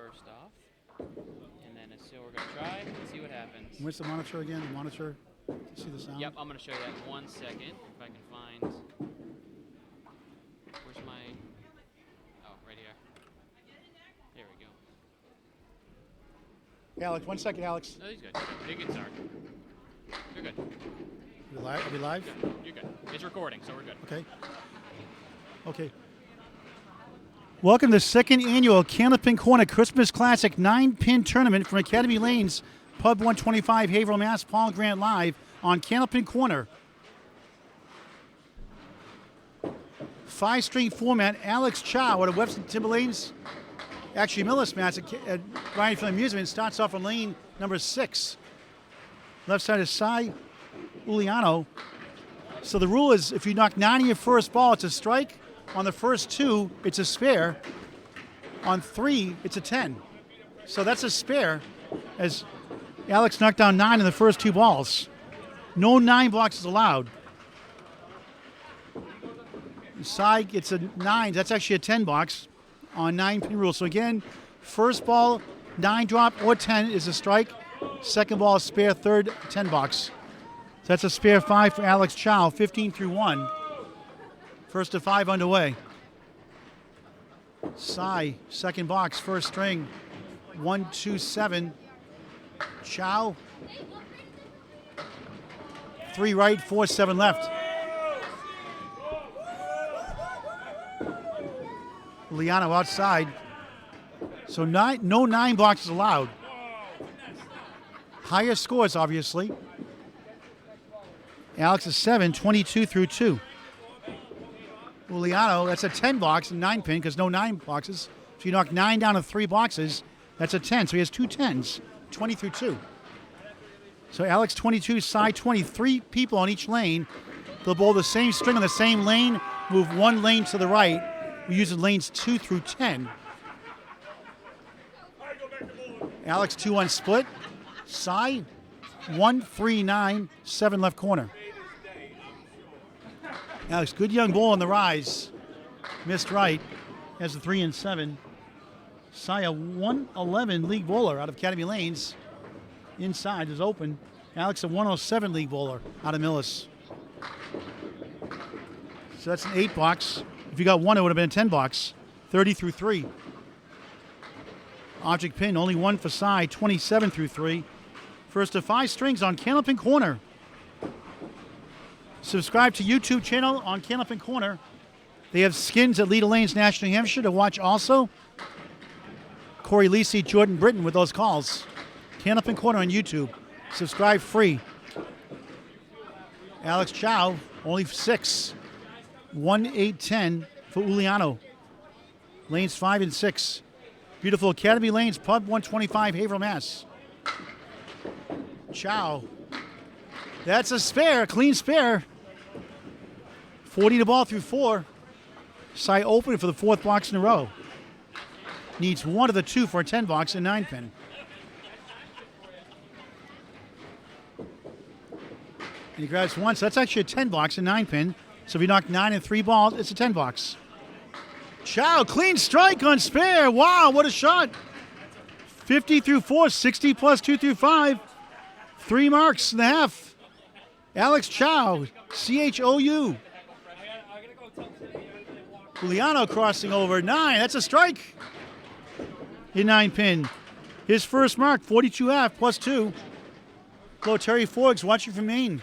first off. And then so we're going to try and see what happens. Where's the monitor again? The monitor to see the sound? Yep, I'm going to show you that in 1 second. If I can find... Where's my... Oh, right here. There we go. Alex, 1 second, Alex. No, he's good. You're good, sir. You're good. Are we live? You're good. It's recording, so we're good. Okay. Welcome to the second annual Candlepin Corner Christmas Classic 9-pin tournament from Academy Lanes, Pub 125, Haverhill, Mass. Paul Grant live on Candlepin Corner. 5-string format. Alex Chow out of Webster Timberlanes. Actually, Millis Mass at Ryan Field Amusement starts off on lane number 6. Left side is Cy Uliano. So the rule is if you knock 9 on your first ball, it's a strike. On the first 2, it's a spare. On 3, it's a 10. So that's a spare as Alex knocked down 9 in the first 2 balls. No 9 boxes allowed. Cy gets a 9. That's actually a 10 box on 9-pin rule. So again, first ball, 9 drop or 10 is a strike. Second ball, spare. Third, 10 box. So that's a spare 5 for Alex Chow, 15 through 1. First to 5 underway. Cy, second box, first string, 1, 2, 7. Chow, 3 right, 4, 7 left. Liano outside. So no 9 boxes allowed. Higher scores, obviously. Alex is 7, 22 through 2. Uliano, that's a 10 box and 9-pin because no 9 boxes. So you knock 9 down to 3 boxes, that's a 10. So he has 2 10s, 20 through 2. So Alex 22, Cy 23 people on each lane. They'll bowl the same string on the same lane, move 1 lane to the right. We're using lanes 2 through 10. Alex 2-1 split. Cy 1, 3, 9, 7 left corner. Alex, good young ball on the rise. Missed right. Has a 3 and 7. Cy, a 111 league bowler out of Academy Lanes. Inside is open. Alex, a 107 league bowler out of Millis. So that's an 8 box. If you got 1, it would have been a 10 box. 30 through 3. Object pin, only 1 for Cy, 27 through 3. First to 5 strings on Candlepin Corner. Subscribe to YouTube channel on Candlepin Corner. They have skins at Leader Lanes, National New Hampshire to watch also. Corey Lisi, Jordan Britton with those calls. Candlepin Corner on YouTube. Subscribe free. Alex Chow, only 6. 1, 8, 10 for Uliano. Lanes 5 and 6. Beautiful Academy Lanes, Pub 125, Haverhill, Mass. Chow. That's a spare, clean spare. 40 to ball through 4. Cy open for the 4th box in a row. Needs 1 of the 2 for a 10 box and 9-pin. And he grabs 1, so that's actually a 10 box and 9-pin. So if you knock 9 and 3 balls, it's a 10 box. Chow, clean strike on spare. Wow, what a shot. 50 through 4, 60 plus 2 through 5. 3 marks and a half. Alex Chow, CHOU. Uliano crossing over 9. That's a strike. In 9-pin. His first mark, 42 half plus 2. Hello, Terry Forbes watching from Maine.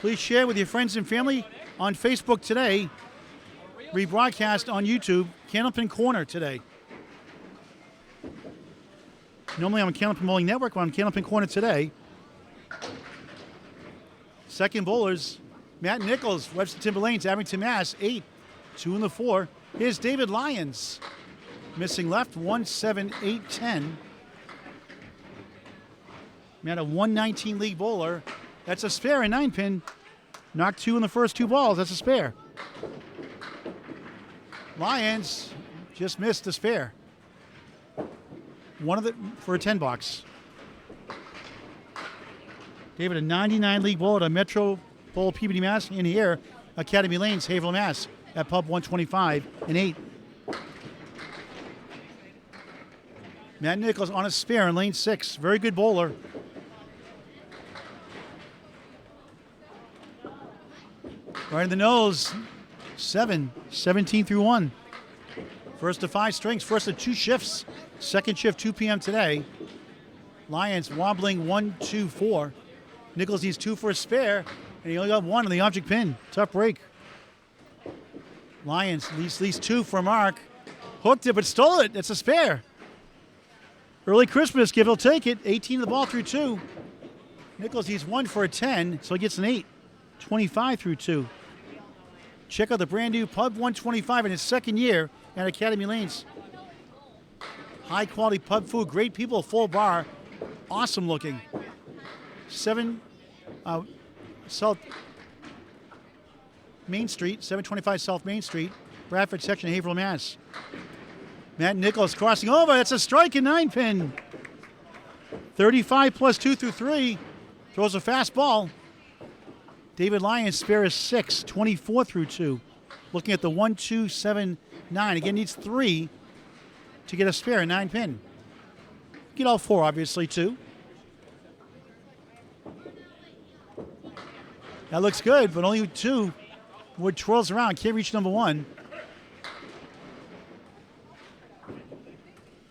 Please share with your friends and family on Facebook today. Rebroadcast on YouTube, Candlepin Corner today. Normally I'm on Candlepin Bowling Network, but I'm Candlepin Corner today. Second bowlers, Matt Nichols, Webster Timberlanes, Abington, Mass. 8, 2 in the 4. Here's David Lyons. Missing left, 1, 7, 8, 10. Matt, a 119 league bowler. That's a spare in 9-pin. Knocked 2 in the first 2 balls. That's a spare. Lyons just missed the spare. 1 of the for a 10 box. David, a 99 league bowler at a Metro Bowl Peabody, Mass. In here, Academy Lanes, Haverhill, Mass. At Pub 125 and 8. Matt Nichols on a spare in lane 6. Very good bowler. Right in the nose. 17 through 1. First to 5 strings. First to 2 shifts. Second shift 2 p.m. today. Lions wobbling 1, 2, 4. Nichols needs 2 for a spare, and he only got 1 on the object pin. Tough break. Lions least 2 for Mark. Hooked it, but stole it. It's a spare. Early Christmas gift, he'll take it. 18 of the ball through 2. Nichols needs 1 for a 10, so he gets an 8. 25 through 2. Check out the brand new Pub 125 in his second year at Academy Lanes. High quality pub food, great people, full bar, awesome looking. 7 South Main Street, 725 South Main Street, Bradford section, Haverhill, Mass. Matt Nichols crossing over. That's a strike in 9 pin. 35 plus 2 through 3. Throws a fastball. David Lyons spare is 6, 24 through 2. Looking at the 1, 2, 7, 9. Again, needs 3 to get a spare in 9 pin. Get all 4, obviously, too. That looks good, but only 2. Wood twirls around, can't reach number 1.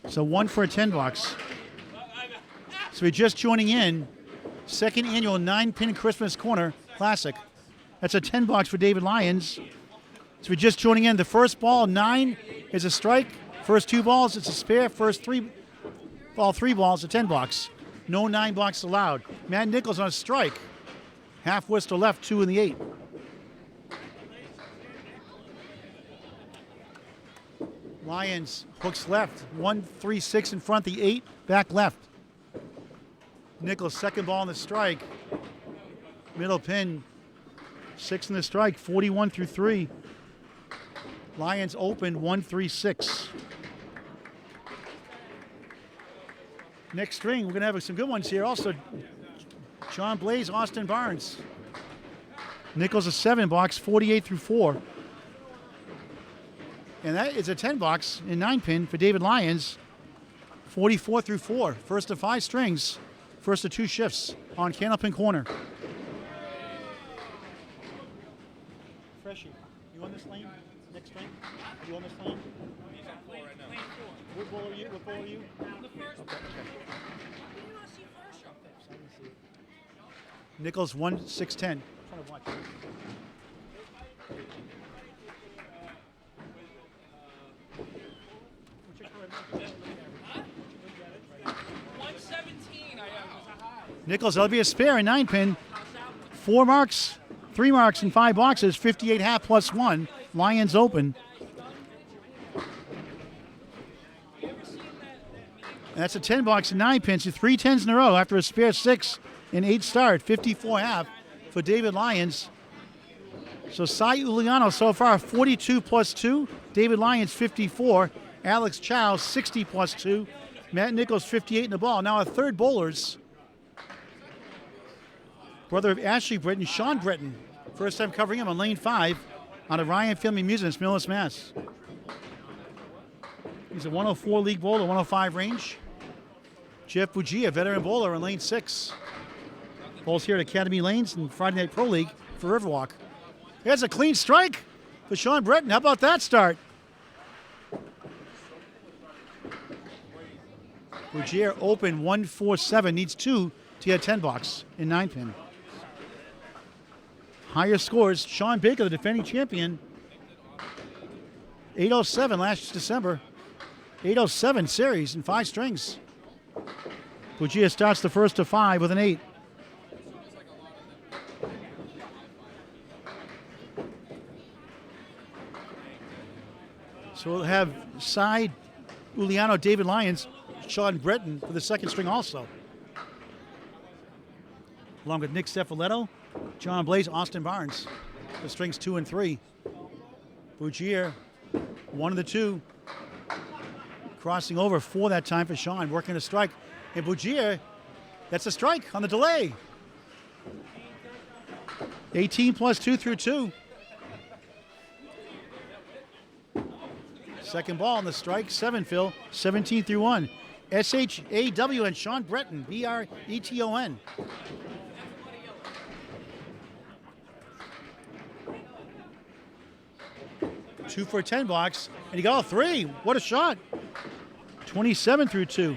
So 1 for a 10 box. So we're just joining in. Second annual 9-pin Christmas Corner Classic. That's a 10 box for David Lyons. So we're just joining in. The first ball, 9, is a strike. First 2 balls, it's a spare. First 3 balls, a 10 box. No 9 box allowed. Matt Nichols on a strike. Half whistle left, 2 in the 8. Lions hooks left. 1, 3, 6 in front, the 8 back left. Nichols second ball on the strike. Middle pin. 6 in the strike, 41 through 3. Lions open 1, 3, 6. Next string, we're going to have some good ones here. Also, John Blaze, Austin Barnes. Nichols a 7 box, 48 through 4. And that is a 10 box in 9 pin for David Lyons, 44 through 4. First to 5 strings, first to 2 shifts on Candlepin Corner. Freshie, you on this lane? Next string? Are you on this lane? He's on 4 right now. What ball are you? What ball are you? The first. Okay. You want to see first up there? Nichols 1, 6, 10. Trying to watch. Huh? 117 I am. It's a high. Nichols, that'll be a spare in 9 pin. 4 marks, 3 marks in 5 boxes, 58 half plus 1. Lions open. That's a 10 box in 9 pins. 3 10s in a row after a spare 6 and 8 start. 54 half for David Lyons. So Cy Uliano so far 42 plus 2. David Lyons 54. Alex Chow 60 plus 2. Matt Nichols 58 in the ball. Now our third bowlers. Brother of Ashley Britton, Sean Britton. First time covering him on lane 5 on a Ryan Family Amusements, Millis, Mass. He's a 104 league bowler, 105 range. Jeff Bugia, veteran bowler on lane 6. Bowls here at Academy Lanes and Friday Night Pro League for Riverwalk. There's a clean strike for Sean Britton. How about that start? Bugia open 1-4-7, needs 2 to get a 10 box in 9 pin. Higher scores, Sean Baker, the defending champion. 807 last December. 807 series in 5 strings. Bugia starts the first to 5 with an 8. So we'll have Cy Uliano, David Lyons, Sean Britton for the second string also. Along with Nick Cefaletto, John Blaze, Austin Barnes. The strings 2 and 3. Bugia, 1 of the 2. Crossing over 4 that time for Sean, working a strike. And Bugia, that's a strike on the delay. 18 plus 2 through 2. Second ball on the strike, 7, Phil. 17 through 1. SHAW and Sean Breton, BRETON. Two for a 10 box, and he got all three. What a shot. 27 through 2.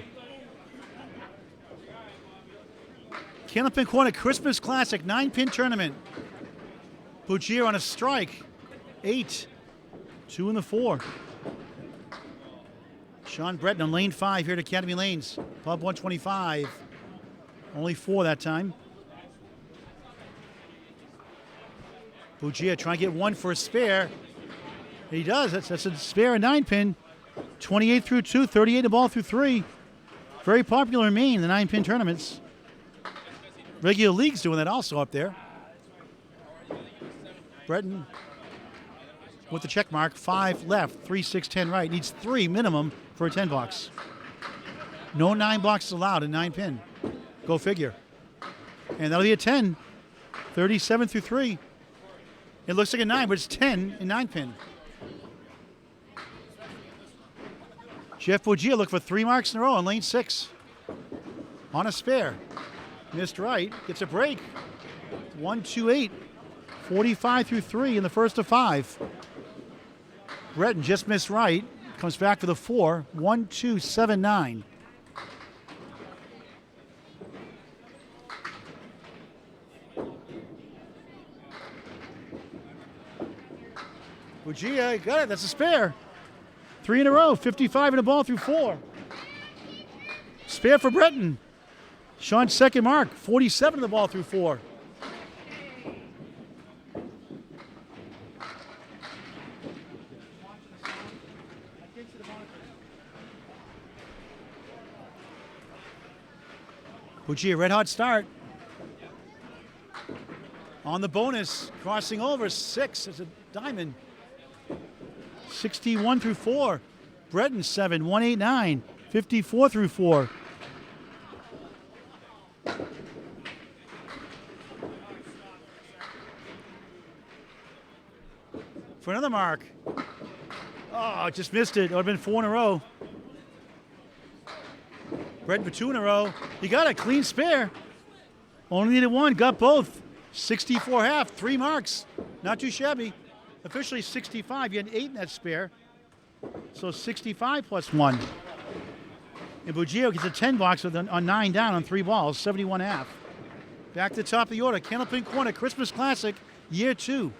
Candlepin Corner Christmas Classic 9-pin tournament. Bougier on a strike. 8. 2 in the 4. Sean Breton on lane 5 here at Academy Lanes. Pub 125. Only 4 that time. Bougier trying to get one for a spare. He does. That's a spare, a 9-pin. 28 through 2, 38 the ball through 3. Very popular in Maine, the 9-pin tournaments. Regular league's doing that also up there. Breton with the check mark. 5 left, 3, 6, 10 right. Needs 3 minimum for a 10 box. No 9 boxes allowed in 9-pin. Go figure. And that'll be a 10. 37 through 3. It looks like a 9, but it's 10 in 9-pin. Jeff Bougier look for 3 marks in a row on lane 6. On a spare. Missed right. Gets a break. 1, 2, 8. 45 through 3 in the first of 5. Breton just missed right. Comes back for the 4. 1, 2, 7, 9. Bougier got it. That's a spare. 3 in a row. 55 in the ball through 4. Spare for Breton. Sean's second mark. 47 in the ball through 4. Bougier, red hot start. On the bonus, crossing over 6 as a diamond. 61 through 4. Breton 7, 189. 54 through 4. For another mark. Oh, just missed it. It would have been 4 in a row. Breton for 2 in a row. He got a clean spare. Only needed 1. Got both. 64 half. 3 marks. Not too shabby. Officially 65. You had 8 in that spare. So 65 plus 1. And Bougier gets a 10 box with on 9 down on 3 balls. 71 half. Back to the top of the order. Candlepin Corner Christmas Classic Year 2.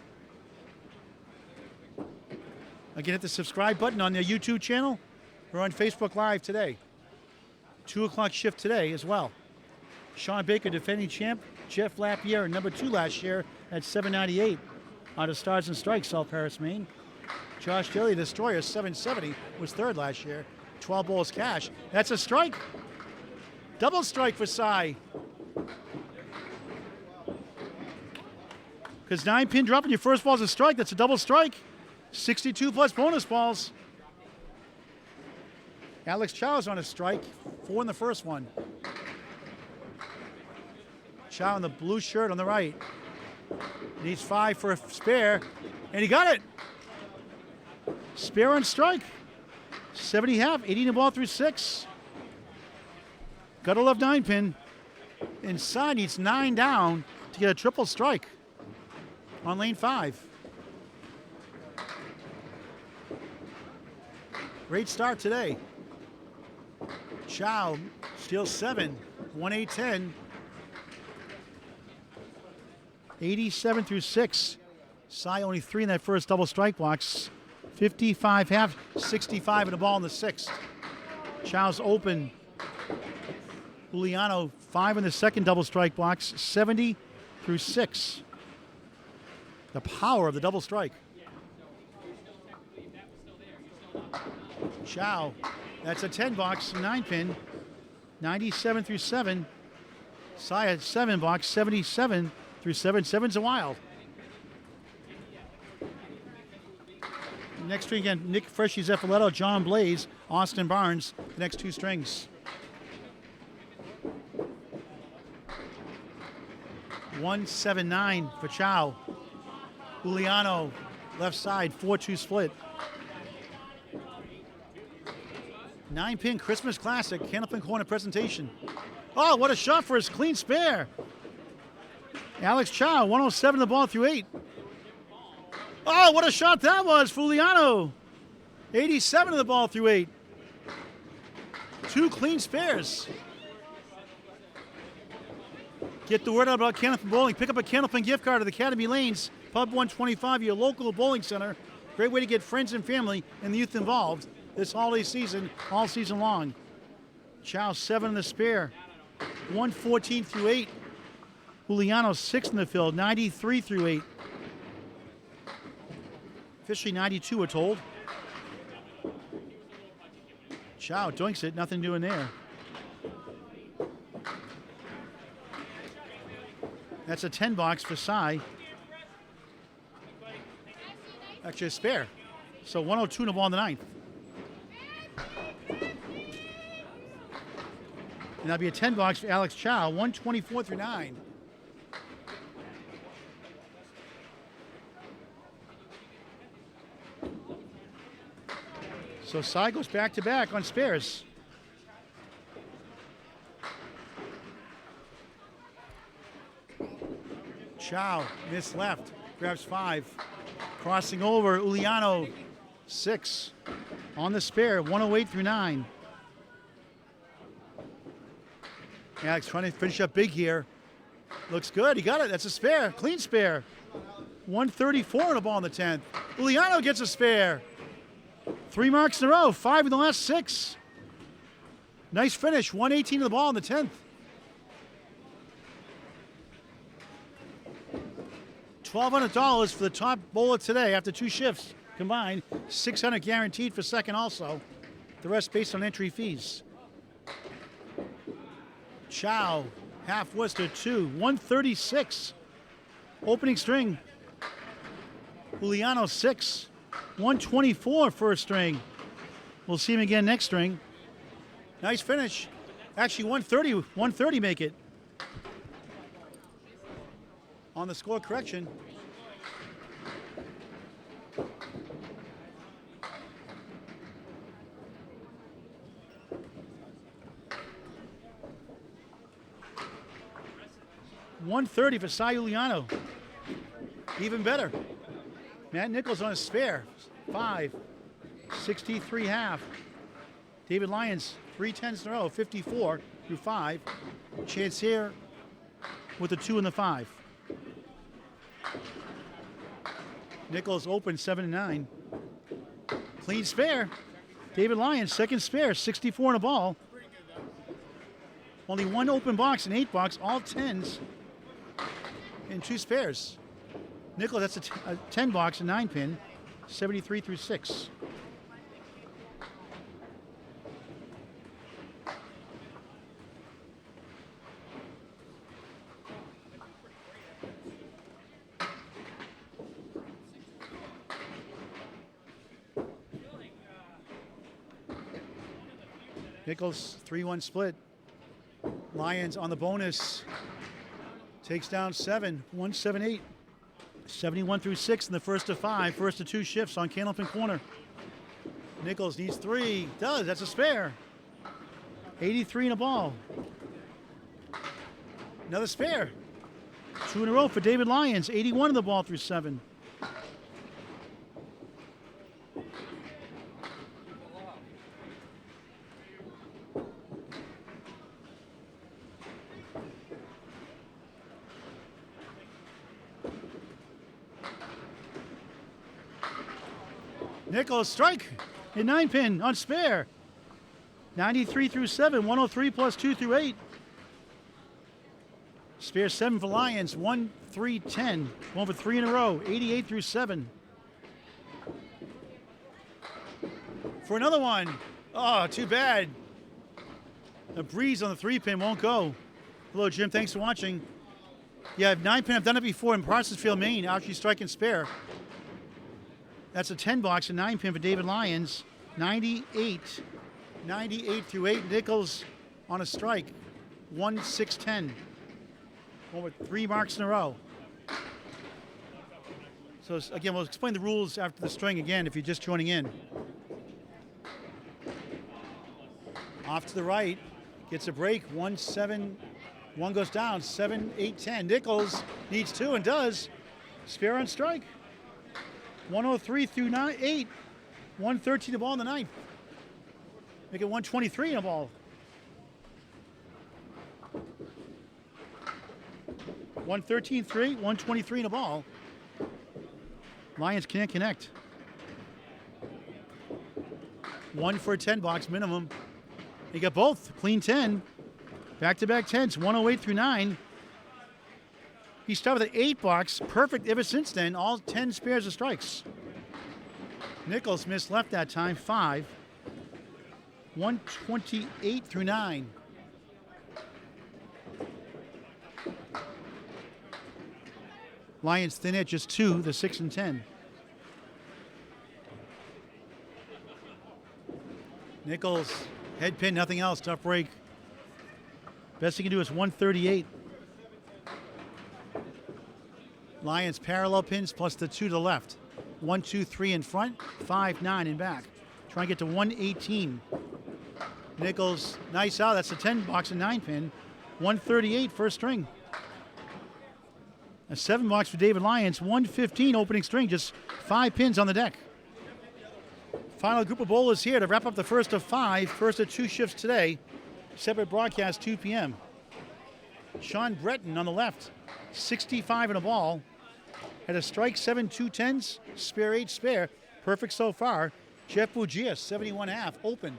Again, hit the subscribe button on their YouTube channel. We're on Facebook Live today. 2 o'clock shift today as well. Sean Baker, defending champ. Jeff Lapierre, number 2 last year at 798 out of Stars and Strikes, South Paris, Maine. Josh Daly, Destroyer, 770, was 3rd last year. 12 balls cash. That's a strike. Double strike for Cy. Because 9-pin dropping your first ball is a strike. That's a double strike. 62 plus bonus balls. Alex Chow's on a strike. 4 in the first one. Chow in the blue shirt on the right. Needs 5 for a spare. And he got it. Spare on strike. 70 half. 80 in the ball through 6. Gotta love 9-pin. Inside needs 9 down to get a triple strike on lane 5. Great start today. Chow steals 7. 1-8-10. 87 through 6. Cy only 3 in that first double strike box. 55 half, 65 in the ball in the 6th. Chow's open. Juliano 5 in the second double strike box. 70 through 6. The power of the double strike. Chow, that's a 10 box, 9-pin. 97 through 7. Cy at 7 box, 77 through 7. 7's a wild. Next string again, Nick Freshy Zeffaletto, John Blaze, Austin Barnes, the next 2 strings. 179 for Chow. Juliano, left side, 4-2 split. 9-pin Christmas Classic, Candlepin Corner presentation. Oh, what a shot for his clean spare. Alex Chow, 107 the ball through 8. Oh, what a shot that was for Uliano. 87 of the ball through 8. 2 clean spares. Get the word out about Candlepin Bowling. Pick up a Candlepin gift card at Academy Lanes, Pub 125, your local bowling center. Great way to get friends and family and the youth involved this holiday season, all season long. Chow 7 in the spare. 114 through 8. Juliano 6 in the field, 93 through 8. Officially 92, we're told. Chow doinks it, nothing doing there. That's a 10 box for Cy. Actually a spare. So 102 in the ball in the 9th. And that'll be a 10 box for Alex Chow, 124 through 9. So Cy goes back to back on spares. Chow, missed left, grabs 5. Crossing over, Uliano, 6. On the spare, 108 through 9. Alex trying to finish up big here. Looks good, he got it, that's a spare, clean spare. 134 on the ball in the 10th. Uliano gets a spare. 3 marks in a row, 5 in the last 6. Nice finish, 118 to the ball in the 10th. $1,200 for the top bowler today after 2 shifts combined. $600 guaranteed for second also. The rest based on entry fees. Chow, half Worcester 2, 136. Opening string. Juliano 6, 124 first string. We'll see him again next string. Nice finish. Actually 130 make it. On the score correction. $130 for Cy Uliano. Even better. Matt Nichols on a spare. 5. 63 half. David Lyons, 3 10s in a row, 54 through 5. Chance here with the 2 and the 5. Nichols open 7 and 9. Clean spare. David Lyons, second spare, 64 in a ball. Only 1 open box and 8 box, all 10s and 2 spares. Nichols, that's a 10 box and 9 pin, 73 through 6. Nichols, 3-1 split. Lyons on the bonus. Takes down 7, 178. 71 through 6 in the first of 5. First of 2 shifts on Candlepin Corner. Nichols needs 3. Does. That's a spare. 83 in a ball. Another spare. 2 in a row for David Lyons. 81 in the ball through 7. Nichols strike in 9 pin on spare. 93 through 7, 103 plus 2 through 8. Spare 7 for Lyons, 1, 3, 10. Going for 3 in a row, 88 through 7. For another one. Oh, too bad. A breeze on the 3 pin won't go. Hello, Jim. Thanks for watching. Yeah, 9 pin. I've done it before in Parsonsfield, Maine. Actually, strike and spare. That's a 10 box and 9 pin for David Lyons. 98. 98 through 8. Nichols on a strike. 1, 6, 10. Over 3 marks in a row. So again, we'll explain the rules after the string again if you're just joining in. Off to the right. Gets a break. 1-7. One goes down. 7, 8, 10. Nichols needs 2 and does. Spare on strike. 103 through 8. 113 the ball in the ninth. Make it 123 in the ball. 113-3, 123 in the ball. Lions can't connect. 1 for a 10 box minimum. They got both. Clean 10. Back-to-back 10s, 108 through 9. He started with an 8 box. Perfect ever since then. All 10 spares of strikes. Nichols missed left that time. 5. 128 through 9. Lions thin at just 2, the 6 and 10. Nichols, head pin, nothing else. Tough break. Best he can do is 138. Lions parallel pins plus the 2 to the left. 1, 2, 3 in front, 5, 9 in back. Try and get to 118. Nichols, nice out. That's a 10 box and 9 pin. 138 first string. A 7 box for David Lyons. 115 opening string. Just 5 pins on the deck. Final group of bowlers here to wrap up the first of 5. First of 2 shifts today. Separate broadcast 2 p.m. Sean Breton on the left. 65 in a ball. Had a strike 7, 2 10s. Spare 8 spare. Perfect so far. Jeff Bugia, 71 half. Open.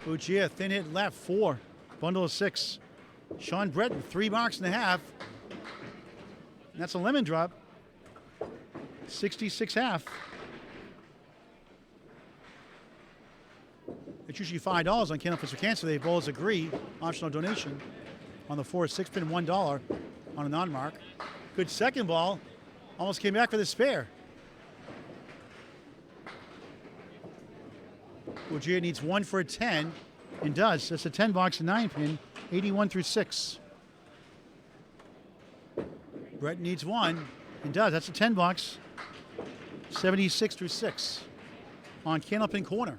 Bugia, thin hit left, 4. Bundle of 6. Sean Breton, 3 marks and a half. And that's a lemon drop. 66 half. It's usually $5 on Candlepin for Cancer. They bowlers agree. Optional donation on the 4 6 pin, $1 on a non-mark. Good second ball. Almost came back for the spare. Bugia needs 1 for a 10 and does. That's a 10 box and 9 pin, 81 through 6. Brett needs 1 and does. That's a 10 box, 76 through 6 on Candlepin Corner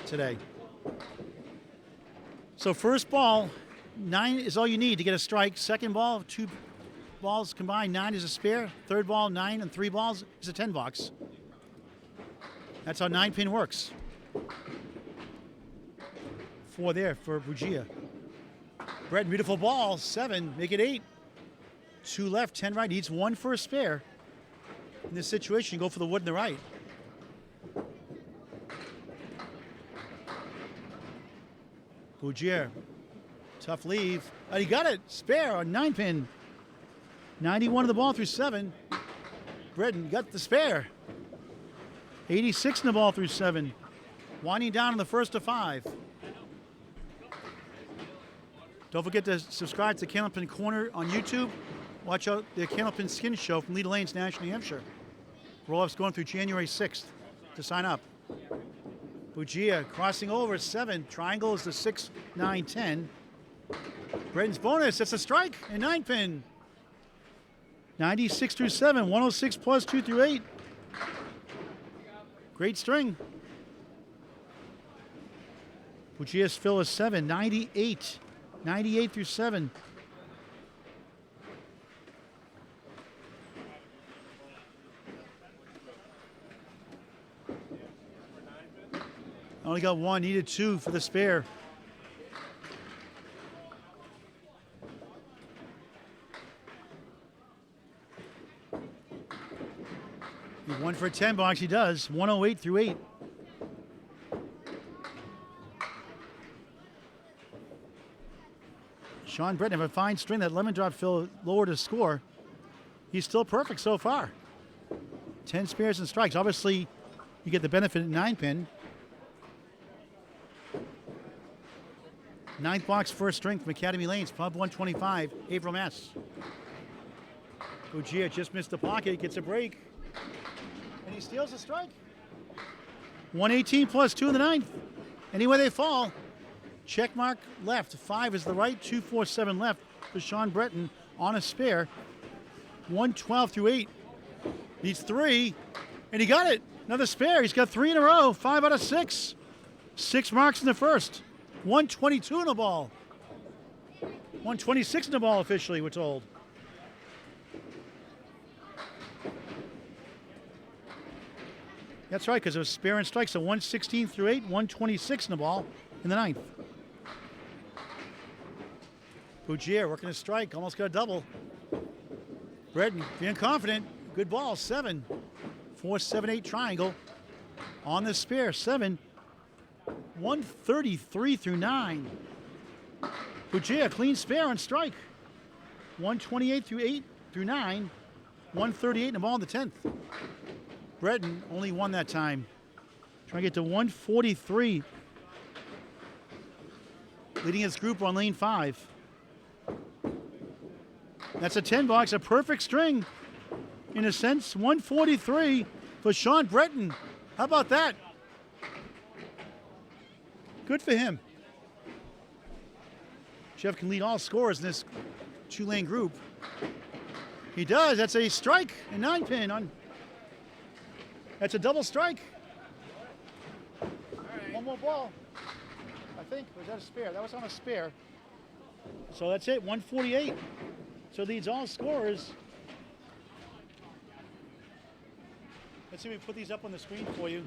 today. So first ball, 9 is all you need to get a strike. Second ball, 2 balls combined, 9 is a spare. Third ball, 9 and 3 balls is a 10 box. That's how 9 pin works. 4 there for Bugia. Brett, beautiful ball, 7, make it 8. 2 left, 10 right, needs 1 for a spare. In this situation, you go for the wood in the right. Bugia, tough leave. And he got it, spare on 9 pin. 91 of the ball through 7. Breton got the spare. 86 in the ball through 7. Winding down in the first of 5. Don't forget to subscribe to Candlepin Corner on YouTube. Watch out the Candlepin Skin Show from Leader Lanes, National New Hampshire. Roll-ups going through January 6th to sign up. Bugia crossing over 7. Triangle is the 6, 9, 10. Breton's bonus. That's a strike and 9 pin. 96 through 7. 106 plus 2 through 8. Great string. Bugia's fill is 7. 98. 98 through 7. Only got 1, needed 2 for the spare. Need 1 for a 10 box, he does. 108 through 8. Sean Breton have a fine string. That lemon drop fill lowered his score. He's still perfect so far. 10 spares and strikes. Obviously, you get the benefit at 9 pin. 9th box, first string from Academy Lanes, Pub 125, April, Mass. Bugia just missed the pocket, gets a break, and he steals a strike. 118 plus 2 in the 9th. Anyway they fall. Check mark left, 5 is the right, 2, 4, 7 left for Sean Breton on a spare. 112 through 8. Needs 3, and he got it. Another spare. He's got 3 in a row. 5 out of 6. 6 marks in the first. 122 in the ball. 126 in the ball officially, we're told. That's right, because it was spare and strike, so 116 through 8, 126 in the ball in the ninth. Bougier working a strike, almost got a double. Breton being confident, good ball, 7. 4, 7, 8 triangle on the spare, 7. 133 through 9. Bougier, clean spare on strike. 128 through 8 through 9. 138 in the ball in the 10th. Breton only won that time. Trying to get to 143. Leading his group on lane 5. That's a 10 box, a perfect string. In a sense, 143 for Sean Breton. How about that? Good for him. Jeff can lead all scorers in this 2-lane group. He does. That's a strike, a 9-pin on. That's a double strike. One more ball, I think. Was that a spare? That was on a spare. So that's it, 148. So leads all scorers. Let's see if we put these up on the screen for you.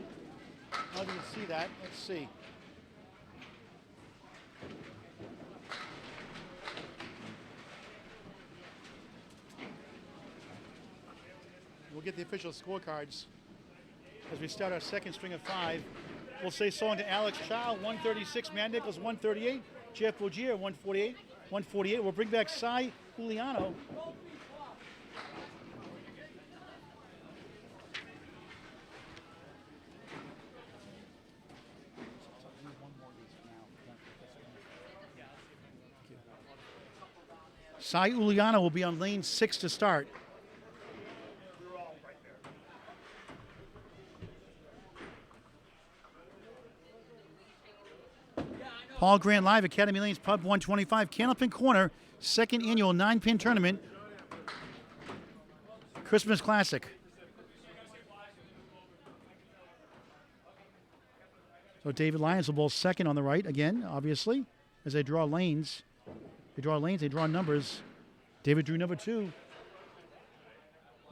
How do you see that? Let's see. We'll get the official scorecards as we start our second string of 5. We'll say so on to Alex Chow, 136. Matt Nichols, 138. Jeff Bougier, 148. 148. We'll bring back Cy Juliano. Cy Juliano will be on lane 6 to start. Paul Grant Live, Academy Lanes Pub 125, Candlepin Corner, second annual 9-pin tournament. Christmas Classic. So David Lyons will bowl second on the right again, obviously, as they draw lanes. They draw lanes, they draw numbers. David drew number 2.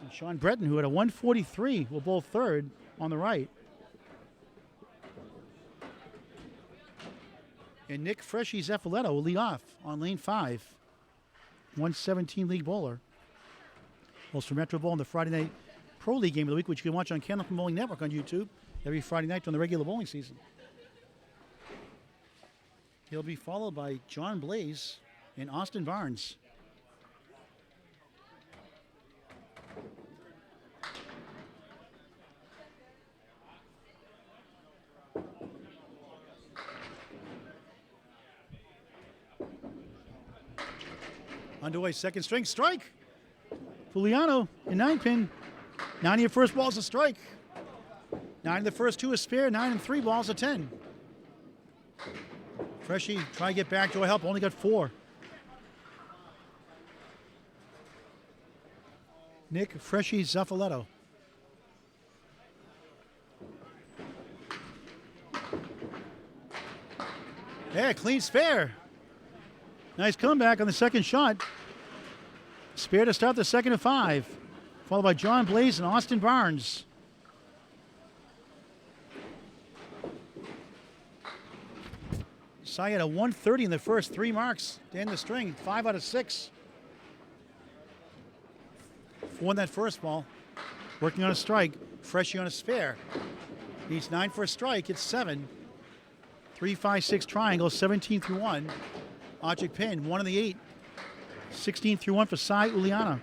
And Sean Breton, who had a 143, will bowl third on the right. And Nick Freshy Zeffaletto will lead off on lane 5. 117 league bowler. Bowls for Metro Bowl in the Friday night Pro League game of the week, which you can watch on Candlepin Bowling Network on YouTube every Friday night during the regular bowling season. He'll be followed by John Blaze and Austin Barnes. Underway, second string, strike. Juliano in 9-pin. 9 of your first balls a strike. 9 of the first 2 is spare. 9 and 3 balls a 10. Freshy, try to get back to a help. Only got 4. Nick Freshy Zeffaletto. Yeah, clean spare. Nice comeback on the second shot. Spare to start the second of 5. Followed by John Blaze and Austin Barnes. Cy had a 130 in the first 3 marks to end the string. 5 out of 6. 4 in that first ball. Working on a strike. Freshy on a spare. Needs 9 for a strike. It's 7. 3, 5, 6 triangle. 17 through 1. Object pin, 1 in the 8. 16 through 1 for Cy Juliana.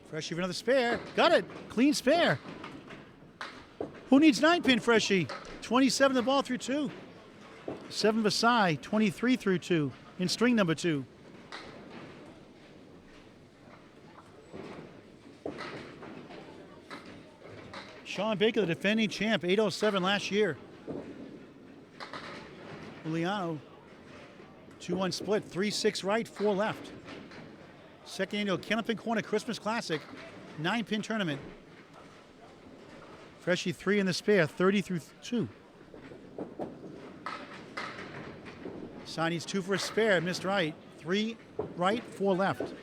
Freshy for another spare. Got it. Clean spare. Who needs 9-pin, Freshy? 27 the ball through 2. 7 for Cy, 23 through 2 in string number 2. Sean Baker, the defending champ, 807 last year. Juliano, 2-1 split, 3-6 right, 4 left. Second annual Candlepin Corner Christmas Classic, 9-pin tournament. Freshie 3 in the spare, 30 through 2. Sai needs 2 for a spare, missed right. 3 right, 4 left.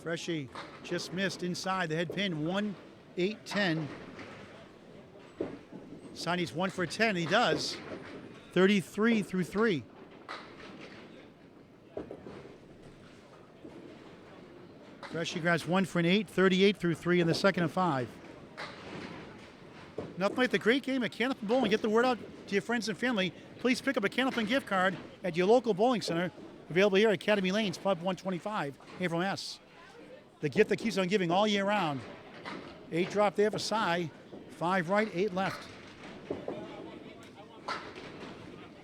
Freshie just missed inside the head pin, 1, 8, 10. Sai needs 1 for a 10, and he does. 33 through 3. Freshie grabs 1 for an 8, 38 through 3 in the second and 5. Nothing like the great game at Candlepin Bowling. Get the word out to your friends and family. Please pick up a Candlepin gift card at your local bowling center. Available here at Academy Lanes, Pub 125, Haverhill, Mass. The gift that keeps on giving all year round. 8 drop there for Sai. 5 right, 8 left.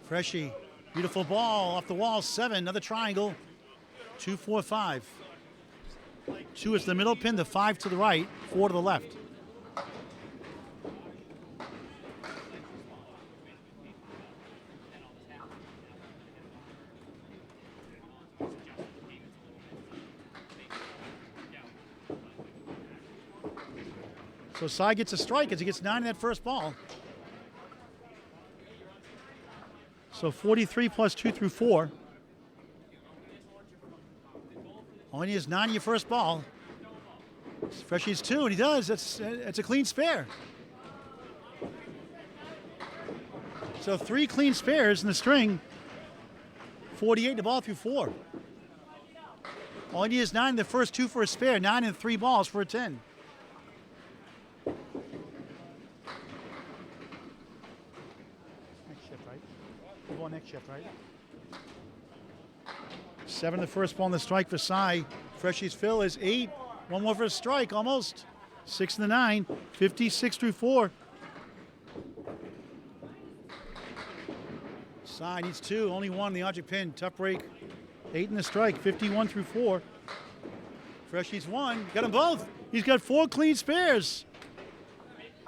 Freshie, beautiful ball off the wall. 7, another triangle. 2, 4, 5. 2 is the middle pin, the 5 to the right, 4 to the left. So Sai gets a strike as he gets 9 in that first ball. So 43 plus 2 through 4. All he is 9 in your first ball. Freshie's 2, and he does. That's a clean spare. So 3 clean spares in the string. 48 in the ball through 4. All he needs is 9 in the first 2 for a spare. 9 in 3 balls for a 10. Next shift, right? We'll go next shift, right? 7 the first ball in the strike for Sai. Freshie's fill is 8. 1 more for a strike, almost. 6 in the 9. 56 through 4. Sai needs 2. Only 1 in the object pin. Tough break. 8 in the strike. 51 through 4. Freshie's 1. Got them both. He's got 4 clean spares.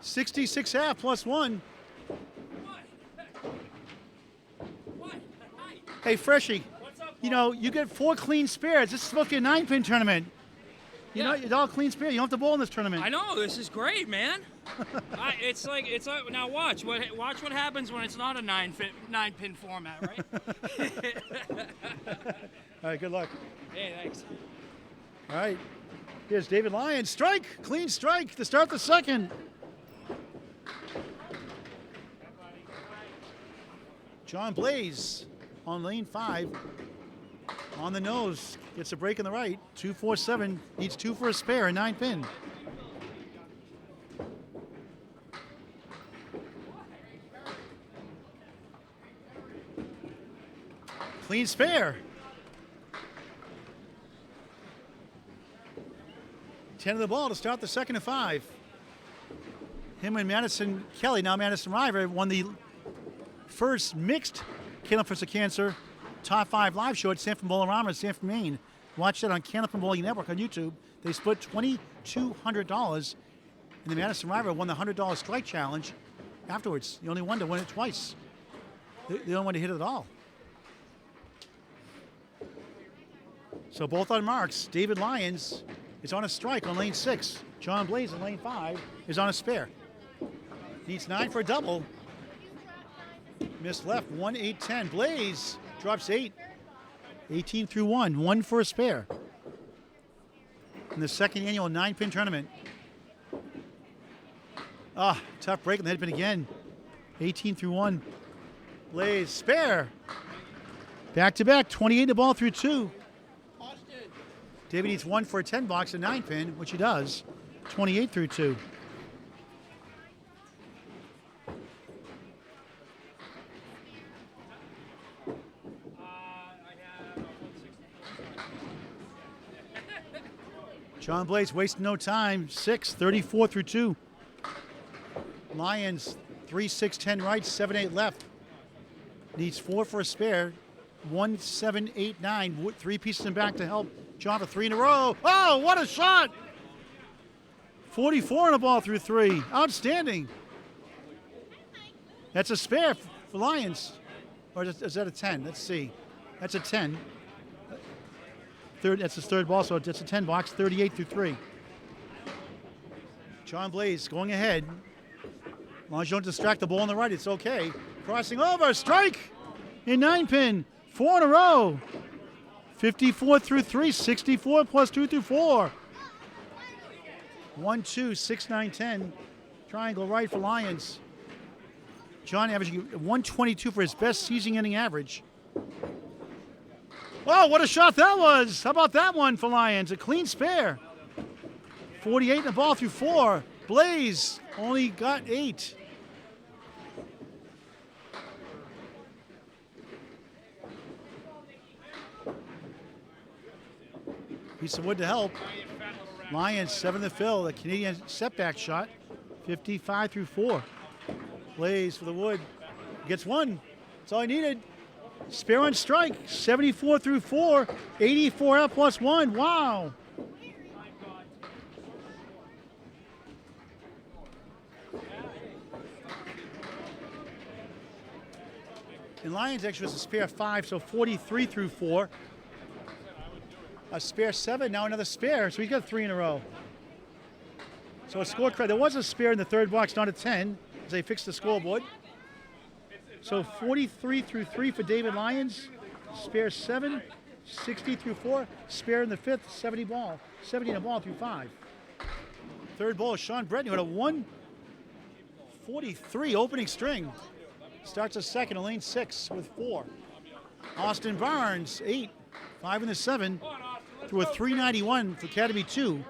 66 half plus 1. Hey, Freshie. You know, you get 4 clean spares. This is supposed to be a 9-pin tournament. You know, it's all clean spares. You don't have to bowl in this tournament. I know, this is great, man. It's like now watch what happens when it's not a 9-pin format, right? All right, good luck. Hey, thanks. All right, here's David Lyons. Strike, clean strike to start the second. John Blaze on lane 5. On the nose, gets a break in the right. 2-4-7, needs 2 for a spare, a 9-pin. Clean spare. 10 of the ball to start the second and 5. Him and Madison Kelly, now Madison River, won the first mixed Candlepin for Cancer Top 5 live show at Sanford Bowling in Sanford, Maine. Watch that on Candlepin Bowling Network on YouTube. They split $2,200, and the Madison River won the $100 strike challenge afterwards. The only one to win it twice. The only one to hit it at all. So both on marks. David Lyons is on a strike on lane 6. John Blaze in lane 5 is on a spare. Needs 9 for a double. Missed left, 1, 8, 10. Blaze drops 8. 18 through 1. 1 for a spare. In the second annual 9-pin tournament. Tough break on the head pin again. 18 through 1. Blaze, spare. Back to back, 28 in the ball through 2. David needs 1 for a 10 box, a 9-pin, which he does. 28 through 2. John Blaze wasting no time. 6, 34 through 2. Lions, 3, 6, 10 right, 7, 8 left. Needs 4 for a spare. 1, 7, 8, 9. 3 pieces in back to help John for 3 in a row. Oh, what a shot! 44 in a ball through 3. Outstanding. That's a spare for Lions. Or is that a 10? Let's see. That's a 10. That's his third ball, so it's a 10 box, 38 through 3. John Blaze going ahead. As long as you don't distract the ball on the right, it's okay. Crossing over, strike in 9-pin. 4 in a row. 54 through 3, 64 plus 2 through 4. 1, 2, 6, 9, 10. Triangle right for Lions. John averaging 122 for his best season-ending average. Oh, what a shot that was. How about that one for Lions? A clean spare. 48 in the ball through 4. Blaze only got 8. Piece of wood to help. Lions 7 to fill. The Canadian setback shot. 55 through 4. Blaze for the wood. Gets 1. That's all he needed. Spare on strike. 74 through 4. 84 out plus 1. Wow. And Lions actually was a spare 5, so 43 through 4. A spare 7, now another spare, so he's got 3 in a row. So a score credit. There was a spare in the third box, not a 10, as they fixed the scoreboard. So 43 through 3 for David Lyons. Spare 7, 60 through 4. Spare in the fifth, 70 in a ball through 5. Third ball, Sean Breton, who had a 143 opening string. Starts a second, lane 6 with 4. Austin Barnes, 8, 5 in the 7, through a 391 for Academy 2.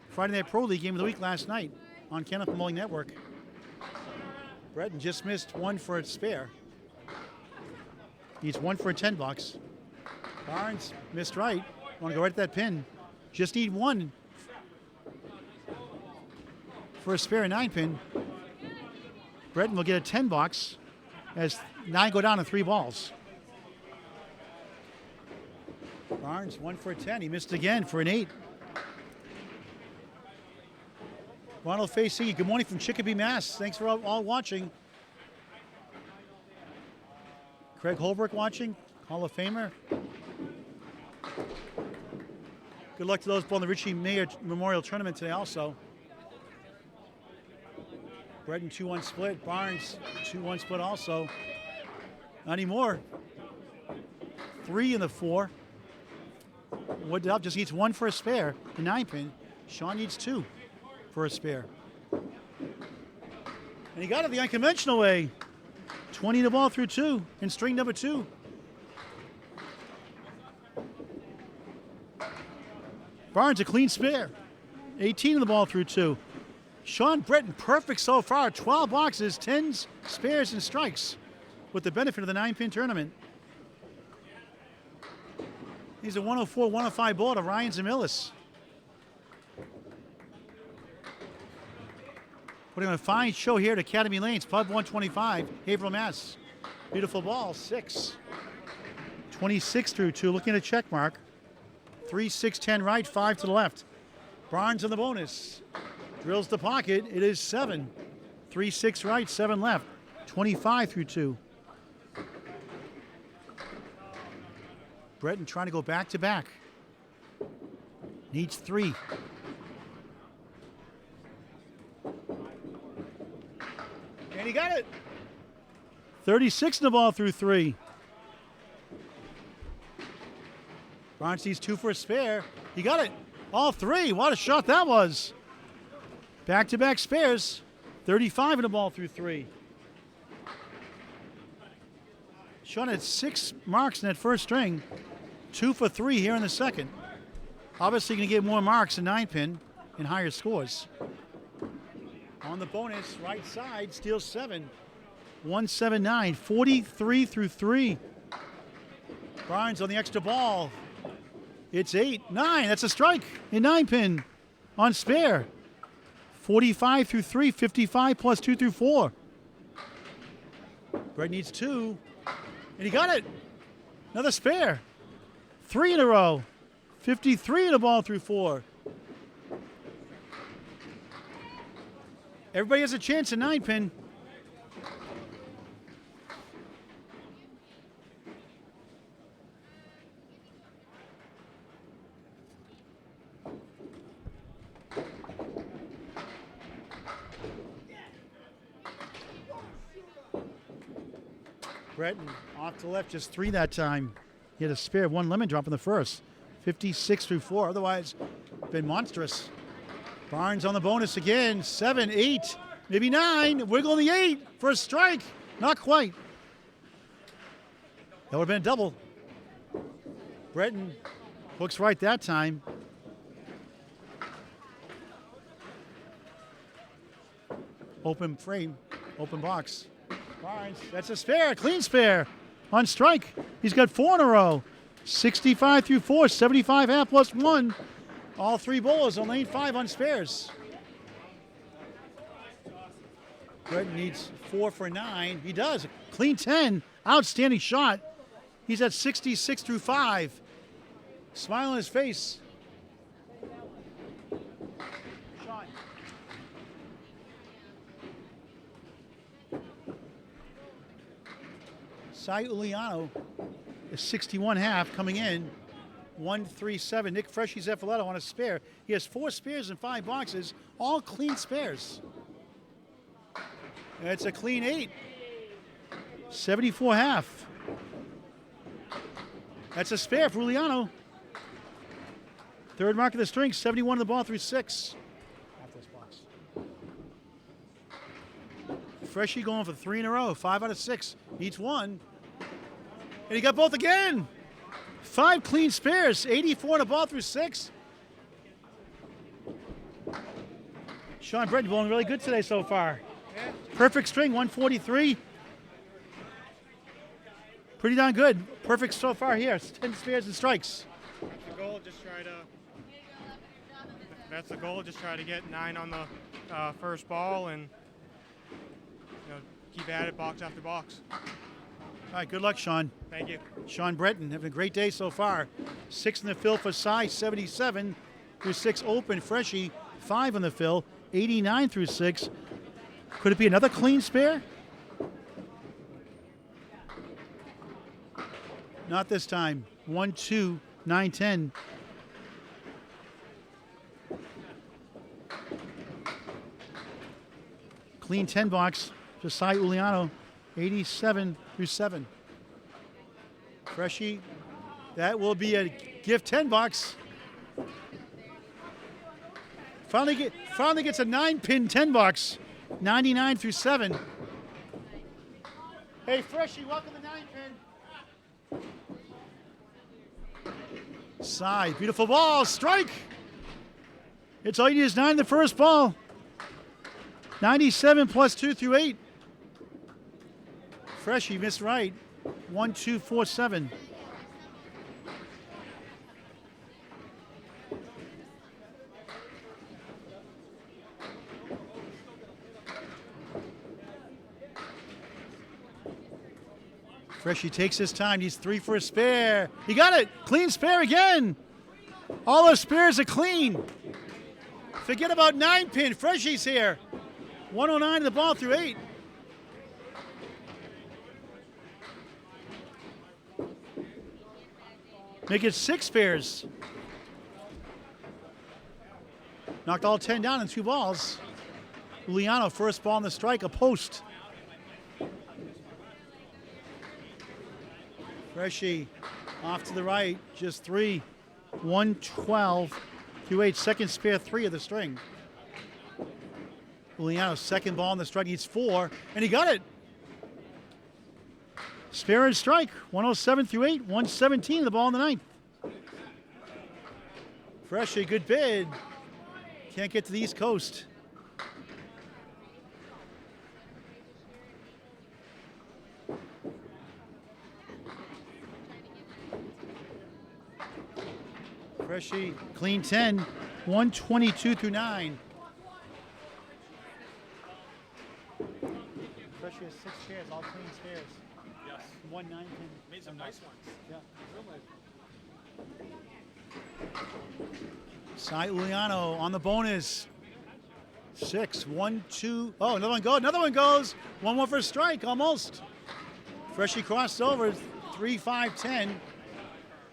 Friday Night Pro League game of the week last night on Candlepin Bowling Network. Breton just missed 1 for a spare. Needs 1 for a 10 box. Barnes missed right. Want to go right at that pin. Just need 1 for a spare 9-pin. Breton will get a 10 box as 9 go down to 3 balls. Barnes 1 for a 10. He missed again for an 8. Ronald Facey, good morning from Chicopee, Mass. Thanks for all watching. Craig Holbrook watching, Hall of Famer. Good luck to those on the Richie Mayer Memorial Tournament today also. Breton 2-1 split. Barnes 2-1 split also. Not anymore. 3 in the 4. Wood up just needs 1 for a spare. The 9-pin. Sean needs 2 for a spare. And he got it the unconventional way. 20 in the ball through 2 in string number 2. Barnes a clean spare. 18 in the ball through 2. Sean Breton, perfect so far. 12 boxes, 10s, spares, and strikes with the benefit of the 9-pin tournament. He's a 104, 105 ball to Ryan Zamillis. Putting on a fine show here at Academy Lanes, Pub 125, Haverhill, Mass. Beautiful ball, 6. 26 through 2, looking at a check mark. 3, 6, 10 right, 5 to the left. Barnes on the bonus. Drills the pocket. It is 7. 3, 6 right, 7 left. 25 through 2. Breton trying to go back to back. Needs 3. And he got it. 36 in the ball through 3. Barnes needs 2 for a spare. He got it. All 3. What a shot that was. Back-to-back spares. 35 in the ball through 3. Sean had 6 marks in that first string. 2 for 3 here in the second. Obviously going to get more marks in 9-pin and higher scores. On the bonus, right side, steals 7. 179, 43 through 3. Barnes on the extra ball. It's 8, 9. That's a strike in 9-pin on spare. 45 through 3, 55 plus 2 through 4. Brett needs 2, and he got it. Another spare. 3 in a row. 53 in the ball through 4. Everybody has a chance in 9-pin. Breton off to the left, just 3 that time. He had a spare 1 lemon drop in the first. 56 through 4. Otherwise, been monstrous. Barnes on the bonus again. 7, 8, maybe 9. Wiggling the 8 for a strike. Not quite. That would have been a double. Breton hooks right that time. Open frame, open box. Barnes, that's a spare, clean spare on strike. He's got 4 in a row. 65 through 4, 75 half plus 1. All 3 bowlers on lane 5 on spares. Breton needs 4 for 9. He does. Clean 10. Outstanding shot. He's at 66 through 5. Smile on his face. Sean. Cy Uliano is 61 half coming in. 137. Nick Freshy's Effoletto on a spare. He has 4 spares in 5 boxes, all clean spares. It's a clean 8. 74 half. That's a spare for Uliano. Third mark of the string, 71 in the ball through 6. After this box. Freshy going for 3 in a row, 5 out of 6. Needs 1. And he got both again. 5 clean spares, 84 in the ball through 6. Sean Breton bowling really good today so far. Yeah. Perfect string, 143. Pretty darn good. Perfect so far here. 10 spares and strikes. The goal, just try to. That's the goal. Just try to get 9 on the first ball, and keep at it, box after box. All right, good luck, Sean. Thank you. Sean Breton having a great day so far. 6 in the fill for Cy, 77 through 6 open. Freshy, 5 in the fill, 89 through 6. Could it be another clean spare? Not this time. 1, 2, 9, 10. Clean 10 box for Cy Uliano, 87 through 7. Freshy, that will be a gift 10 box. Finally gets a 9-pin 10 box, 99 through 7. Hey, Freshy, welcome to 9-pin. Cy, beautiful ball, strike. It's all you need is 9 in the first ball. 97 plus 2 through 8. Freshy missed right. 1, 2, 4, 7. Freshy takes his time. Needs 3 for a spare. He got it. Clean spare again. All those spares are clean. Forget about 9-pin. Freshy's here. 109 to the ball through 8. Make it 6 spares. Knocked all 10 down in 2 balls. Uliano, first ball on the strike, a post. Freshy off to the right, just 3. 112 through 8. Second spare 3 of the string. Uliano, second ball on the strike, needs 4, and he got it. Spare and strike, 107 through 8, 117 the ball in the 9th. Freshy, good bid. Can't get to the East Coast. Freshy, clean 10, 122 through 9. Freshy has 6 spares, all clean spares. Yes. 1 9 pin. Made some nice ones. Yeah. Real nice. Cy Uliano on the bonus. 6, 1, 2. Oh, another one goes. Another one goes. 1 more for a strike, almost. Freshy crossed over. 3, 5, 10.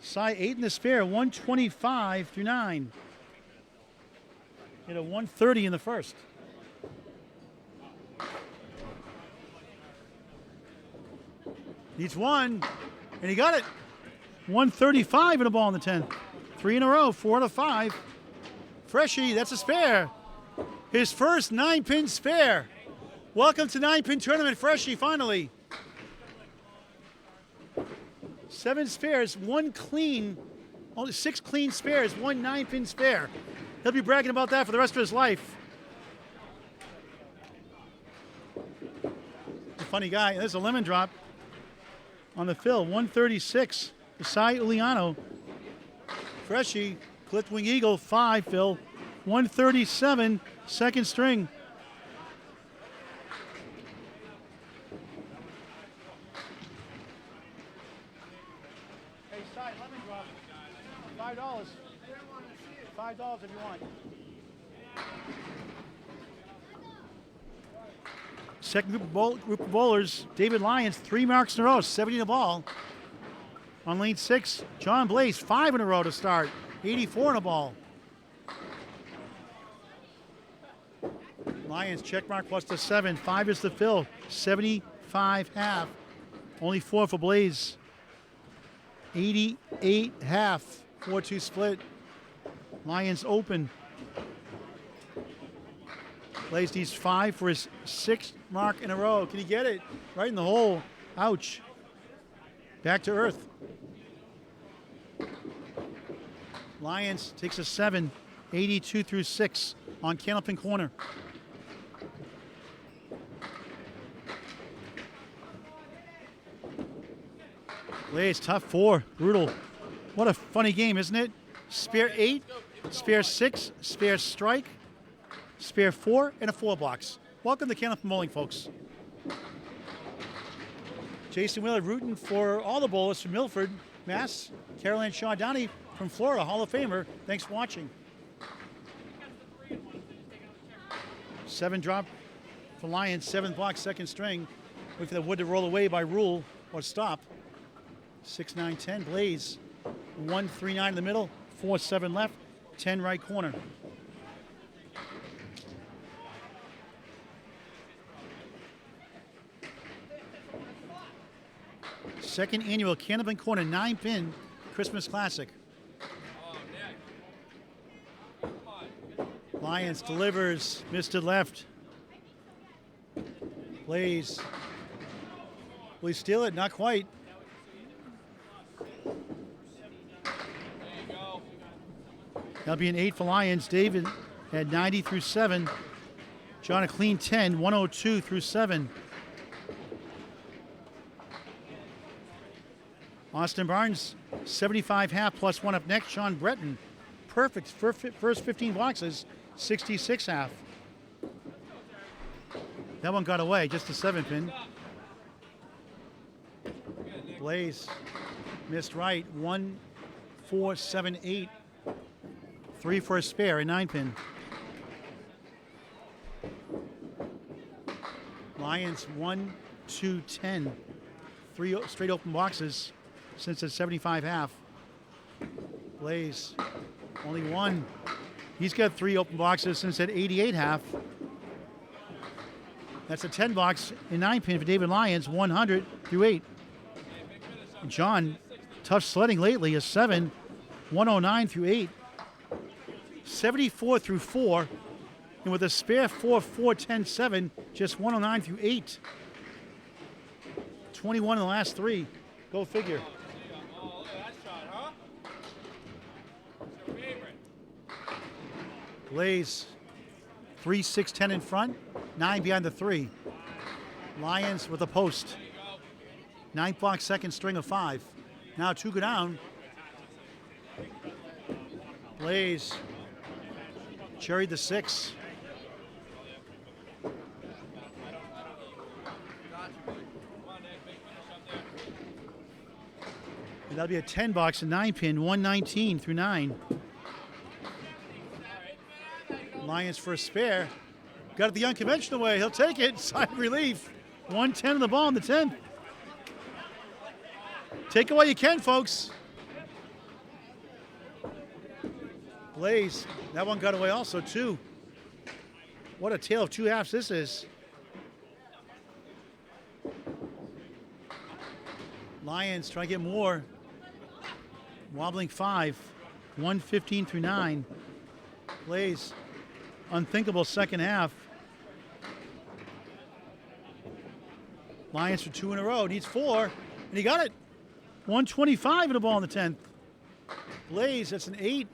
Cy 8 in the spare. 125 through 9. Hit a 130 in the first. Needs one, and he got it. 135 in a ball in the 10th. 3 in a row, 4 out of 5. Freshie, that's a spare. His first 9-pin spare. Welcome to 9-pin tournament, Freshie, finally. 7 spares, 1 clean, only 6 clean spares, 1 9-pin spare. He'll be bragging about that for the rest of his life. A funny guy. There's a lemon drop on the fill. 136. Sai Uliano. Freshie, clipped wing eagle, 5, Phil. 137, second string. Hey, Sai, lemon drop. $5. $5 if you want. Second group of bowlers, David Lyons, 3 marks in a row, 70 in a ball. On lane 6, John Blaze, 5 in a row to start, 84 in a ball. Lyons, check mark plus the 7, 5 is the fill, 75 half. Only 4 for Blaze. 88 half, 4-2 split. Lyons open. Blaze needs 5 for his 6th mark in a row. Can he get it? Right in the hole. Ouch. Back to earth. Lyons takes a 7, 82 through 6 on Candlepin corner. Blaze, tough 4, brutal. What a funny game, isn't it? Spare 8, spare 6, spare strike, spare 4, and a 4 box. Welcome to Candlepin Bowling, folks. Jason Wheeler rooting for all the bowlers from Milford, Mass. Caroline Shaw Downey from Florida, Hall of Famer. Thanks for watching. 7 drop for Lyons, 7th box, second string. Wait for the wood to roll away by rule or stop. 6, 9, 10. Blaze. 1, 3, 9 in the middle. 4, 7 left. 10 right corner. Second annual Candlepin Corner 9-pin Christmas Classic. Lyons delivers, missed it left. Blaze. Will he steal it? Not quite. That'll be an 8 for Lyons. David had 90 through 7. John a clean 10, 102 through 7. Austin Barnes, 75 half plus 1 up next. Sean Breton, perfect first 15 boxes, 66 half. That one got away, just a 7-pin. Blaze missed right, 1, 4, 7, 8. 3 for a spare, a 9-pin. Lyons 1, 2, 10. 3 straight open boxes since it's 75 half. Blaze, only 1. He's got 3 open boxes since at 88 half. That's a 10 box in 9-pin for David Lyons, 100 through 8. John, tough sledding lately, a 7, 109 through 8. 74 through 4. And with a spare 4, 4, 10, 7, just 109 through 8. 21 in the last 3. Go figure. Blaze, 3, 6, 10 in front, 9 behind the 3. Lyons with a post. 9th box, second string of 5. Now 2 go down. Blaze, cherried the 6. And that'll be a 10 box, a 9-pin, 119 through 9. Lyons for a spare. Got it the unconventional way. He'll take it. Sigh of relief. 110 in the ball in the 10th. Take it while you can, folks. Blaze. That one got away also, too. What a tale of 2 halves this is. Lions trying to get more. Wobbling 5. 1:15 through 9. Plays unthinkable second half. Lions for 2 in a row. Needs 4. And he got it. 125 in the ball in the 10th. Blaze, that's an 8.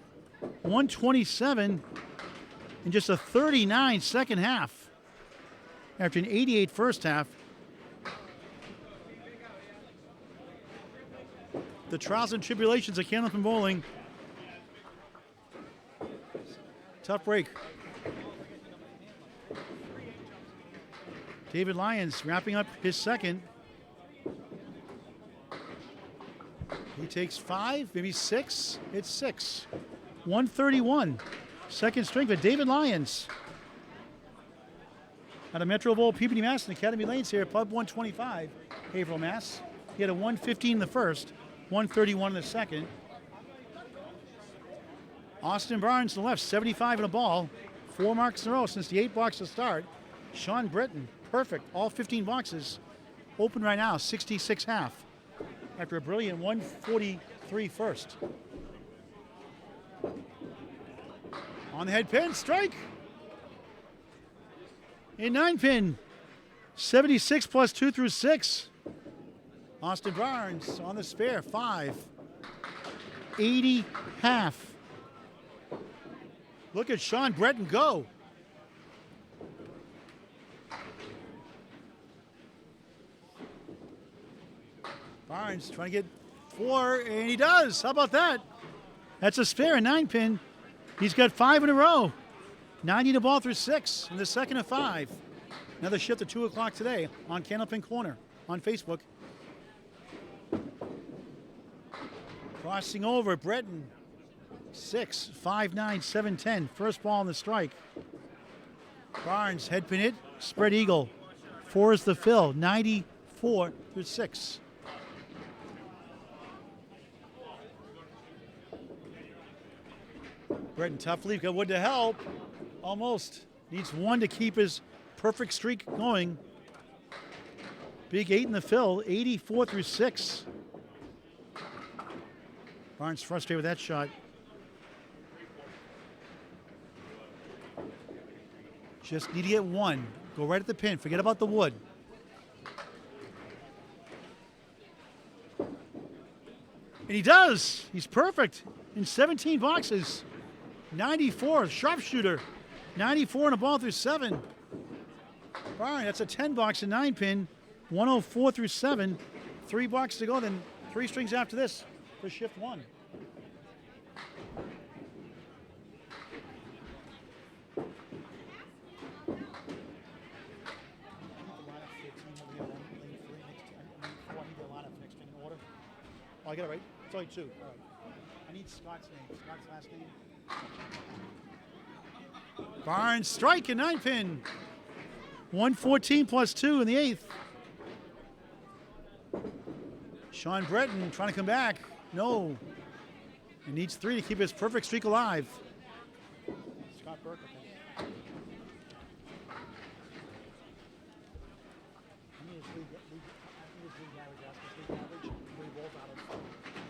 127 in just a 39 second half. After an 88 first half. The trials and tribulations of Candlepin bowling. Tough break. David Lyons wrapping up his second. He takes 5, maybe 6. It's 6. 131. Second string for David Lyons. Out of Metro Bowl, Peabody, Mass. and Academy Lanes here, Pub 125, Haverhill, Mass. He had a 115 in the first, 131 in the second. Austin Barnes to the left, 75 in a ball. 4 marks in a row since the 8 box to start. Sean Britton, perfect, all 15 boxes. Open right now, 66 half. After a brilliant 143 first. On the head pin, strike. In 9 pin, 76 plus 2 through 6. Austin Barnes on the spare, 5. 80 half. Look at Sean Breton go. Barnes trying to get 4, and he does. How about that? That's a spare, 9 pin. He's got 5 in a row. 90 to ball through 6 in the second of 5. Another shift at 2 o'clock today on Candlepin Corner on Facebook. Crossing over, Breton. 6, 5, 9, 7, 10. First ball on the strike. Barnes, head pin it, spread eagle. 4 is the fill, 94 through 6. Breton, tough lead, got wood to help. Almost. Needs 1 to keep his perfect streak going. Big 8 in the fill, 84 through 6. Barnes frustrated with that shot. Just need to get 1. Go right at the pin. Forget about the wood. And he does. He's perfect in 17 boxes. 94, sharpshooter. 94 and a ball through 7. All right, that's a 10 box and 9 pin. 104 through 7. 3 boxes to go, then 3 strings after this for shift 1. Oh, I got it right. It's only 2. All right. I need Scott's name. Scott's last name. Barnes strike in 9 pin. 114 plus 2 in the 8th. Sean Breton trying to come back. No. He needs 3 to keep his perfect streak alive. Scott Burke, I think.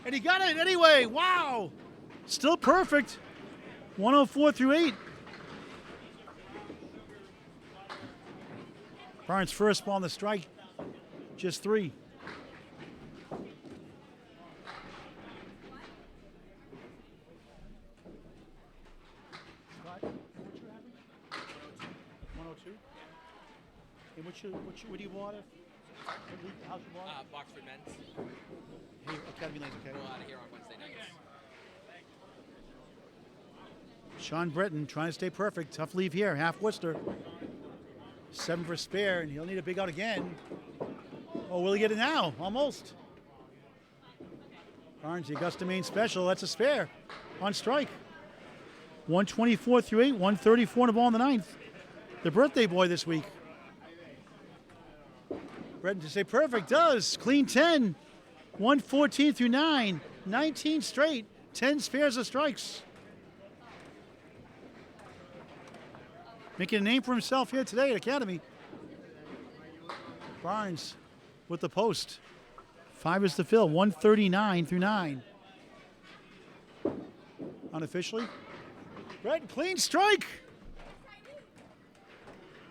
And he got it anyway. Wow. Still perfect. 104 through 8. Barnes first ball on the strike. Just 3. Scott, what's your average? 102. And what do you bought it? How's your ball? Boxford men's. Hey, Academy Lanes, okay. Go out of here on Wednesday nights. Sean Breton trying to stay perfect. Tough leave here. Half Worcester. 7 for spare, and he'll need a big out again. Oh, will he get it now? Almost. Barnes, the Augusta Main Special. That's a spare on strike. 124 through 8. 134 in the ball in the 9th. The birthday boy this week. Breton to stay perfect. Does. Clean 10. 114 through 9. 19 straight. 10 spares of strikes. Making a name for himself here today at Academy. Barnes with the post. 5 is to fill. 139 through 9. Unofficially. Breton, clean strike.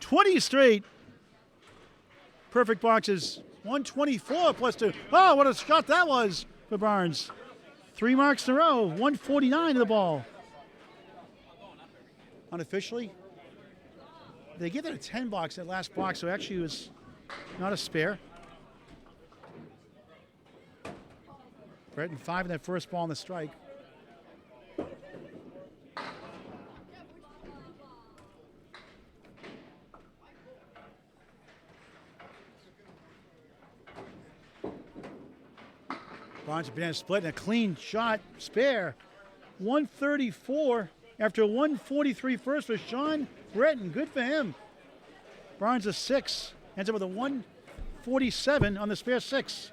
20 straight. Perfect boxes. 124 plus 2. Oh, what a shot that was for Barnes. 3 marks in a row. 149 to the ball. Unofficially. They give it a 10 box, that last box, so actually it was not a spare. Breton 5 in that first ball on the strike. Barnes banana split and a clean shot, spare. 134 after 143 first for Sean Breton. Good for him. Barnes a 6. Ends up with a 147 on the spare 6.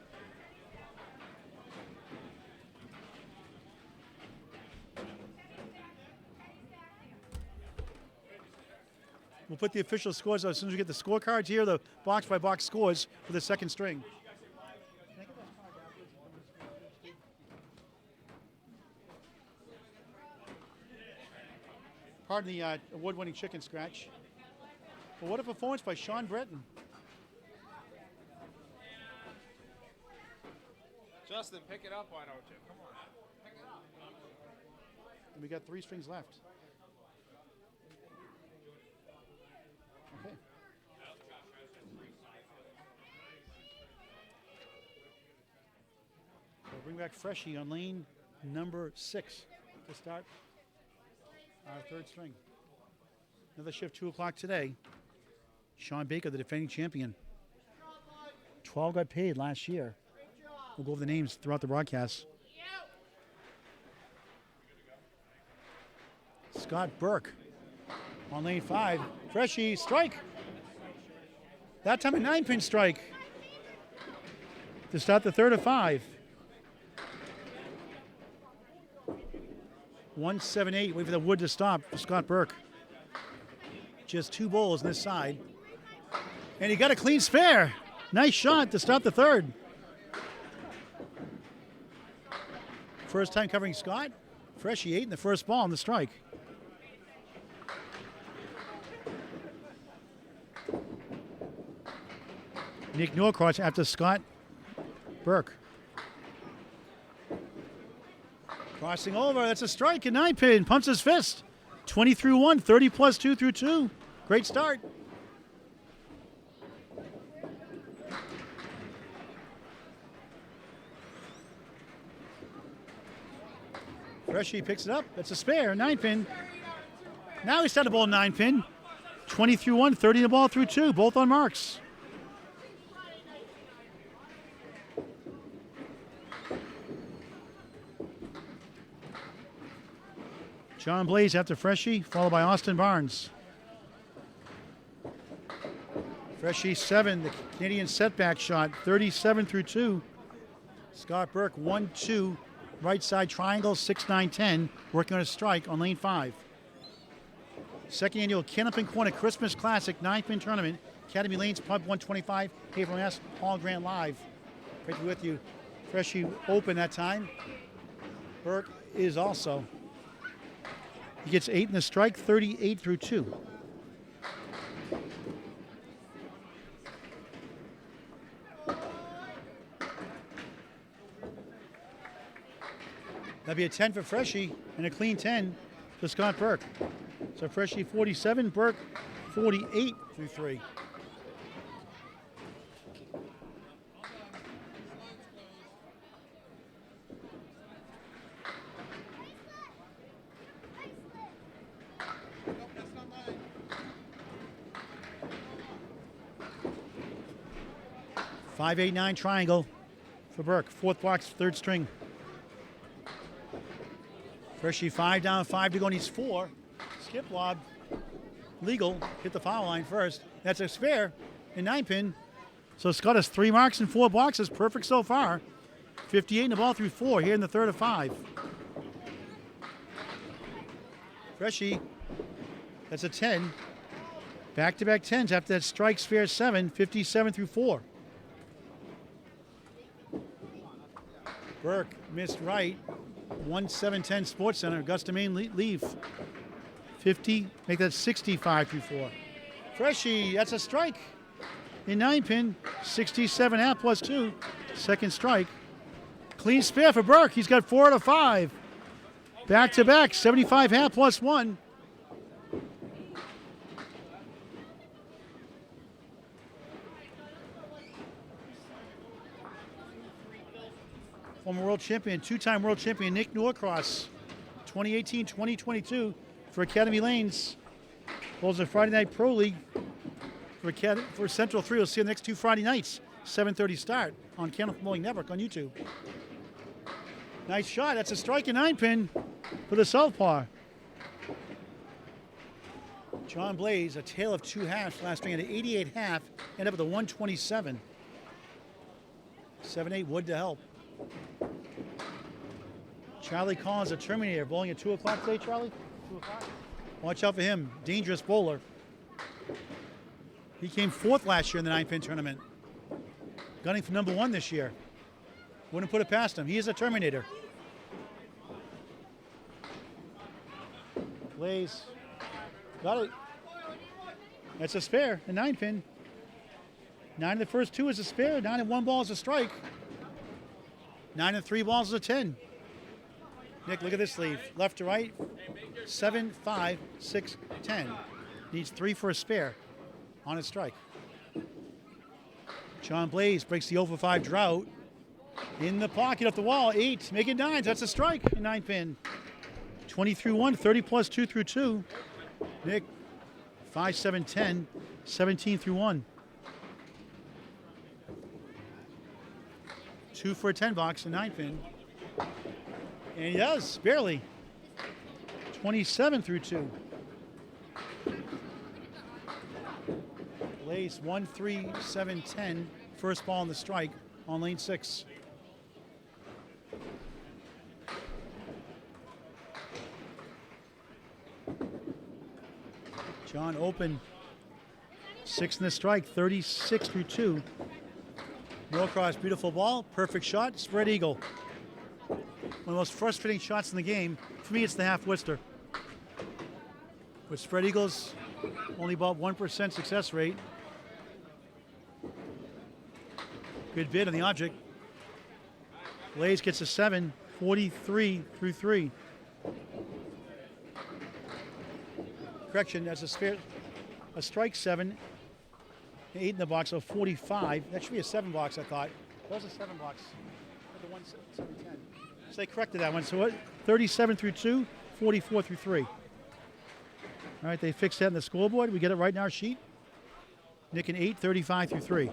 We'll put the official scores as soon as we get the scorecards here, the box-by-box scores for the second string. Pardon the award-winning chicken scratch. But what a performance by Sean Breton. Justin, pick it up, why don't you? Come on. Pick it up. And we got 3 strings left. Okay. We'll bring back Freshie on lane number 6 to start our third string. Another shift, 2 o'clock today. Sean Baker, the defending champion. 12 got paid last year. We'll go over the names throughout the broadcast. Scott Burke on lane 5. Freshie, strike. That time a 9-pin strike to start the third of 5. 178. Wait for the wood to stop for Scott Burke. Just 2 bowls on this side. And he got a clean spare. Nice shot to stop the third. First time covering Scott. Freshie 8 in the first ball on the strike. Nick Norcross after Scott Burke. Crossing over, that's a strike, a 9-pin, pumps his fist. 20 through 1, 30 plus 2 through 2. Great start. Freshie picks it up, that's a spare, 9-pin. Now he's starting to bowl 9-pin. 20 through 1, 30 in the ball through 2, both on marks. John Blaze after Freshie, followed by Austin Barnes. Freshie 7, the Canadian setback shot, 37 through 2. Scott Burke 1-2, right side triangle, 6-9-10, working on a strike on lane 5. Second annual Candlepin Corner Christmas Classic 9-pin tournament, Academy Lanes Pub 125, Haverhill, Mass. Paul Grant live. Great to be with you. Freshie open that time. Burke is also. He gets 8 in the strike, 38 through 2. That'd be a 10 for Freshie and a clean 10 for Scott Burke. So Freshie 47, Burke 48 through 3. Five, 8, 9 triangle for Burke. 4th box, 3rd string. Freshie 5 down, 5 to go, and he's 4. Skip lob, legal, hit the foul line first. That's a spare in 9-pin. So Scott has 3 marks and 4 boxes, perfect so far. 58 in the ball through 4 here in the third of 5. Freshie, that's a 10. Back-to-back 10s after that strike spare 7, 57 through 4. Burke missed right. 1-7-10 Sports Center. Augusta, Maine leave. 50, make that 65 through 4. Freshie, that's a strike. In 9-pin, 67 half plus 2. Second strike. Clean spare for Burke. He's got 4 out of 5. Back to back, 75 half plus 1. Former world champion, two-time world champion Nick Norcross, 2018-2022 for Academy Lanes. Holds a Friday Night Pro League for Central 3. We'll see you the next two Friday nights, 7:30 start on Candlepin Network on YouTube. Nice shot. That's a strike in 9-pin for the southpaw. John Blaze, a tale of two halves last ring at an 88 half, ended up with a 127. 7-8 wood to help. Charlie Collins, a Terminator, bowling at 2 o'clock today, Charlie? 2 o'clock? Watch out for him. Dangerous bowler. He came 4th last year in the 9-pin tournament. Gunning for number 1 this year. Wouldn't put it past him. He is a Terminator. Blaze. Got it. That's a spare, a 9-pin. 9 of the first 2 is a spare. 9 and 1 ball is a strike. 9 and 3 balls is a 10. Nick, look at this sleeve. Left to right. 7, 5, 6, 10. Needs 3 for a spare on a strike. John Blaze breaks the 0 for 5 drought. In the pocket off the wall. 8. Make it 9. That's a strike. A 9-pin. 20 through 1. 30 plus 2 through 2. Nick, 5, 7, 10. 17 through 1. 2 for a 10 box, a 9-pin. And he does, barely. 27 through 2. Blaze 1, 3, 7, 10. First ball on the strike on lane 6. John open. 6 in the strike, 36 through 2. Norcross, beautiful ball, perfect shot, spread eagle. One of the most frustrating shots in the game. For me, it's the half Worcester. With spread eagles, only about 1% success rate. Good bid on the object. Blaze gets a 7, 43 through 3. Correction, that's a strike 7. 8 in the box, so 45. That should be a 7 box, I thought. That was a 7 box. The 1, 7, 10. So they corrected that one. So what? 37 through 2, 44 through 3. All right, they fixed that in the scoreboard. We get it right in our sheet. Nick an 8, 35 through 3.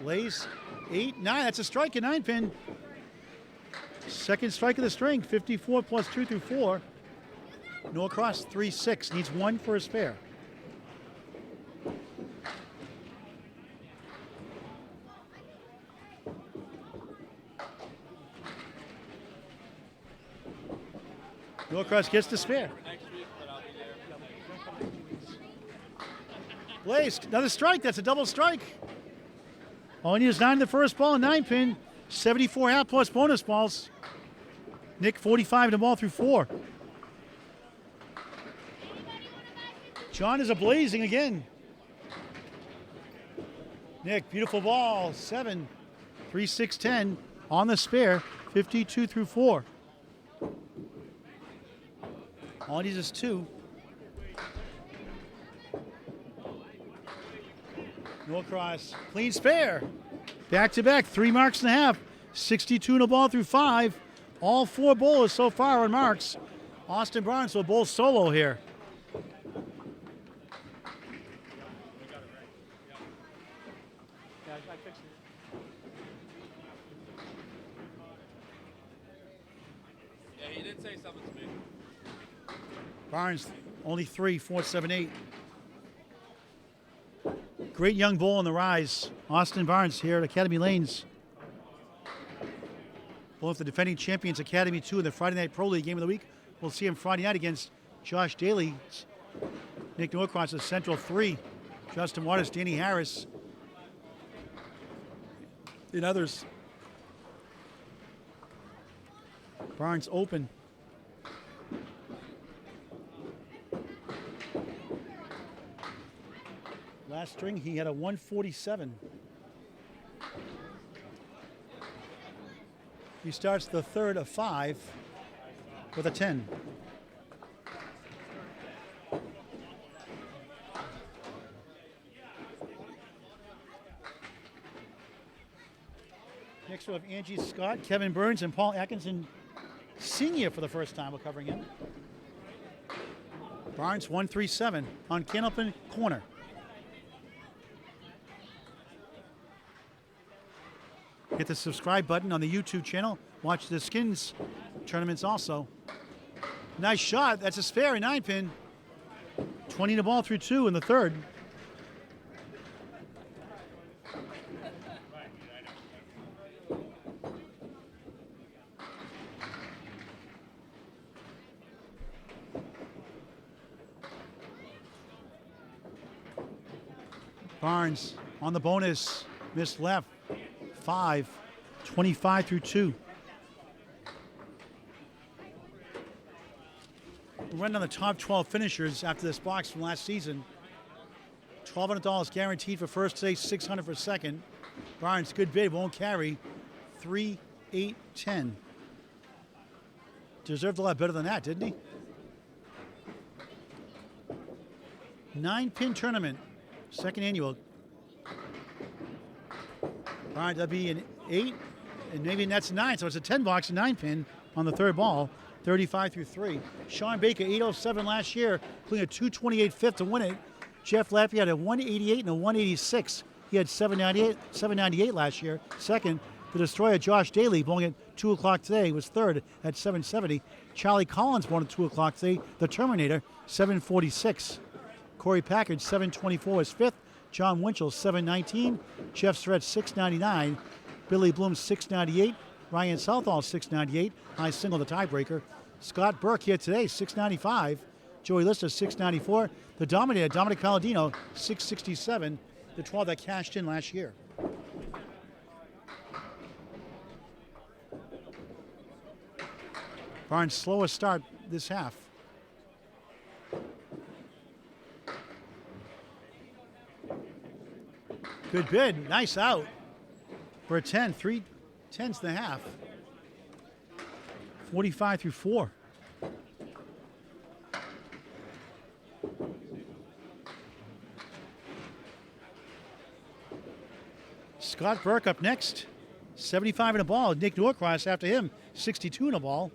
Blaze, 8, 9. That's a strike, a 9-pin. Second strike of the string, 54 plus 2 through 4. Norcross, 3, 6. Needs 1 for a spare. Norcross gets the spare. Blaze, another strike. That's a double strike. All he needs is 9 in the first ball, 9-pin. 74 half plus bonus balls. Nick, 45 in the ball through 4. John is a blazing again. Nick, beautiful ball. 7, 3, 6, 10 on the spare. 52 through 4. All he needs is 2. Norcross, clean spare. Back to back, 3 marks and a half. 62 in the ball through 5. All 4 bowlers so far on marks. Austin Barnes will bowl solo here. Yeah, he did say something to me. Barnes, only 3, 4, 7, 8. Great young bull on the rise. Austin Barnes here at Academy Lanes. Both the defending champions, Academy 2 in the Friday Night Pro League game of the week. We'll see him Friday night against Josh Daly. Nick Norcross is Central 3. Justin Waters, Danny Harris, and others. Barnes open. Last string, he had a 147. He starts the third of 5 with a 10. Next we have Angie Scott, Kevin Burns, and Paul Atkinson Sr. for the first time. We're covering him. Barnes 137 on Candlepin corner. Hit the subscribe button on the YouTube channel. Watch the skins tournaments also. Nice shot. That's a spare, a 9-pin. 20 to ball through 2 in the third. Barnes on the bonus. Missed left. 5. 25 through 2. We're running on the top 12 finishers after this box from last season. $1,200 guaranteed for first place, $600 for second. Barnes, good bid, won't carry. 3, 8, 10. Deserved a lot better than that, didn't he? 9-pin tournament, second annual. Barnes, that'd be an 8, and maybe that's 9, so it's a 10 box, a 9-pin on the third ball. 35 through 3. Sean Baker, 807 last year, including a 228 fifth to win it. Jeff Lappy had a 188 and a 186. He had 798 last year. Second, the Destroyer, Josh Daly, bowling at 2 o'clock today, was third at 770. Charlie Collins bowling at 2 o'clock today. The Terminator, 746. Corey Packard, 724 is fifth. John Winchell, 719. Jeff Stretch, 699. Billy Bloom, 698. Ryan Southall, 698. High single, the tiebreaker. Scott Burke here today, 695. Joey Lister, 694. The Dominator, Dominic Palladino, 667. The 12 that cashed in last year. Barnes' slowest start this half. Good bid, nice out. For a 10, 3 10s and a half. 45 through 4. Scott Burke up next. 75 in a ball. Nick Norcross after him. 62 in a ball.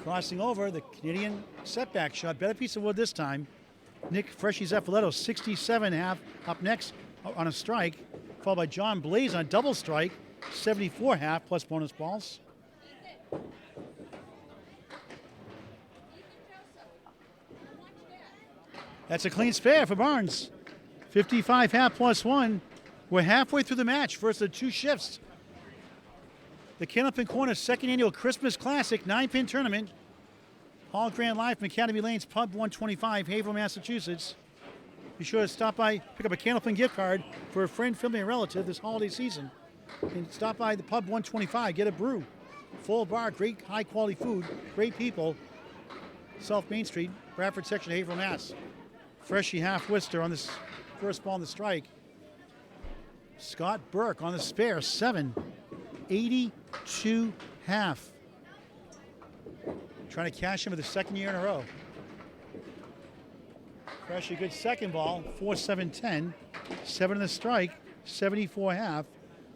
Crossing over, the Canadian setback shot. Better piece of wood this time. Nick Freshy Zaffaletto, 67 half up next on a strike. Followed by John Blaze on double strike. 74 half plus bonus balls. That's a clean spare for Barnes. 55 half plus 1. We're halfway through the match versus the 2 shifts. The Candlepin Corner second annual Christmas Classic 9-pin tournament. Hall Grand Live from Academy Lanes, Pub 125, Haverhill, Massachusetts. Be sure to stop by, pick up a Candlepin gift card for a friend, family, and relative this holiday season. And stop by the Pub 125, get a brew. Full bar, great high-quality food, great people. South Main Street, Bradford section of Haverhill, Mass. Freshie half Worcester on this first ball on the strike. Scott Burke on the spare, 7. 82 half. Trying to cash him for the second year in a row. Freshie, good second ball, 4-7-10. 7 in the strike, 74 half.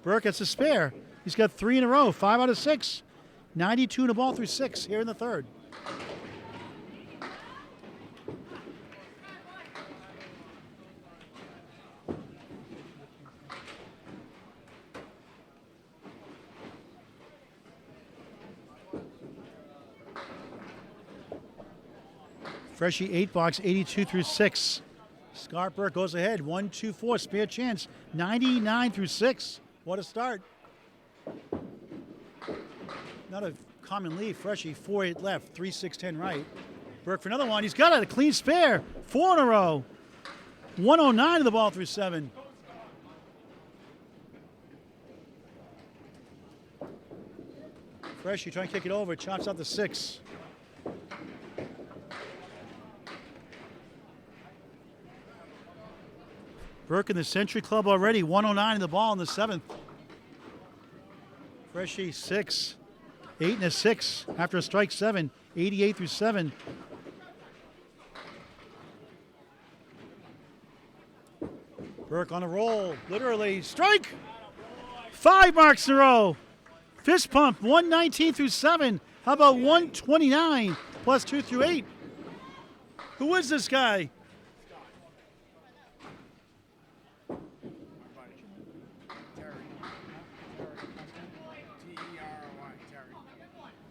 Burke gets a spare. He's got 3 in a row, 5 out of 6. 92 in a ball through 6 here in the third. Freshie 8 box, 82 through 6. Scott Burke goes ahead, 1-2-4, spare chance, 99 through 6. What a start. Not a common lead, Freshie, 4-8 left, 3-6-10 right. Burke for another one, he's got it, a clean spare, 4 in a row. 109 to the ball through 7. Freshie trying to kick it over, chops out the 6. Burke in the Century Club already, 109 in the ball in the 7th. Freshie 6, 8 and a 6 after a strike 7, 88 through 7. Burke on a roll, literally strike. 5 marks in a row. Fist pump, 119 through 7. How about 129 plus 2 through 8? Who is this guy? Terry. T-E-R-R-Y. Terry.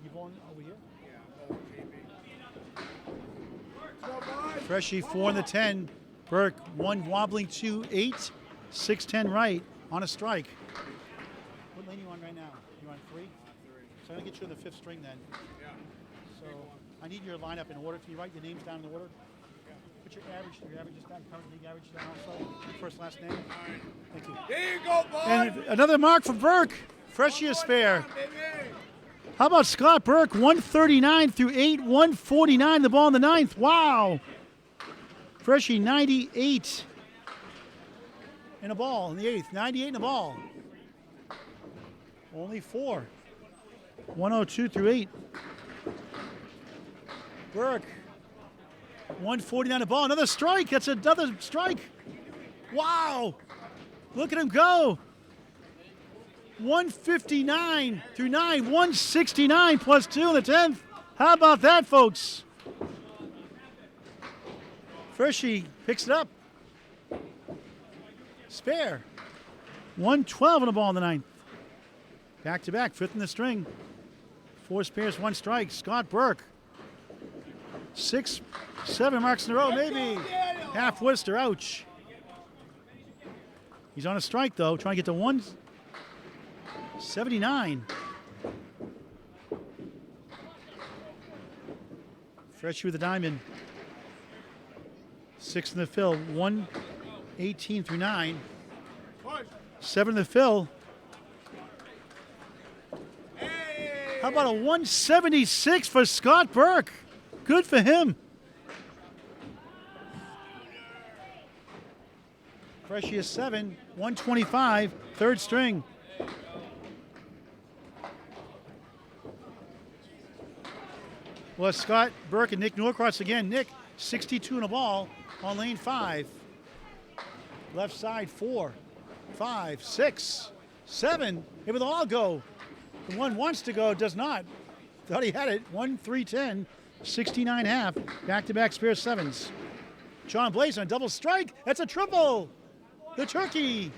You going over here? Yeah, OJB. Freshie 4 in the 10. Burke 1 wobbling 2, 8, 6-10 right on a strike. What lane are you on right now? You on 3? 3. So I'm going to get you in the 5th string then. Yeah. So I need your lineup in order. Can you write your names down in order? Yeah. Put your average is down, current league average down also. Your first, last name. All right. Thank you. There you go, boy. And another mark for Burke. Freshie a spare. Baby. How about Scott Burke? 139 through 8, 149 the ball in the 9th. Wow. Freshie 98 in a ball in the 8th. 98 in a ball. Only 4. 102 through 8. Burke 149 a ball. Another strike. That's another strike. Wow. Look at him go. 159 through 9. 169 plus 2 in the 10th. How about that, folks? Freshie picks it up. Spare. 112 on the ball in the 9th. Back to back, 5th in the string. 4 spares, 1 strike. Scott Burke. 6, 7 marks in a row, maybe. Half Worcester, ouch. He's on a strike though, trying to get to 179. Freshie with a diamond. 6 in the fill, 118 through 9. 7 in the fill. How about a 176 for Scott Burke? Good for him. Freshie is 7, 125, 3rd string. Well, Scott Burke and Nick Norcross again. Nick, 62 in a ball on lane 5. Left side 4, 5, 6, 7. It will all go. The one wants to go, does not. Thought he had it. 1, 3, 10, 69 half. Back-to-back spare 7s. John Blaze on a double strike. That's a triple. The turkey.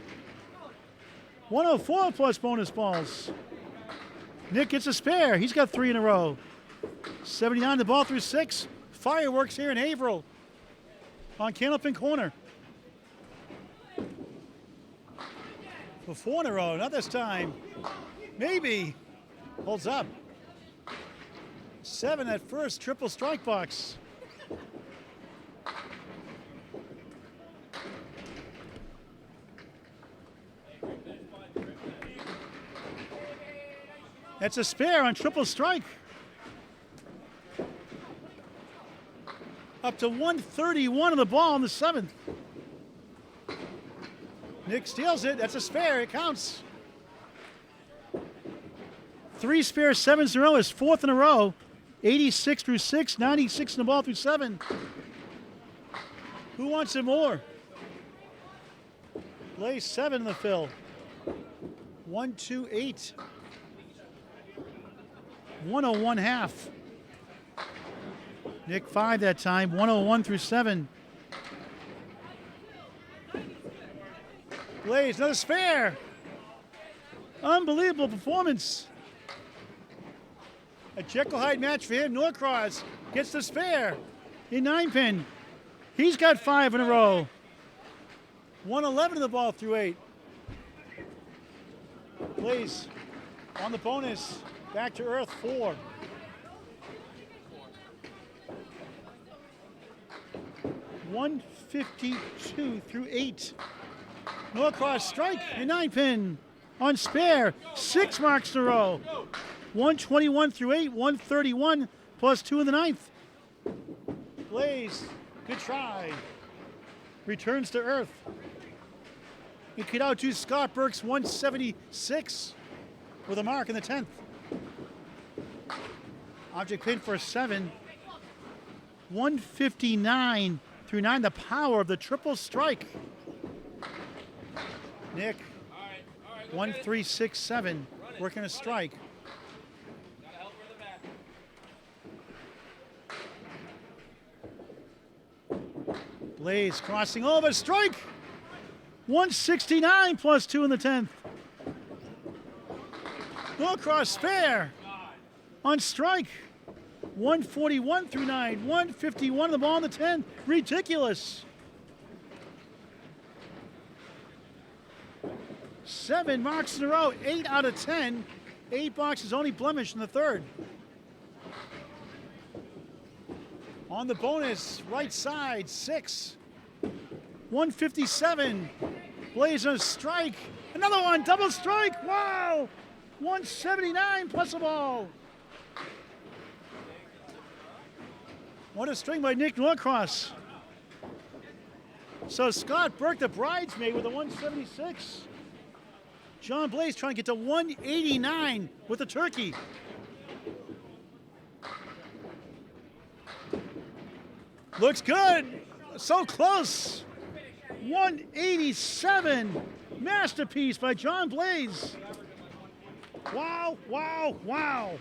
104 plus bonus balls. Nick gets a spare. He's got 3 in a row. 79 the ball through 6. Fireworks here in Haverhill on Candlepin Corner. For 4 in a row, not this time. Maybe. Holds up. 7 at first, triple strike box. That's a spare on triple strike. Up to 131 on the ball on the 7th. Nick steals it. That's a spare. It counts. 3 spare 7s in a row. His 4th in a row. 86 through 6, 96 in the ball through 7. Who wants it more? Blaze 7 in the fill. 128. 101 half. Nick 5 that time. 101 through 7. Blaze, another spare. Unbelievable performance. A Jekyll Hyde match for him. Norcross gets the spare in 9-pin. He's got 5 in a row. 111 in the ball through 8. Blaze on the bonus. Back to earth 4. $152 through 8. Norcross strike in 9-pin on spare. 6 marks in a row. 121 through 8, 131 plus 2 in the ninth. Blaze, good try. Returns to earth. He could outdo Scott Burke's 176 with a mark in the 10th. Object pin for 7. 159 through 9, the power of the triple strike. Nick, 1367, working a strike. Blaze crossing over, strike! 169 plus 2 in the 10th. Norcross spare on strike. 141 through 9, 151 the ball in the 10th. Ridiculous. 7 marks in a row, 8 out of 10. 8 boxes only blemished in the third. On the bonus, right side, 6. 157. Blaze on a strike. Another one, double strike. Wow. 179 plus a ball. What a string by Nick Norcross. So Scott Burke, the bridesmaid, with a 176. John Blaze trying to get to 189 with the turkey. Looks good. So close. 187. Masterpiece by John Blaze. Wow, wow, wow.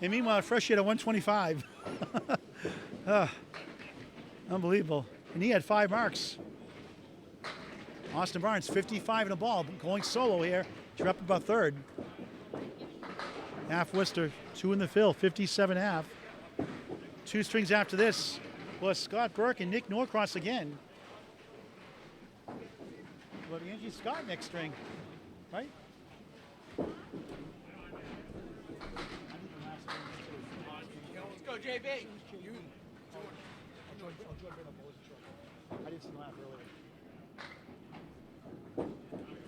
And meanwhile, Fresh hit a 125. Unbelievable. And he had 5 marks. Austin Barnes, 55 in a ball, going solo here. Dropped about third. Half Worcester, 2 in the fill, 57 half. 2 strings after this was Scott Burke and Nick Norcross again. But Angie Scott next string, right? Let's go, JB. I didn't see him laugh earlier.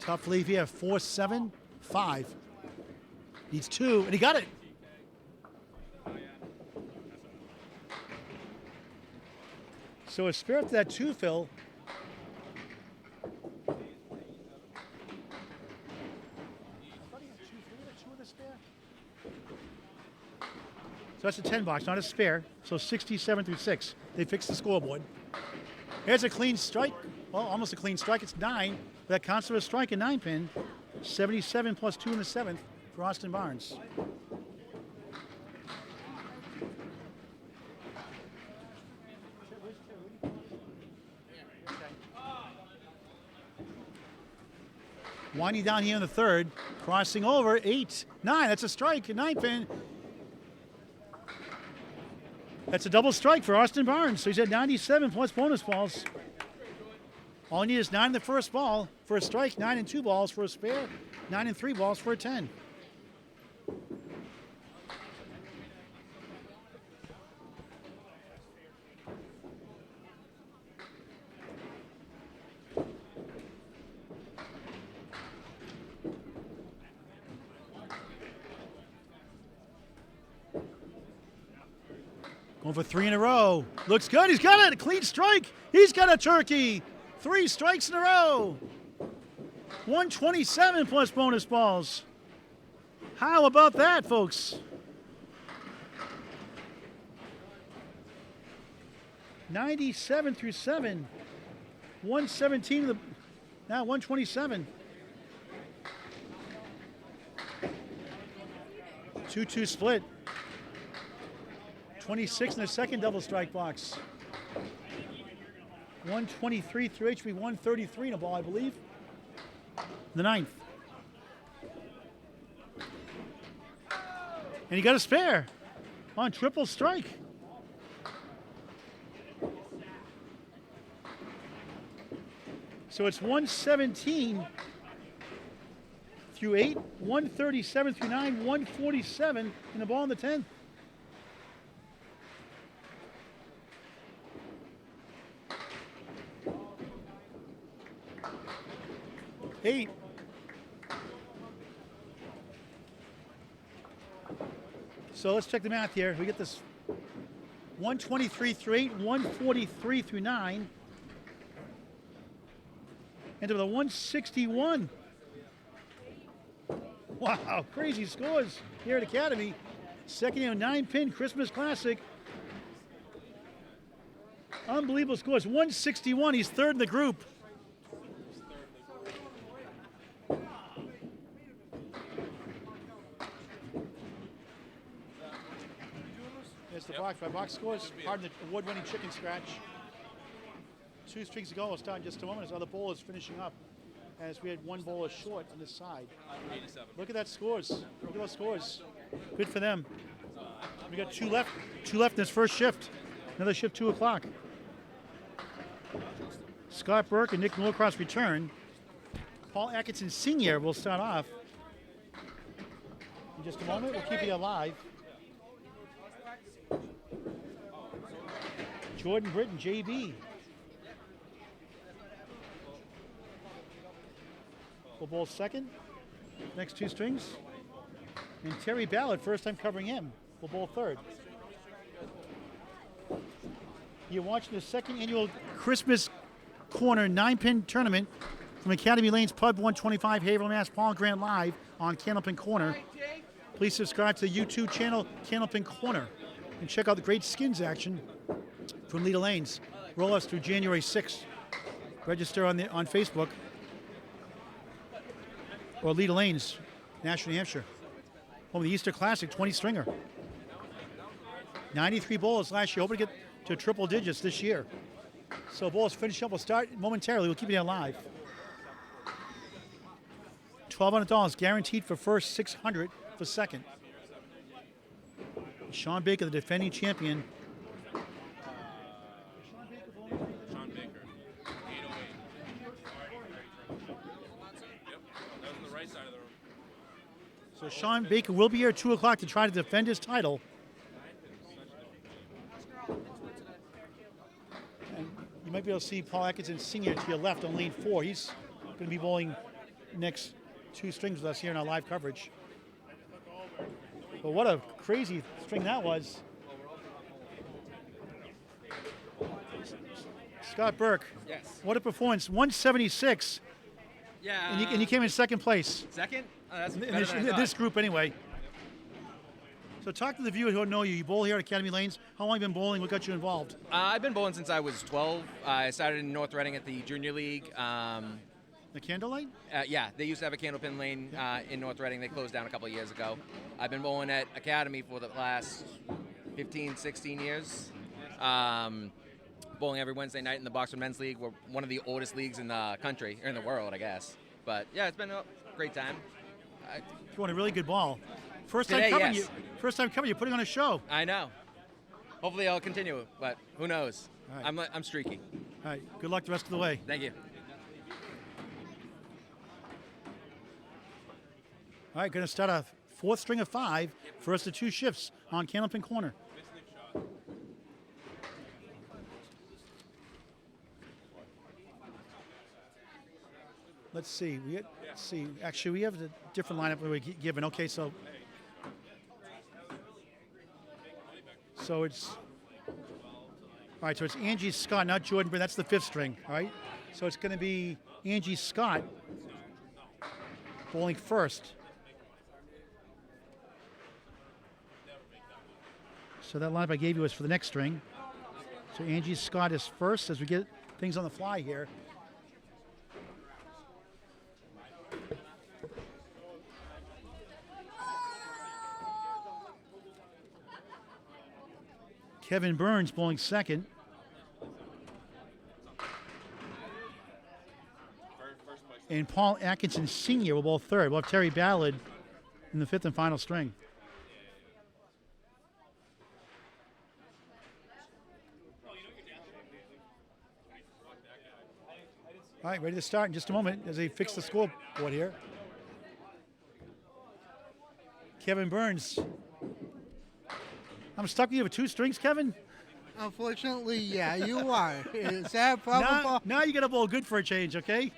Tough leave here, 4-7, 5. Needs 2, and he got it. So a spare up to that 2 fill. So that's a 10 box, not a spare. So 67 through 6. They fixed the scoreboard. Here's a clean strike. Well, almost a clean strike. It's 9. That counts for a strike and 9 pin. 77 plus 2 in the 7th for Austin Barnes. Winding down here in the third. Crossing over. 8, 9. That's a strike. A 9 pin. That's a double strike for Austin Barnes. So he's at 97 plus bonus balls. All you need is 9 in the first ball for a strike, 9 and 2 balls for a spare, 9 and 3 balls for a 10. Going for 3 in a row. Looks good. He's got it. A clean strike. He's got a turkey. 3 strikes in a row. 127 plus bonus balls. How about that, folks? 97 through 7. 117 to the, now 127. 2-2 split. 26 in the second double strike box. 123 through HB, 133 in a ball, I believe. The 9th. And he got a spare on triple strike. So it's 117 through 8, 137 through 9, 147 in the ball in the 10th. 8. So let's check the math here. We get this 123 through 8, 143 through 9, into the 161. Wow, crazy scores here at Academy. Second year 9-pin Christmas Classic. Unbelievable scores. 161. He's third in the group. There's the box by box scores. Pardon the award-winning chicken scratch. 2 strings to go. We'll start in just a moment as other bowlers finishing up. As we had one bowler short on this side. 87. Look at that scores. Look at those scores. Good for them. We got 2 left. 2 left in this first shift. Another shift 2 o'clock. Scott Burke and Nick Norcross return. Paul Atkinson Sr. will start off. In just a moment, we'll keep you alive. Jordan Britton, JB. Will bowl second. Next 2 strings. And Terry Ballard, first time covering him, will bowl third. You're watching the second annual Christmas Corner 9-pin tournament from Academy Lanes Pub 125, Haverhill, Mass. Paul Grant live on Candlepin Corner. Please subscribe to the YouTube channel Candlepin Corner and check out the great skins action from Leda Lanes. Roll us through January 6th. Register on Facebook. Or Leda Lanes, Nashua, New Hampshire. Home of the Easter Classic 20-stringer. 93 bowlers last year. Hoping to get to triple digits this year. So bowlers finish up. We'll start momentarily. We'll keep you live. $1,200 guaranteed for first, $600 for second. Sean Baker, the defending champion. Sean Baker. 808. Yep. That was on the right side of the room. So Sean Baker will be here at 2 o'clock to try to defend his title. And you might be able to see Paul Atkinson Sr. to your left on lane 4. He's going to be bowling next 2 strings with us here in our live coverage. But what a crazy string that was. Scott Burke. Yes. What a performance. 176. Yeah. And you came in second place. Second? Oh, that's In better this, than I in thought. this group anyway. So talk to the viewers who don't know you. You bowl here at Academy Lanes. How long have you been bowling? What got you involved? I've been bowling since I was 12. I started in North Reading at the Junior League. The Candlelight? Yeah, they used to have a Candlepin lane in North Reading. They closed down a couple of years ago. I've been bowling at Academy for the last 15, 16 years. Bowling every Wednesday night in the Boxwood Men's League. We're one of the oldest leagues in the country, or in the world, I guess. But yeah, it's been a great time. You won a really good ball. First time Today, coming, yes. First time coming, you're putting on a show. I know. Hopefully I'll continue, but who knows? All right. I'm streaky. All right, good luck the rest of the way. Thank you. All right, going to start a 4th string of 5, first of 2 shifts on Candlepin Corner. Let's see. Let's see. Actually, we have a different lineup that we're given. Okay, so it's all right. So it's Angie Scott, not Jordan, but that's the 5th string. All right. So it's going to be Angie Scott bowling first. So that lineup I gave you was for the next string. So Angie Scott is first as we get things on the fly here. Kevin Burns bowling second. And Paul Atkinson Sr. will bowl third. We'll have Terry Ballard in the 5th and final string. All right, ready to start in just a moment as they fix the scoreboard here. Kevin Burns. I'm stuck with you with 2 strings, Kevin? Unfortunately, yeah, you are. Is that probable? Now you got to bowl good for a change, okay?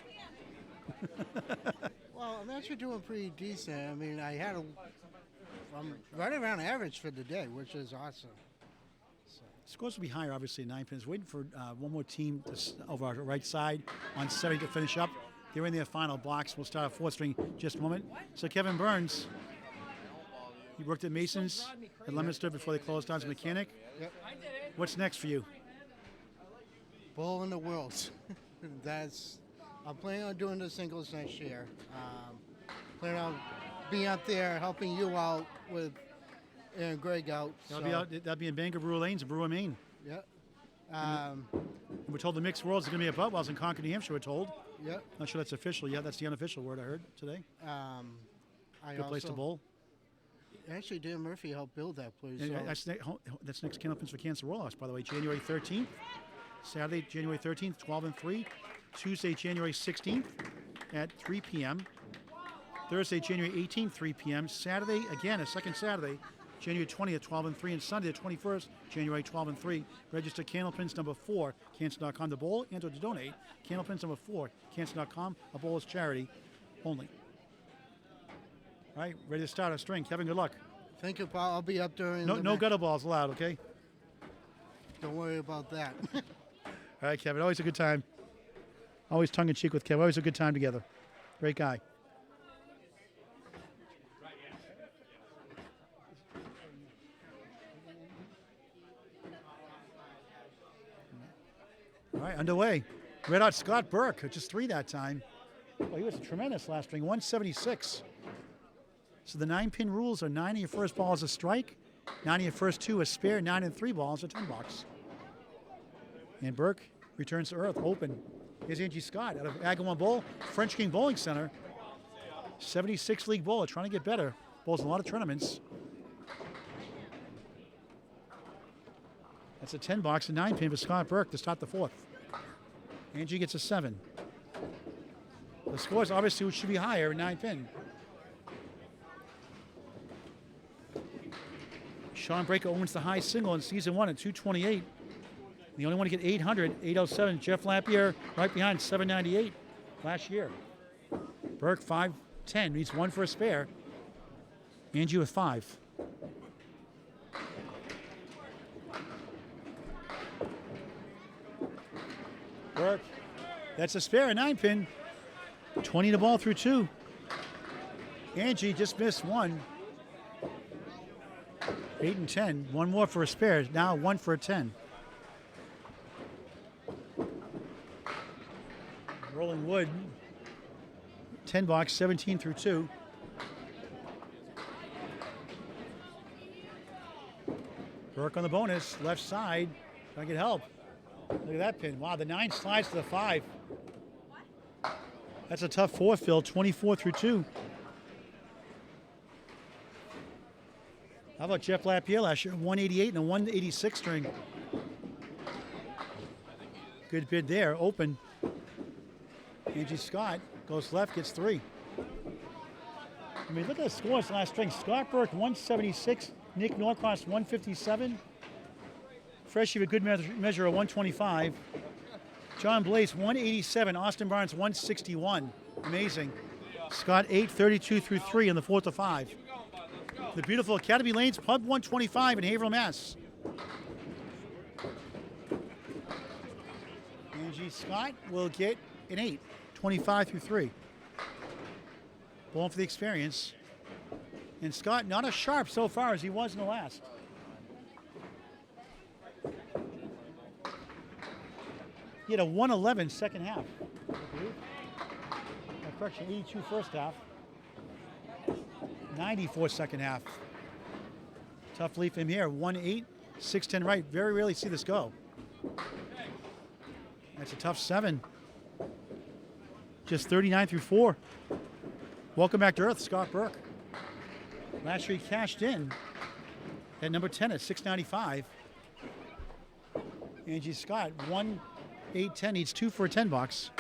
Well, I'm actually doing pretty decent. I mean, I'm right around average for the day, which is awesome. Scores will be higher, obviously, in 9 pins. Waiting for one more team over our right side on 70 to finish up. They're in their final blocks. We'll start our fourth string in just a moment. So Kevin Burns, he worked at Mason's at Leominster before they closed down as a mechanic. Yep. What's next for you? Ball in the Worlds. I'm planning on doing the singles next year. Planning on being up there helping you out with and Greg out. That'll be in Bangor, Brewer Lanes, and Brewer, Maine. Yep. We're told the mixed worlds are going to be at Butwell's in Concord, New Hampshire, we're told. Yep. Not sure that's official yet. That's the unofficial word I heard today. Good place to bowl. Actually, Dan Murphy helped build that place. That's next Candlepins for Cancer Roll House, by the way, January 13th. Saturday, January 13th, 12 and 3. Tuesday, January 16th at 3 p.m. Thursday, January 18th, 3 p.m. Saturday, again, a second Saturday, January 20th, 12 and 3. And Sunday, the 21st, January 12 and 3. Register Candlepins number 4, cancer.com to bowl and or to donate. Candlepins number 4, cancer.com. A bowl is charity only. All right, ready to start our string. Kevin, good luck. Thank you, Paul. I'll be up during No gutter balls allowed, okay? Don't worry about that. All right, Kevin, always a good time. Always tongue-in-cheek with Kevin. Always a good time together. Great guy. All right, underway. Red Hot Scott Burke, just 3 that time. Well, he was a tremendous last string, 176. So the 9-pin rules are 9 of your first ball is a strike, 9 of your first 2 a spare, 9 and 3 balls a 10 box. And Burke returns to earth, open. Here's Angie Scott out of Agawam Bowl, French King Bowling Center. 76 league bowler, trying to get better. Bowls in a lot of tournaments. That's a 10 box, a 9-pin for Scott Burke to start the fourth. Angie gets a 7. The scores obviously should be higher in 9-pin. Sean Breaker owns the high single in season 1 at 228. The only one to get 800, 807. Jeff Lapierre right behind, 798 last year. Burke 510, needs 1 for a spare. Angie with 5. Burke, that's a spare, a 9-pin. 20 to ball through 2. Angie just missed 1. 8 and 10. 1 more for a spare. Now 1 for a 10. Rolling Wood, 10 box, 17 through 2. Burke on the bonus, left side, trying to get help. Look at that pin. Wow, the 9 slides to the 5. That's a tough fourth, Phil, 24 through 2. How about Jeff Lapierre last year? 188 and a 186 string. Good bid there, open. Angie Scott goes left, gets 3. I mean, look at the scores last string. Scott Burke, 176. Nick Norcross, 157. Freshie with a good measure of 125. John Blaze, 187. Austin Barnes, 161. Amazing. Scott, 832 through 3 in the 4th to 5. The beautiful Academy Lanes, Pub 125 in Haverhill, Mass. Angie Scott will get an 8, 25 through 3. Bowling for the experience. And Scott, not as sharp so far as he was in the last. He had a 111 second half. Correction, 82 first half. 94 second half. Tough lead from here. 1-8, 6-10 right. Very rarely see this go. That's a tough 7. Just 39 through 4. Welcome back to earth, Scott Burke. Last year he cashed in at number 10 at 695. Angie Scott, 1-8-10, needs 2 for a 10 box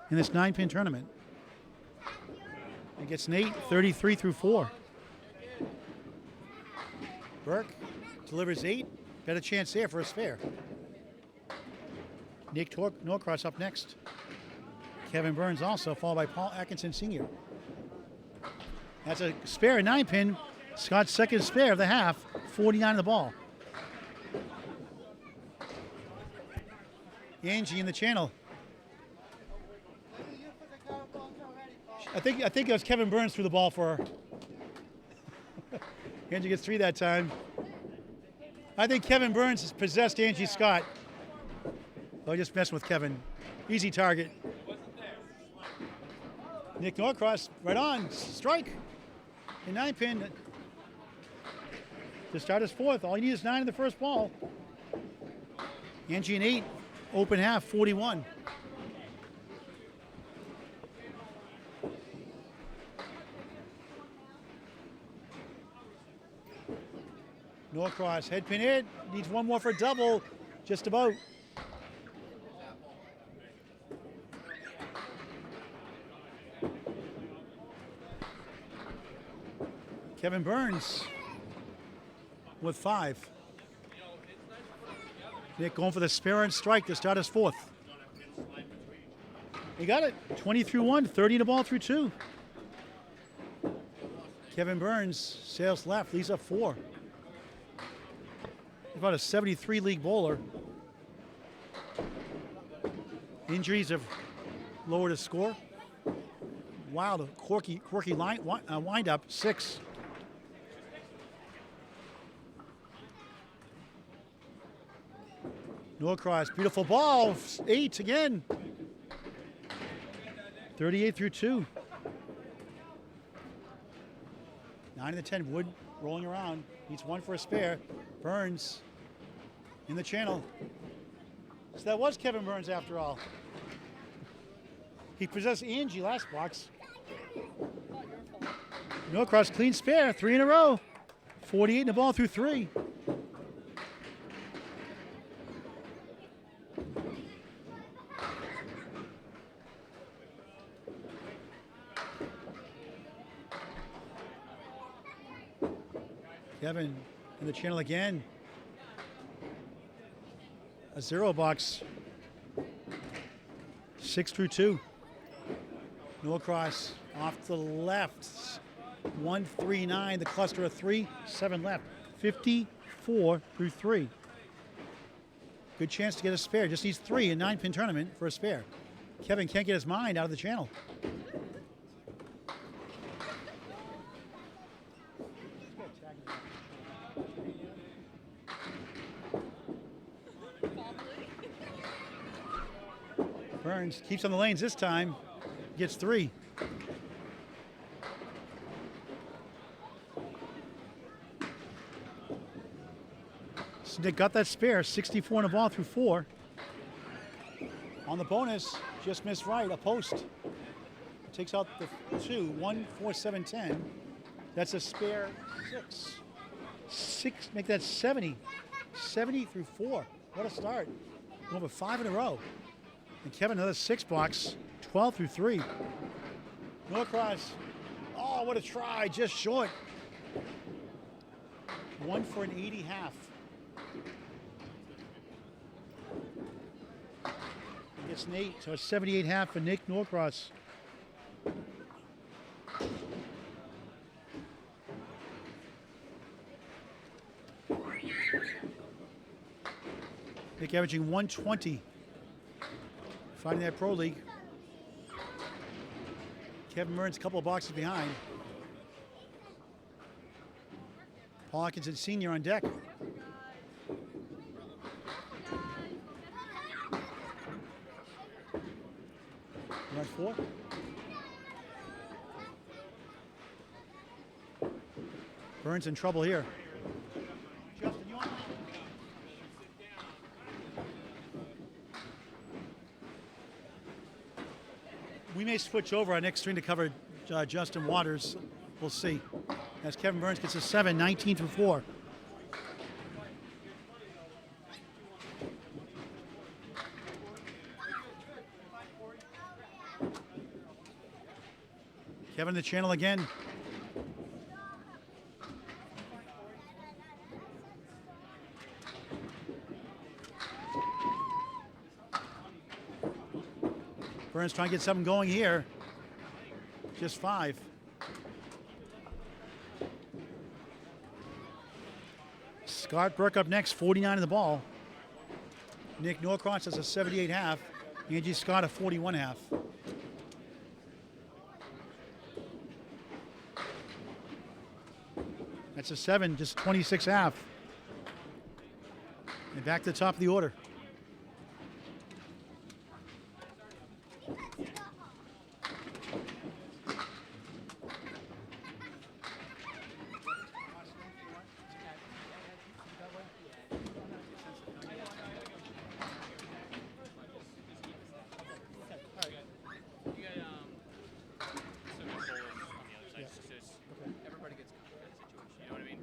in this 9-pin tournament. And gets an 8, 33 through 4. Burke delivers 8. Better chance there for a spare. Nick Norcross up next. Kevin Burns also, followed by Paul Atkinson Sr. That's a spare 9-pin. Scott's second spare of the half, 49 in the ball. Angie in the channel. I think it was Kevin Burns threw the ball for her. Angie gets 3 that time. I think Kevin Burns has possessed Angie Scott. Oh, just messing with Kevin. Easy target. Nick Norcross, right on, strike. In 9-pin. To start his 4th. All you need is 9 in the first ball. Angie an 8. Open half, 41. Norcross, head pin hit. Needs one more for a double. Just about. Kevin Burns with 5. Nick going for the spare and strike to start his 4th. He got it. 20 through 1, 30 to ball through 2. Kevin Burns sails left, leaves up 4. He's about a 73 league bowler. Injuries have lowered his score. Wild, quirky wind up, 6. Norcross, beautiful ball, 8 again. 38 through 2. 9 of the 10, Wood rolling around. Needs 1 for a spare. Burns in the channel. So that was Kevin Burns after all. He possessed Angie last box. Norcross, clean spare, 3 in a row. 48 in the ball through 3. Kevin in the channel again. A 0 box. 6 through 2. Norcross off to the left. 139, the cluster of 3, 7 left. 54 through 3. Good chance to get a spare. Just needs 3 in 9-pin tournament for a spare. Kevin can't get his mind out of the channel. Burns keeps on the lanes this time. Gets 3. Nick got that spare, 64 in the ball through 4. On the bonus, just missed right, a post. Takes out the 2, 1, 4, 7, 10. That's a spare 6. 6, make that 70. 70 through 4. What a start. Over 5 in a row. And Kevin, another 6 box, 12 through 3. Norcross, oh, what a try, just short. 1 for an 80 half. Gets an 8, so a 78 half for Nick Norcross. Nick averaging 120. Fighting that Pro League. Kevin Burns a couple of boxes behind. Paul Atkinson Sr. on deck. Run 4. Burns in trouble here. Justin, you want? We may switch over our next string to cover Justin Waters. We'll see. As Kevin Burns gets a 7, 19 through 4. Kevin the channel again. Burns trying to get something going here. Just 5. Scott Burke up next, 49 in the ball. Nick Norcross has a 78.5. Angie Scott a 41.5. That's a 7, just 26.5. And back to the top of the order. Everybody gets comfortable in the situation. You know what I mean?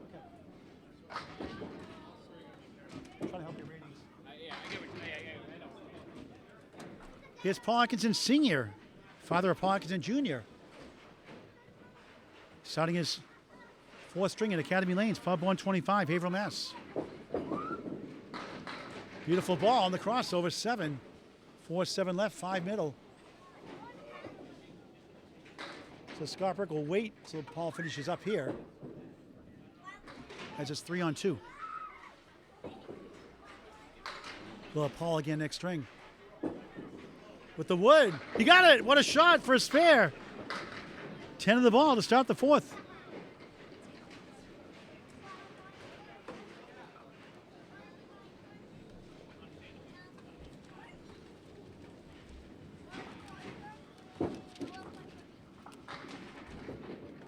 Trying to help your ratings. Yeah, I get what I know. Here's Paul Atkinson Sr., father of Paul Atkinson Jr. Starting his 4th string at Academy Lanes, Pub 125, Haverhill, Mass. Beautiful ball on the crossover, 7. 4-7 left, 5 middle. So Scott Burke will wait until Paul finishes up here. As it's 3-on-2. Well, Paul again next string. With the wood. He got it! What a shot for a spare! 10 of the ball to start the 4th.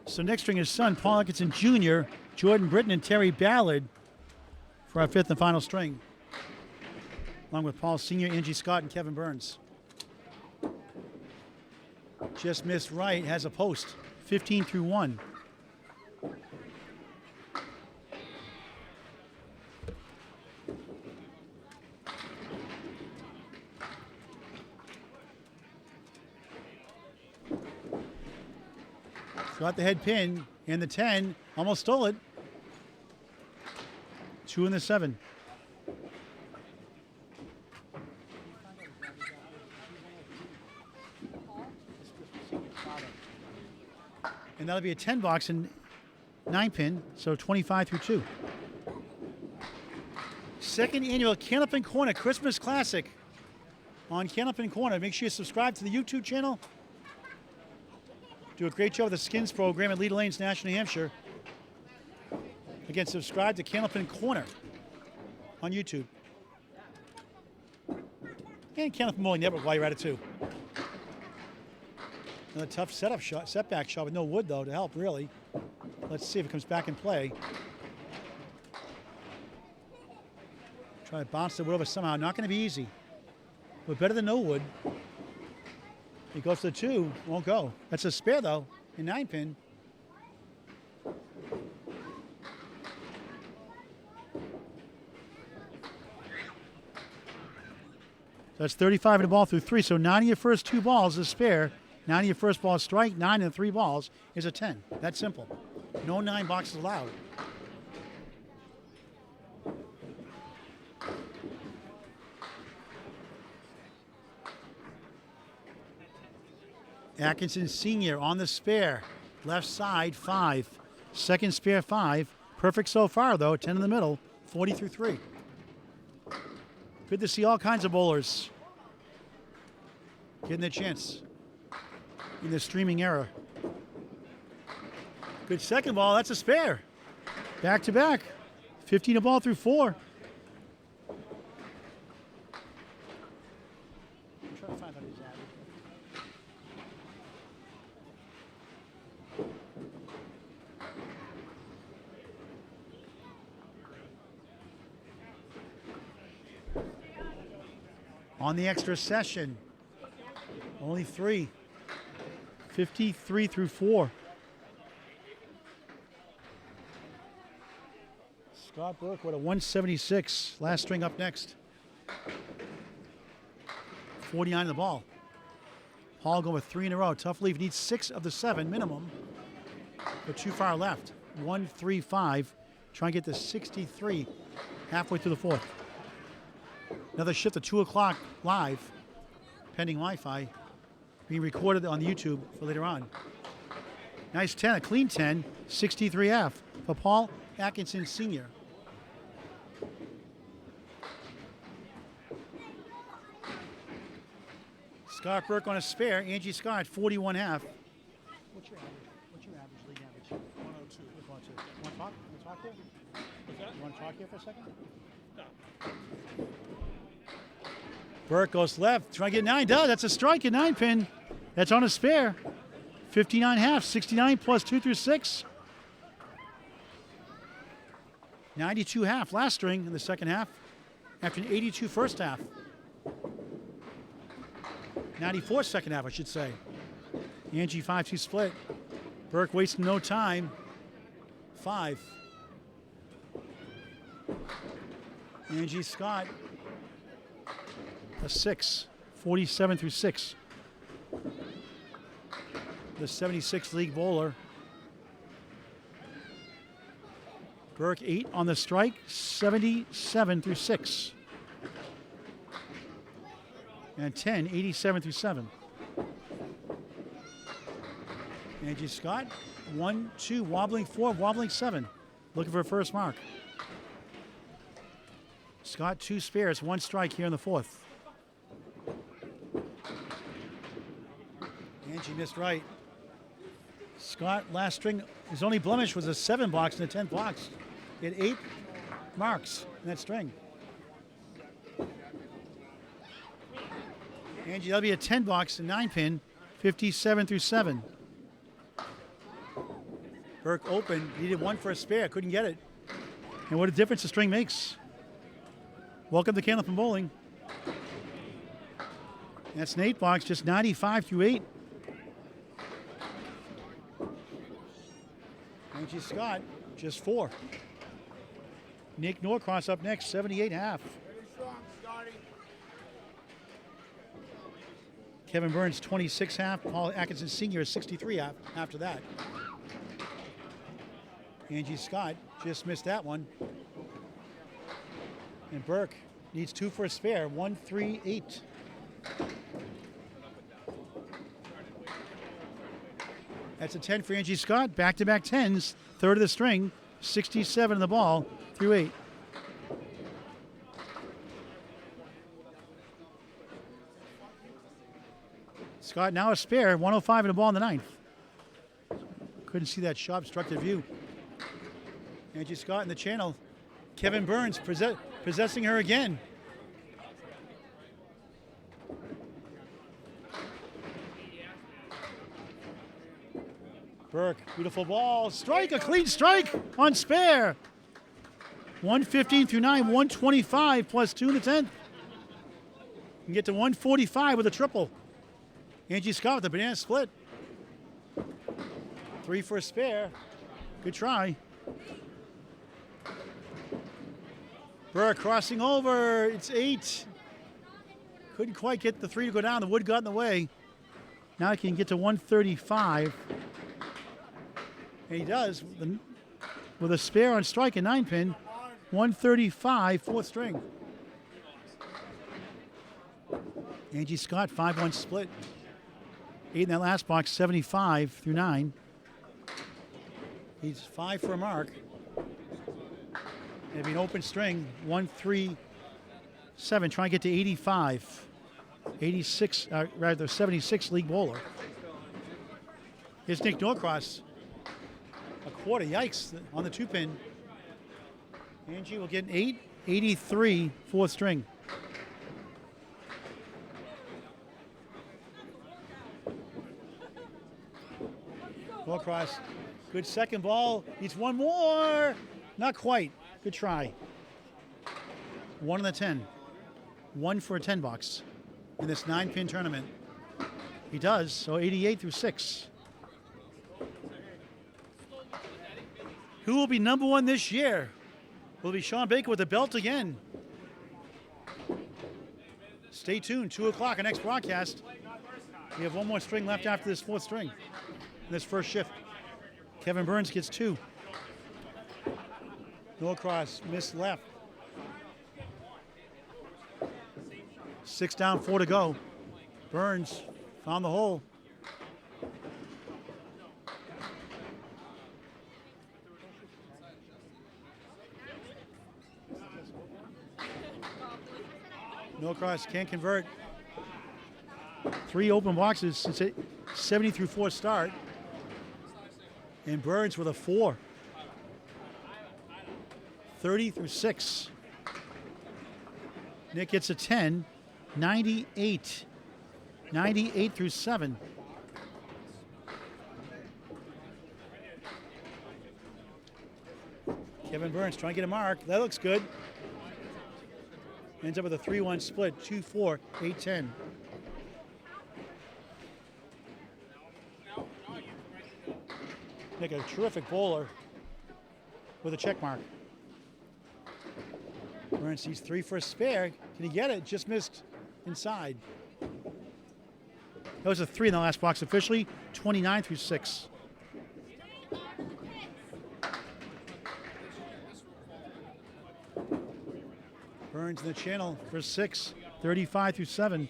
So next string is son, Paul Atkinson Jr., Jordan Britton, and Terry Ballard for our 5th and final string. Along with Paul Sr., Angie Scott, and Kevin Burns. Just missed right, has a post, 15 through 1. Got the head pin and the 10, almost stole it. 2 in the 7. And that'll be a 10 box and 9 pin, so 25 through 2. 2nd annual Candlepin Corner Christmas Classic on Candlepin Corner. Make sure you subscribe to the YouTube channel. Do a great job with the skins program at Leader Lanes, National New Hampshire. Again, subscribe to Candlepin Corner on YouTube. And Candlepin Bowling Network while you're at it too. Another tough setback shot with no wood though to help really. Let's see if it comes back in play. Try to bounce the wood over somehow. Not going to be easy. But better than no wood. He goes to the 2, won't go. That's a spare though, in 9 pin. So that's 35 in the ball through 3. So 9 of your first 2 balls is spare. 9 of your first ball is strike. 9 and 3 balls is a 10. That's simple. No 9 boxes allowed. Atkinson Sr. on the spare. Left side, 5. Second spare, 5. Perfect so far, though. 10 in the middle, 40 through 3. Good to see all kinds of bowlers getting their chance in the streaming era. Good second ball. That's a spare. Back to back. 15 a ball through 4. I'm trying to find out his average. On the extra session, only 3. 53 through 4. Scott Burke with a 176. Last string up next. 49 in the ball. Paul going with 3 in a row. Tough leave. Needs 6 of the 7 minimum. But too far left. 1, 3, 5. Try and get to 63 halfway through the 4th. Another shift at 2 o'clock live, pending Wi-Fi. being recorded on YouTube for later on. Nice 10, a clean 10, 63F for Paul Atkinson Sr. Scott Burke on a spare. Angie Scott, 41 half. What's your average? What's your average league average? 102. 102. Want to talk? Want to talk here? What's that? You want to talk here for a second? No. Burke goes left. Trying to get 9. Does. That's a strike at 9 pin. That's on a spare. 59 half. 69 plus 2 through 6. 92 half. Last string in the second half. After an 82 first half. 94 second half, I should say. Angie 5-2 split. Burke wasting no time. 5. Angie Scott. A 6. 47 through 6. The 76 league bowler. Burke 8 on the strike. 77 through 6. And 10, 87 through 7. Angie Scott, 1, 2, wobbling 4, wobbling 7. Looking for a first mark. Scott, 2 spares, 1 strike here in the 4th. Angie missed right. Scott, last string, his only blemish was a 7 box and a 10 box. He had 8 marks in that string. Angie, that'll be a 10 box and 9 pin, 57 through 7. Burke open, needed 1 for a spare, couldn't get it. And what a difference the string makes. Welcome to Candlepin Bowling. That's an 8 box, just 95 through 8. Angie Scott, just 4. Nick Norcross up next, 78 half. Kevin Burns, 26 half. Paul Atkinson Sr. is 63 half after that. Angie Scott just missed that one. And Burke needs 2 for a spare. 1, 3, 8. That's a 10 for Angie Scott. Back-to-back 10s. Third of the string. 67 in the ball through 8. Scott now a spare, 105 in the ball in the 9th. Couldn't see that sharp obstructed view. Angie Scott in the channel. Kevin Burns possessing her again. Burke, beautiful ball. Strike, a clean strike on spare. 115 through 9, 125 plus 2 in the 10th. You can get to 145 with a triple. Angie Scott with the banana split. 3 for a spare. Good try. Burke crossing over. It's 8. Couldn't quite get the 3 to go down. The wood got in the way. Now he can get to 135. And he does with a spare on strike and 9 pin. 135, 4th string. Angie Scott, 5-1 split. 8 in that last box, 75 through 9. He's 5 for a mark. It'll be an open string, 1, 3, 7. Trying to get to 85. 86, rather 76 league bowler. Here's Nick Norcross. A quarter, yikes, on the 2 pin. Angie will get an 8, 83, 4th string. Norcross, good second ball. Needs 1 more. Not quite. Good try. 1 in the 10. 1 for a 10 box in this 9-pin tournament. He does, so 88 through 6. Who will be number 1 this year? Will it be Sean Baker with the belt again? Stay tuned, 2 o'clock, our next broadcast. We have 1 more string left after this 4th string. In this first shift. Kevin Burns gets 2. Norcross missed left. 6 down, 4 to go. Burns Found the hole. Norcross can't convert. 3 open boxes since it 70 through 4 start. And Burns with a 4. 30 through 6. Nick gets a 10. 98. 98 through 7. Kevin Burns trying to get a mark. That looks good. Ends up with a 3-1 split. 2-4, 8-10. Nick, a terrific bowler with a check mark. Burns sees 3 for a spare. Can he get it? Just missed inside. That was a 3 in the last box officially. 29 through 6. Burns in the channel for 6. 35 through 7.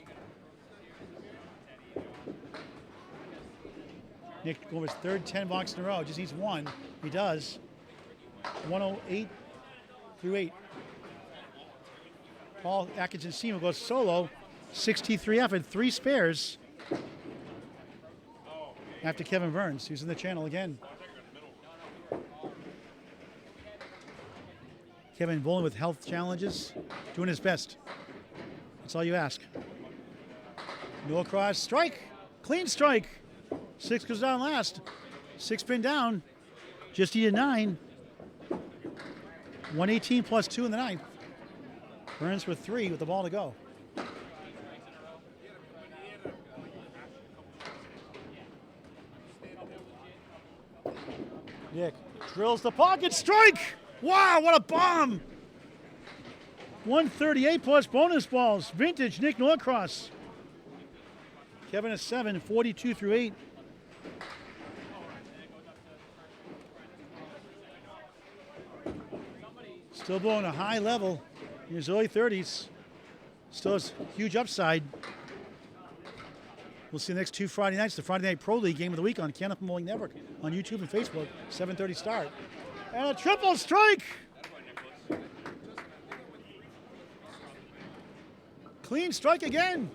Nick going his third 10 box in a row. Just needs 1. He does. 108 through 8. Paul Atkinson Seymour goes solo. 63 effort, 3 spares. After Kevin Burns, who's in the channel again. Kevin bowling with health challenges, doing his best. That's all you ask. Norcross strike, clean strike. 6 goes down last. 6 pin down. Just needed 9. 118 plus 2 in the 9th. Burns for 3 with the ball to go. Nick drills the pocket strike. Wow, what a bomb. 138 plus bonus balls. Vintage Nick Norcross. Kevin a 7, 42 through 8. Still blowing a high level in his early 30s. Still has huge upside. We'll see the next 2 Friday nights, the Friday Night Pro League game of the week on Candlepin Bowling Network on YouTube and Facebook, 7:30 start. And a triple strike! Clean strike again.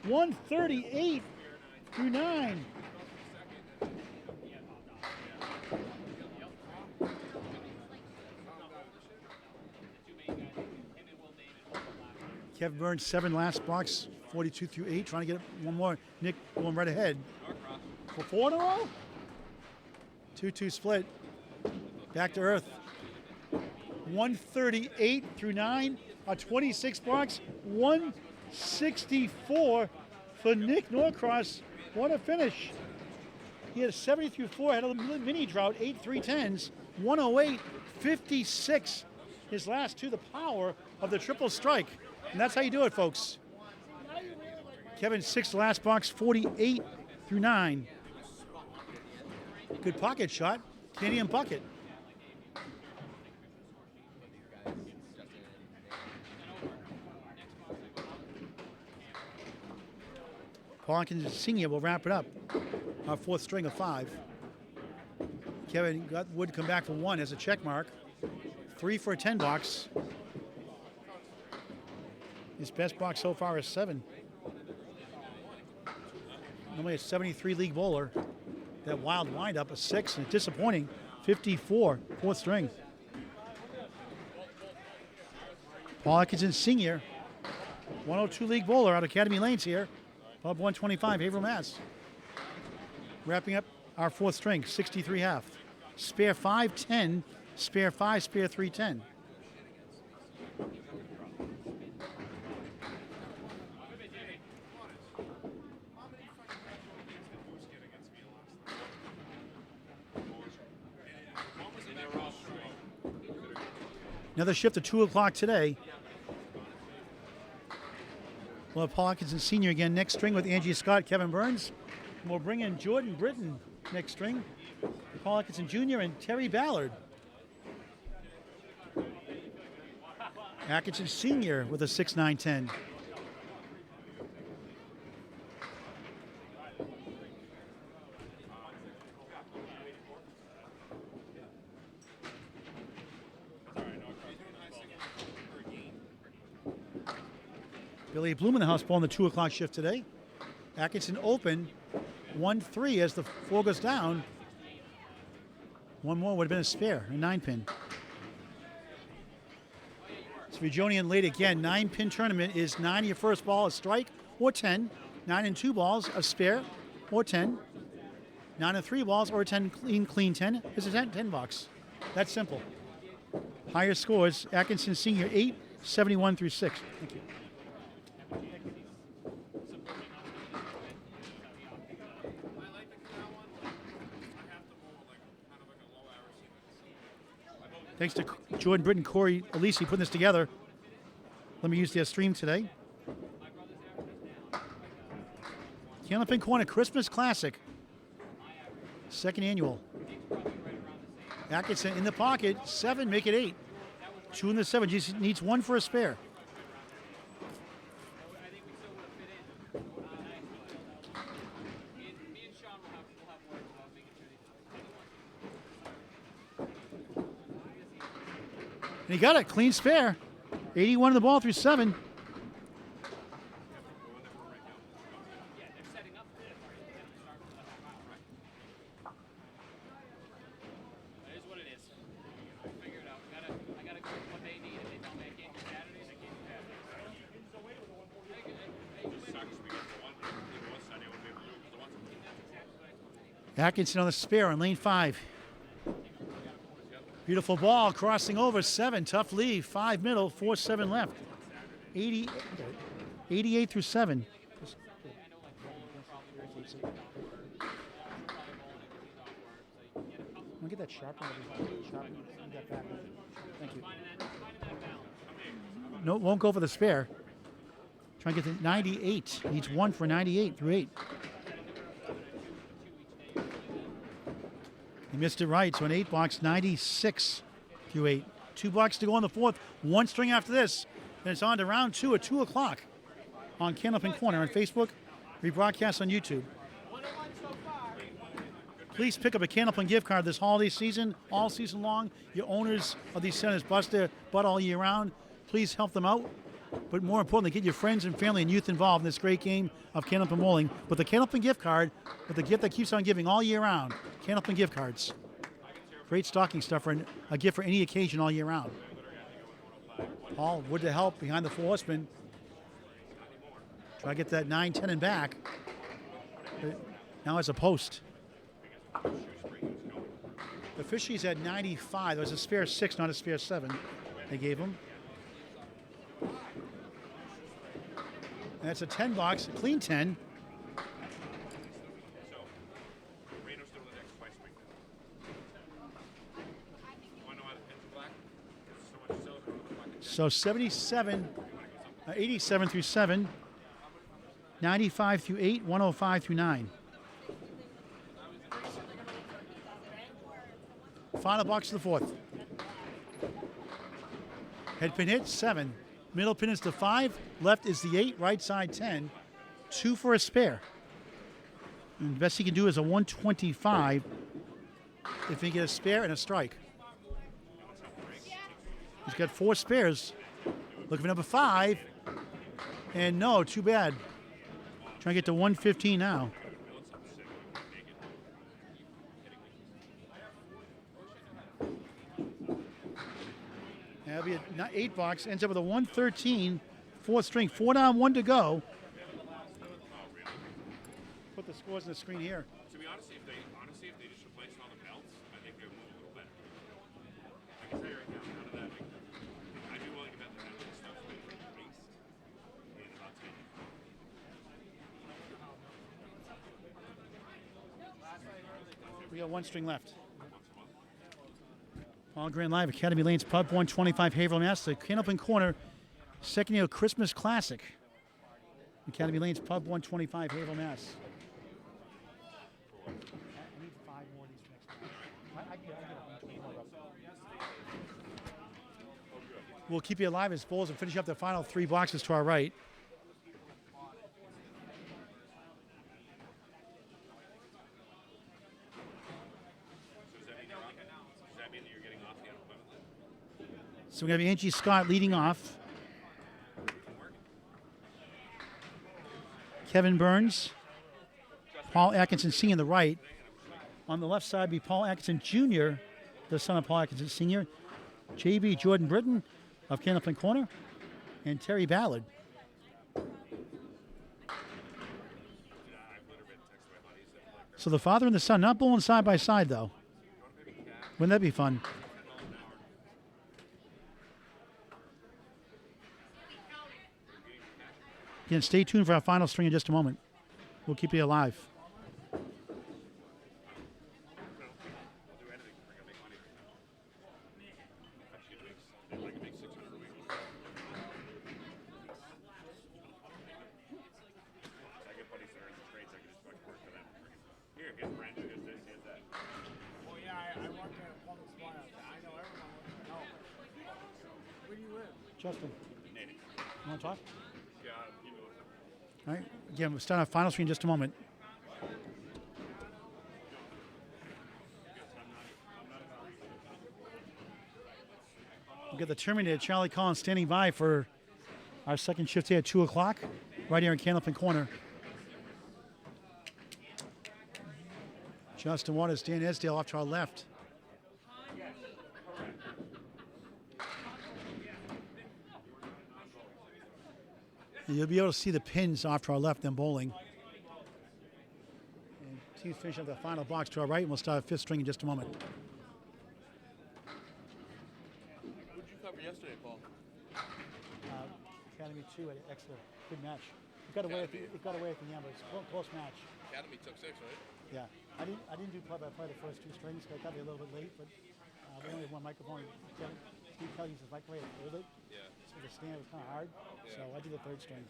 138 through 9. Kevin Burns 7 last box, 42 through 8, trying to get one more. Nick going right ahead. For 4 in a row? 2-2 split. Back to earth. 138 through 9, a 26 box, 164 for Nick Norcross. What a finish. He had a 70 through 4, had a mini drought, 8 310s, 108, 56. His last 2, the power of the triple strike. And that's how you do it, folks. Kevin 6 last box, 48 through 9. Good pocket shot. Canadian bucket. Paul Atkinson Senior will wrap it up. Our 4th string of 5. Kevin would come back for 1 as a check mark. 3 for a 10 box. His best box so far is 7. Normally a 73 league bowler. That wild windup, a 6, and a disappointing 54, 4th string. Paul Atkinson Senior, 102 league bowler out of Academy Lanes here. Pub 125, Haverhill, Mass. Wrapping up our 4th string, 63 half. Spare 5, 10, spare 5, spare 3, 10. Another shift at 2 o'clock today. We'll have Paul Atkinson Sr. again next string with Angie Scott, Kevin Burns. And we'll bring in Jordan Britton next string. Paul Atkinson Jr. and Terry Ballard. Atkinson Sr. with a 6, 9, 10. Billy Bloom in the house ball in the 2 o'clock shift today. Atkinson open 1-3 as the 4 goes down. One more would have been a spare, a 9-pin. Svijonian late again. 9-pin tournament is 9 your first ball, a strike or 10. 9 and 2 balls, a spare or 10. 9 and 3 balls or 10 clean 10 is a 10 box. That's simple. Higher scores, Atkinson Senior 8, 71 through 6. Thank you. Thanks to Jordan Britton, Corey Alisi putting this together. Let me use their stream today. Candlepin Corner Christmas Classic. 2nd annual. Atkinson in the pocket. 7, make it 8. 2 in the 7. Just needs 1 for a spare. And he got it. Clean spare. 81 in the ball through 7. Atkinson on the spare on lane 5. Beautiful ball crossing over 7. Tough lead. 5 middle, 4-7 left. 88 through 7. I'll get that sharp one. That back. Thank you. No, won't go for the spare. Trying to get to 98. Needs 1 for 98 through 8. He missed it right, so an 8 box, 96 through 8. 2 blocks to go on the 4th. 1 string after this. And it's on to round 2 at 2 o'clock on Candlepin Corner on Facebook. Rebroadcast on YouTube. Please pick up a Candlepin gift card this holiday season, all season long. Your owners of these centers bust their butt all year round. Please help them out. But more importantly, get your friends and family and youth involved in this great game of Candlepin bowling with the Candlepin gift card, with the gift that keeps on giving all year round. Candlepin gift cards. Great stocking stuffer and a gift for any occasion all year round. All would to help behind the 4 horsemen. Try to get that 9, 10 and back. Now it's a post. The fishies at 95. There was a spare 6, not a spare 7 they gave him. And that's a 10 box, a clean 10. So 77, 87 through 7, 95 through 8, 105 through 9. Final box of the 4th. Head pin hit, 7. Middle pin is the 5. Left is the 8. Right side, 10. 2 for a spare. And the best he can do is a 125 if he can get a spare and a strike. He's got 4 spares. Looking for number 5. And no, too bad. Trying to get to 115 now. That'll be an 8 box. Ends up with a 113, 4th string. 4 down, 1 to go. Put the scores on the screen here. To be honest, if they just replaced all the belts, I think they would move a little better. I can tell you right now, none of that. I'd be willing to bet that that stuff will be replaced in about 10 years. We got 1 string left. All Grand Live, Academy Lanes Pub, 125 Haverhill, Mass. The Candlepin Corner, 2nd year Christmas Classic. Academy Lanes Pub, 125 Haverhill, Mass. I need 5 more of these next time. We'll keep you alive as Bulls and finish up the final 3 boxes to our right. So we're going to have Angie Scott leading off. Kevin Burns, Paul Atkinson Sr. on the right. On the left side be Paul Atkinson Jr., the son of Paul Atkinson Sr., J.B. Jordan Britton of Candlepin Corner, and Terry Ballard. So the father and the son, not bowling side by side, though. Wouldn't that be fun? Again, stay tuned for our final string in just a moment. We'll keep you alive. Justin, you want to talk? All right. Again, we'll start our final screen in just a moment. We've got the Terminator, Charlie Collins, standing by for our second shift here at 2 o'clock, right here in Candlepin Corner. Justin Waters, Dan Esdale off to our left. And you'll be able to see the pins off to our left, then bowling. And teams finish up the final box to our right, and we'll start fifth string in just a moment. What did you cover yesterday, Paul? Academy 2 at Exeter. Good match. It got away at the end, but it's a close match. Academy took 6, right? Yeah. I didn't do play-by-play the first two strings. I got me a little bit late, but we only have one microphone. Steve Kelly uses microphone a little bit. Yeah. So the stand was kind of hard. So I did the third string.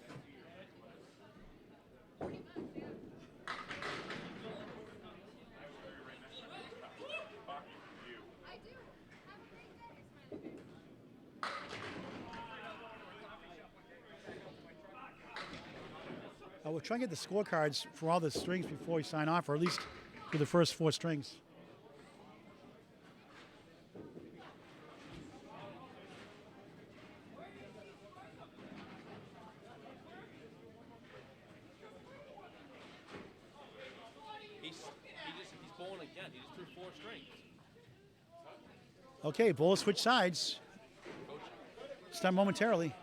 We'll try and get the scorecards for all the strings before we sign off, or at least for the first 4 strings. He's bowling again. He just threw 4 strings. Okay, bowler switch sides. Start momentarily.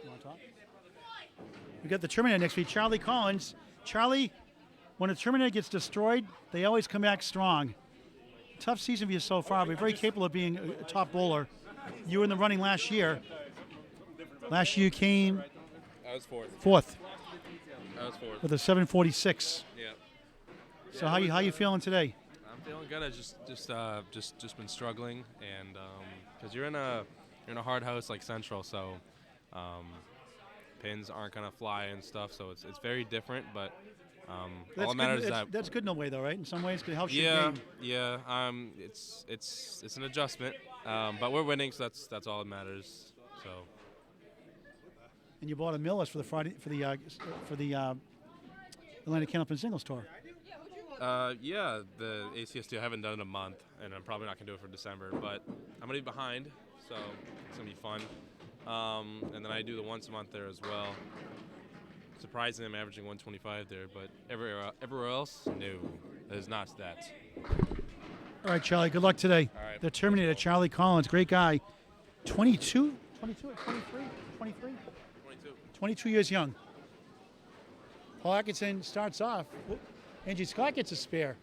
You want to talk? We got the Terminator next week, Charlie Collins. Charlie, when a Terminator gets destroyed, they always come back strong. Tough season for you so far, but very capable of being a top bowler. You were in the running last year. Last year you came I was 4th. fourth I was 4th. with a 746. Yeah. So how you feeling today? I'm feeling good. I just been struggling, and because you're in a hard house like Central, so pins aren't gonna fly and stuff. So it's very different, but all that matters is that that's good in a way, though, right? In some ways, it helps you game. Yeah. It's an adjustment, but we're winning, so that's all that matters. So. And you bought a Millis for the Atlantic Candlepin Singles Tour. Yeah, the ACS2. I haven't done it in a month, and I'm probably not gonna do it for December. But I'm gonna be behind, so it's gonna be fun. And then I do the once a month there as well. Surprisingly, I'm averaging 125 there, but everywhere else, no, that is not that. All right, Charlie. Good luck today. All right. The Terminator, Charlie Collins, great guy. 22 or 23? 23? 22 years young. Paul Atkinson starts off. Angie Scott gets a spare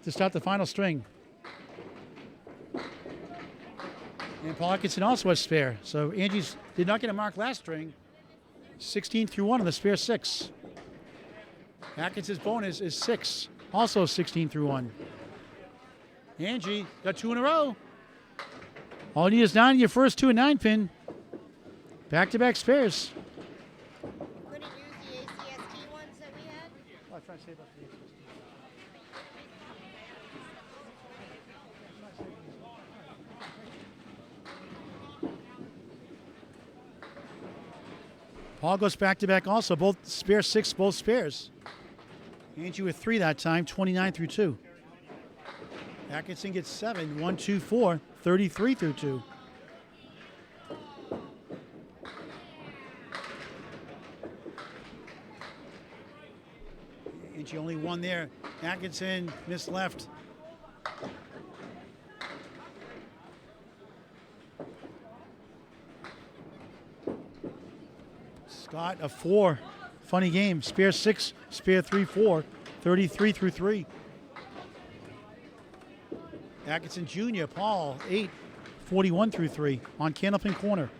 to start the final string. And Paul Atkinson also has spare. So Angie's did not get a mark last string. 16 through 1 on the spare 6. Atkinson's bonus is 6. Also 16 through 1. Angie got 2 in a row. All you need is 9 in your first 2 and 9 pin. Back-to-back spares. Couldn't use the ACST ones that we had? Oh, I'm trying to save up for the ACST. Paul goes back-to-back also. Both spare 6, both spares. Angie with 3 that time, 29 through 2. Atkinson gets 7, 1, 2, 4, 33 through 2. Angie only one there. Atkinson missed left. Scott a 4. Funny game. Spare 6, spare 3, 4. 33 through 3. Atkinson Jr., Paul, 8. 41 through 3 on Candlepin corner.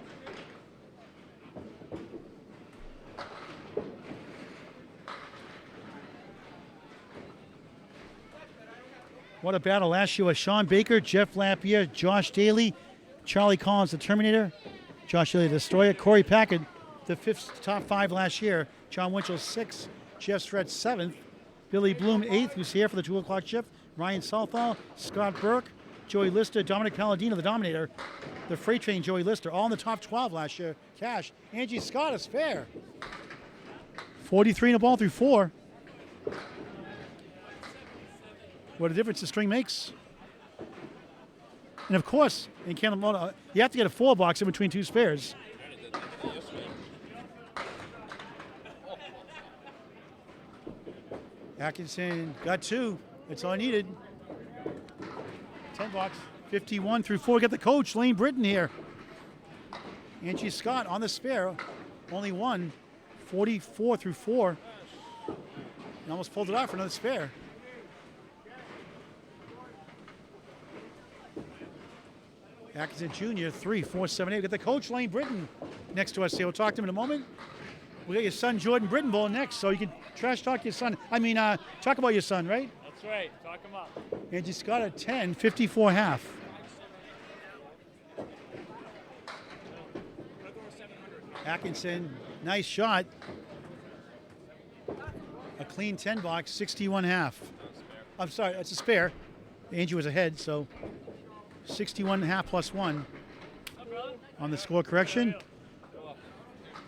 What a battle last year with Sean Baker, Jeff Lapierre, Josh Daly, Charlie Collins, the Terminator, Josh Daly, the Destroyer, Corey Packard, the fifth top 5 last year, John Winchell 6th, Jeff Stretch 7th, Billy Bloom 8th, who's here for the 2 o'clock shift, Ryan Southall, Scott Burke, Joey Lister, Dominic Palladino, the Dominator, the Freight Train, Joey Lister, all in the top 12 last year. Cash, Angie Scott is fair. 43 in a ball through 4. What a difference the string makes. And of course, in Candlepin, you have to get a 4 box in between 2 spares. Atkinson got 2. That's all I needed. 10 box. 51 through 4. Get the coach, Lane Britton here. Angie Scott on the spare. Only 1. 44 through 4. And almost pulled it off for another spare. Atkinson Jr., 3, 4, 7, 8. We got the coach, Lane Britton, next to us here. We'll talk to him in a moment. We got your son, Jordan Britton, bowling next, so you can trash talk your son. Talk about your son, right? That's right. Talk him up. Angie Scott at 10, 54 half. Atkinson, nice shot. A clean 10 box, 61 half. I'm sorry, it's a spare. Angie was ahead, so 61 and a half plus 1 on the score correction.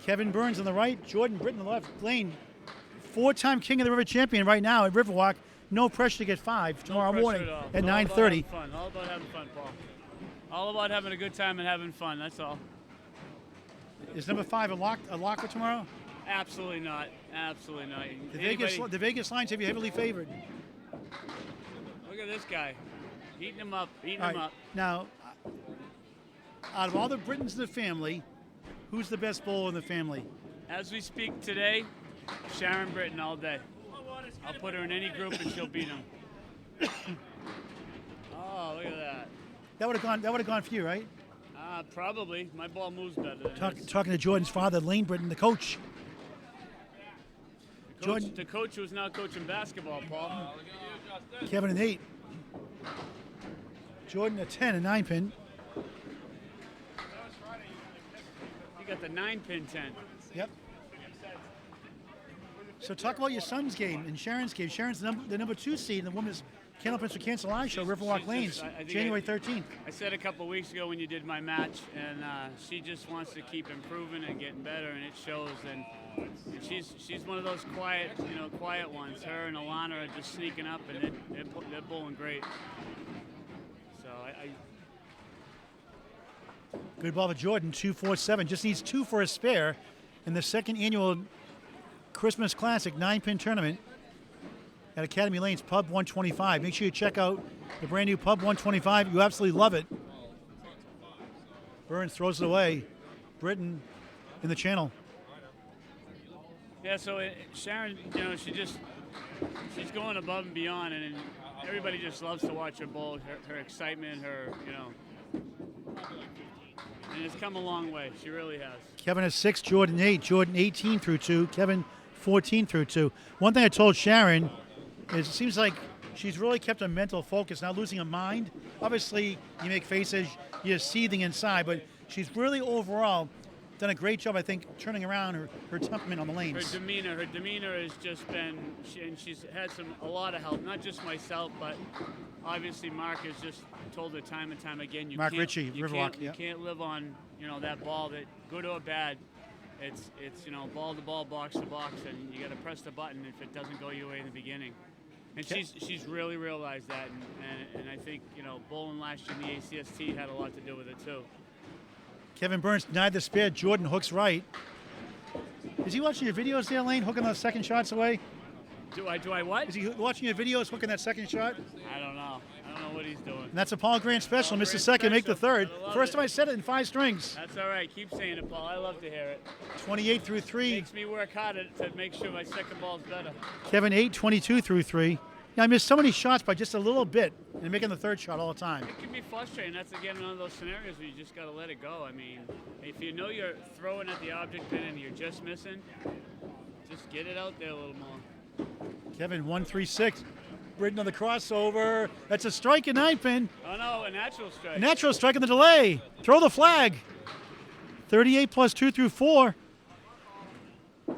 Kevin Burns on the right, Jordan Britton on the left. Lane, 4-time King of the River champion right now at Riverwalk. No pressure to get 5 tomorrow morning at 9:30. All about having fun, Paul. All about having a good time and having fun, that's all. Is number 5 a lock for tomorrow? Absolutely not. Absolutely not. The Vegas lines have you heavily favored. Look at this guy. Eating him up. All right, now, out of all the Brittons in the family, who's the best bowler in the family? As we speak today, Sharon Britton all day. I'll put her in any group and she'll beat him. Oh, look at that. That would have gone for you, right? Probably. My ball moves better than his. Talking to Jordan's father, Lane Britton, the coach. The coach who's now coaching basketball, Paul. Kevin an 8. Jordan a 10, a 9-pin. You got the 9-pin 10. Yep. So talk about your son's game and Sharon's game. Sharon's the number 2 seed in the women's Candlepin for Cancel Eye Show, Riverwalk Lanes, January 13th. I said a couple weeks ago when you did my match, and she just wants to keep improving and getting better, and it shows. And she's one of those quiet ones. Her and Alana are just sneaking up, and they're bowling great. So Good ball for Jordan, 2-4-7. Just needs 2 for a spare in the second annual Christmas Classic 9-pin tournament at Academy Lanes, Pub 125. Make sure you check out the brand new Pub 125. You absolutely love it. Burns throws it away. Britton in the channel. Yeah, so Sharon, she's going above and beyond, and everybody just loves to watch her bowl. Her excitement, and it's come a long way. She really has. Kevin has 6, Jordan 8, Jordan 18 through 2, Kevin 14 through 2. One thing I told Sharon is it seems like she's really kept a mental focus, not losing her mind. Obviously, you make faces, you're seething inside, but she's really overall done a great job, I think, turning around her temperament on the lanes. Her demeanor has just been, and she's had a lot of help, not just myself, but obviously Mark has just told her time and time again. Mark Ritchie, Riverwalk. You can't live on, that ball, that good or bad. It's ball to ball, box to box, and you got to press the button if it doesn't go your way in the beginning. And she's really realized that, and I think bowling last year in the ACST had a lot to do with it too. Kevin Burns denied the spare. Jordan hooks right. Is he watching your videos there, Lane? Hooking those second shots away? Do I what? Is he watching your videos, hooking that second shot? I don't know. I don't know what he's doing. And that's a Paul Grant special. Paul Missed the Grant second, make the special. third. I love First it. time I said it in 5 strings. That's all right. Keep saying it, Paul. I love to hear it. 28 through 3. Makes me work harder to make sure my second ball's better. Kevin 8, 22 through 3. Yeah, I missed so many shots by just a little bit and making the third shot all the time. It can be frustrating. That's, again, one of those scenarios where you just got to let it go. I mean, if you know you're throwing at the object pin and you're just missing, just get it out there a little more. Kevin 1, 3, 6. Britton on the crossover. That's a strike in 9 pin. Oh, no, a natural strike. Natural strike in the delay. Throw the flag. 38 plus 2 through 4. Lane,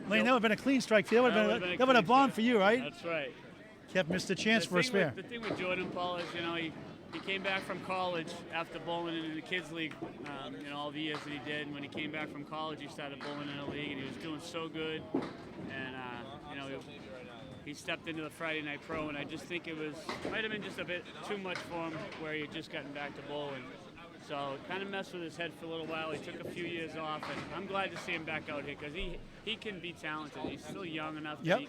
that would have been a clean strike. That would have been a clean bomb strike. for you, right? That's right. Kept missed a chance for a spare. The thing with Jordan, Paul, is, you know, he came back from college after bowling in the kids league, you know, all the years that he did. And when he came back from college, he started bowling in a league, and he was doing so good. And, you know, he stepped into the Friday Night Pro, and I just think it might have been just a bit too much for him where he had just gotten back to bowling. So it kind of messed with his head for a little while. He took a few years off, and I'm glad to see him back out here because he can be talented. He's still young enough that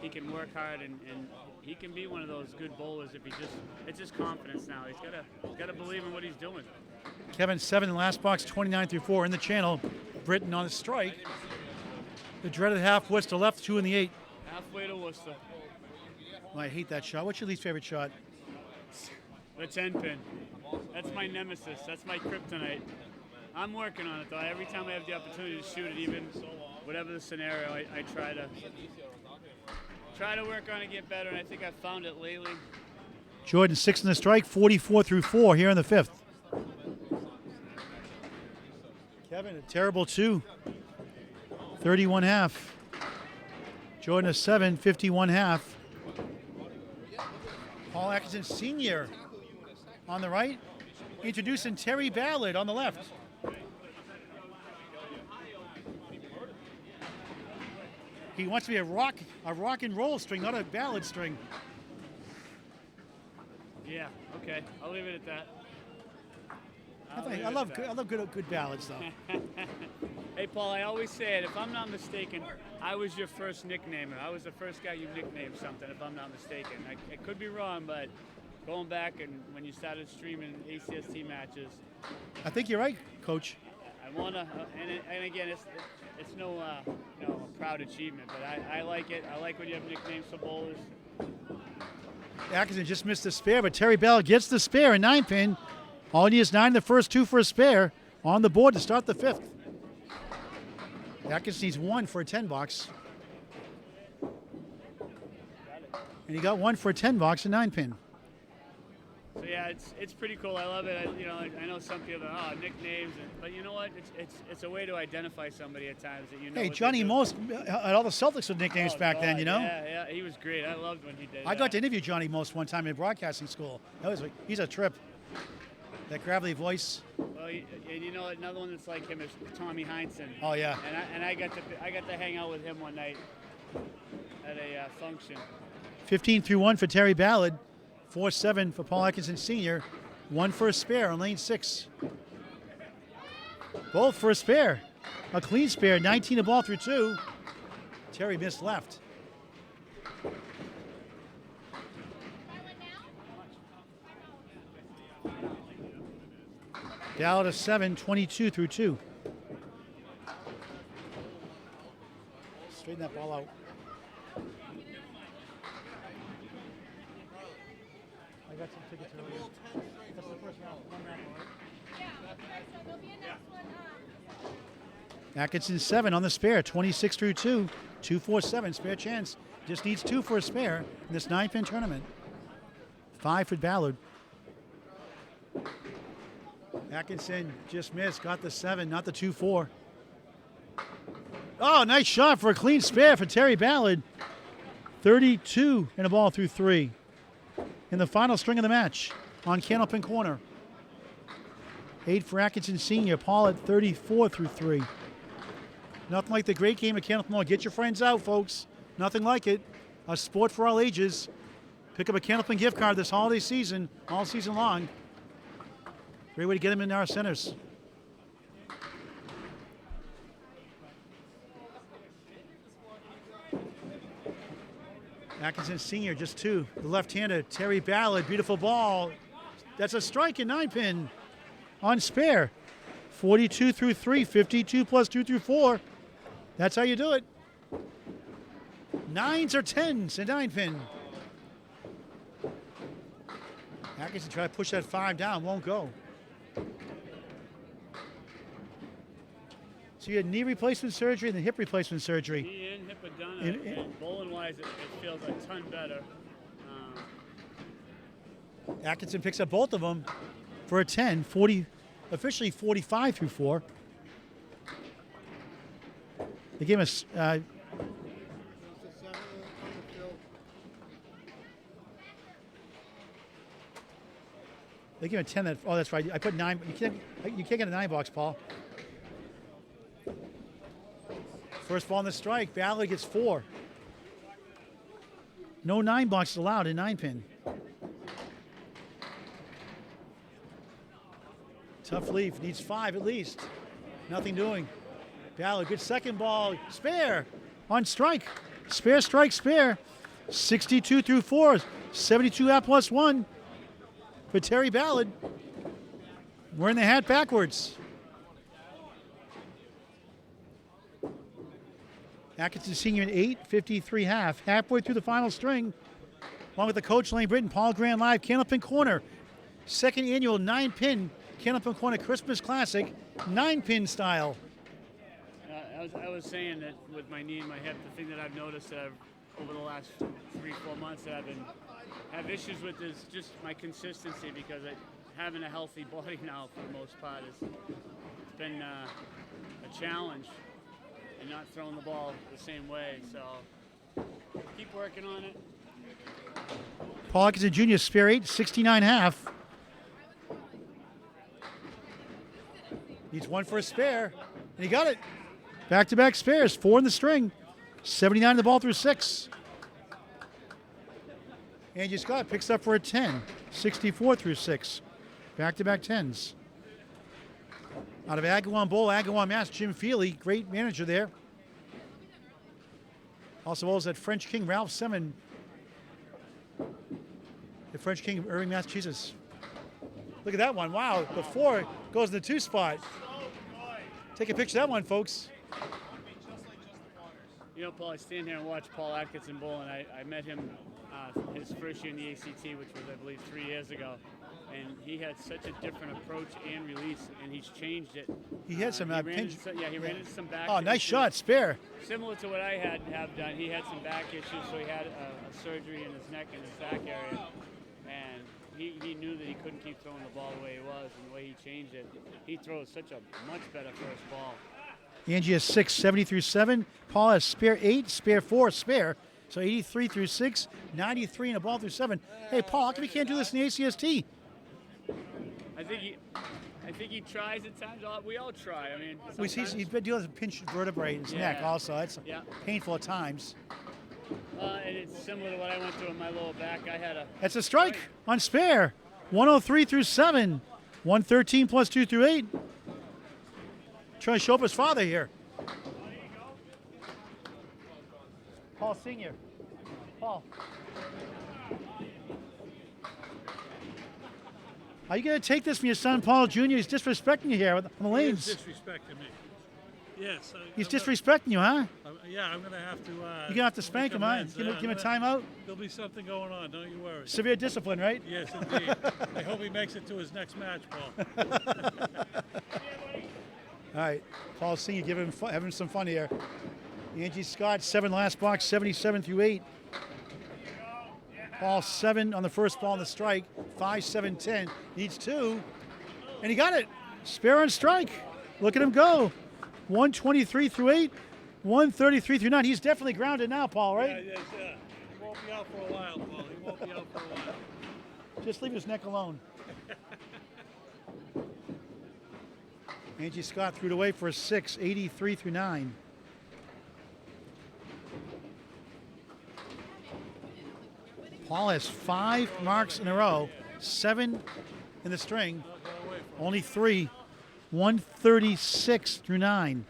he can work hard, and he can be one of those good bowlers if it's his confidence now. He's got to believe in what he's doing. Kevin 7 in the last box, 29 through 4 in the channel. Britton on the strike. The dreaded half Worcester left, 2 in the 8. Halfway to Worcester. Oh, I hate that shot. What's your least favorite shot? The 10 pin. That's my nemesis. That's my kryptonite. I'm working on it though. Every time I have the opportunity to shoot it, even whatever the scenario, I try to work on it, get better, and I think I've found it lately. Jordan 6 in the strike, 44 through 4 here in the 5th. Kevin, a terrible 2. 31 half. Jordan a 7, 51 half. Paul Atkinson Sr. on the right. Introducing Terry Ballard on the left. He wants to be a rock and roll string, not a ballad string. Yeah, okay. I'll leave it at that. I love good ballads though. Hey, Paul, I always say it. If I'm not mistaken, I was your first nicknamer. I was the first guy you nicknamed something, if I'm not mistaken. I could be wrong, but going back and when you started streaming ACST matches. I think you're right, Coach. I want to, and again, it's no proud achievement, but I like it. I like when you have nicknames for bowlers. Atkinson just missed the spare, but Terry Bell gets the spare in 9 pin. All he needs 9 in the first 2 for a spare on the board to start the 5th. Atkinson needs 1 for a 10 box. And he got 1 for a 10 box in 9 pin. So yeah, it's pretty cool. I love it. I know some people nicknames, but you know what? It's a way to identify somebody at times that you know. Hey, Johnny Most had all the Celtics with nicknames back then, you know. Yeah, he was great. I loved when he did. I got to interview Johnny Most one time in broadcasting school. He's a trip. That gravelly voice. Well, and you know another one that's like him is Tommy Heinsohn. Oh yeah. And I got to hang out with him one night at a function. 15 through 1 for Terry Ballard. 4-7 for Paul Atkinson Sr. 1 for a spare on lane 6. Both for a spare. A clean spare. 19 to ball through 2. Terry missed left. Ballard a 7, 22 through 2. Straighten that ball out. I got some tickets earlier. That's the first round. One round, right? So there'll be a next one. Atkinson 7 on the spare, 26 through 2. 2-4-7, spare chance. Just needs 2 for a spare in this 9-pin tournament. 5 for Ballard. Atkinson just missed, got the 7, not the 2-4. Oh, nice shot for a clean spare for Terry Ballard. 32 and a ball through 3. In the final string of the match on Candlepin corner. 8 for Atkinson Sr. Paul at 34 through 3. Nothing like the great game of Candlepin. Get your friends out, folks. Nothing like it. A sport for all ages. Pick up a Candlepin gift card this holiday season, all season long. Great way to get them in our centers. Atkinson Sr. just 2. The left-hander, Terry Ballard, beautiful ball. That's a strike in 9-pin on spare. 42 through 3, 52 plus 2 through 4. That's how you do it. 9s or 10s in 9-pin. Atkinson try to push that 5 down, won't go. So you had knee replacement surgery and then hip replacement surgery. Knee and hip are done, and bowling-wise, it feels a ton better. Atkinson picks up both of them for a 10, 40, officially 45 through 4. They gave us they give him a 10. That, oh, that's right. I put 9. You can't get a 9 box, Paul. First ball on the strike. Ballard gets 4. No 9 boxes allowed in 9-pin. Tough leaf. Needs 5 at least. Nothing doing. Ballard, good second ball. Spare on strike. Spare, strike, spare. 62 through 4. 72 at plus 1 for Terry Ballard. Wearing the hat backwards. Atkinson Sr. at 8:53 half. Halfway through the final string. Along with the coach Lane Britton, Paul Grand live, Candlepin Corner. Second annual 9-pin Candlepin Corner Christmas Classic, 9-pin style. I was saying that with my knee and my hip, the thing that I've noticed that over the last 3-4 months that have issues with is just my consistency, because having a healthy body now for the most part it's been a challenge, and not throwing the ball the same way. So keep working on it. Paul Atkinson Jr. spare 8, 69 half. Needs 1 for a spare, and he got it. Back-to-back spares, 4 in the string. 79 in the ball through 6. Angie Scott picks up for a 10, 64 through 6. Back-to-back 10s. Out of Agawam Bowl, Agawam, Mass, Jim Feely, great manager there. Also bowls at French King, Ralph Semin. The French King of Irving, Massachusetts. Look at that one. Wow. The 4 goes in the 2 spot. Take a picture of that one, folks. You know, Paul, I stand here and watch Paul Atkinson bowl, and I met him his first year in the ACT, which was, I believe, 3 years ago. And he had such a different approach and release, and he's changed it. He had some pinch. He ran into some back. Oh, nice shot, spare. Similar to what I have done. He had some back issues, so he had a surgery in his neck and his back area. And he knew that he couldn't keep throwing the ball the way he was, and the way he changed it, he throws such a much better first ball. Angie has 6, 70 through 7. Paul has spare 8, spare 4, spare. So 83 through 6, 93 and a ball through 7. Hey, Paul, how come you can't do this in the ACST? I think he tries at times. We all try. I mean, He's been dealing with a pinched vertebrae in his neck also. It's painful at times. And it's similar to what I went through in my lower back. I had a... That's a strike on spare. 103 through 7. 113 plus 2 through 8. Trying to show up his father here. Paul Sr. Paul. How are you going to take this from your son, Paul Jr.? He's disrespecting you here on the lanes. He's disrespecting me. Yes. He's disrespecting you, huh? Yeah, I'm going to have to... You're going to have to spank him, huh? Give him a timeout? There'll be something going on, don't you worry. Severe discipline, right? Yes, indeed. I hope he makes it to his next match, Paul. All right, Paul Sr. having some fun here. Angie Scott, 7 last box, 77 through 8. Paul 7 on the first ball on the strike, 5, 7, 10. Needs 2, and he got it. Spare on strike. Look at him go. 123 through 8, 133 through 9. He's definitely grounded now, Paul, right? Yeah. He won't be out for a while, Paul. He won't be out for a while. Just leave his neck alone. Angie Scott threw it away for a 6, 83 through 9. Paul has 5 marks in a row, 7 in the string, only 3, 136 through 9.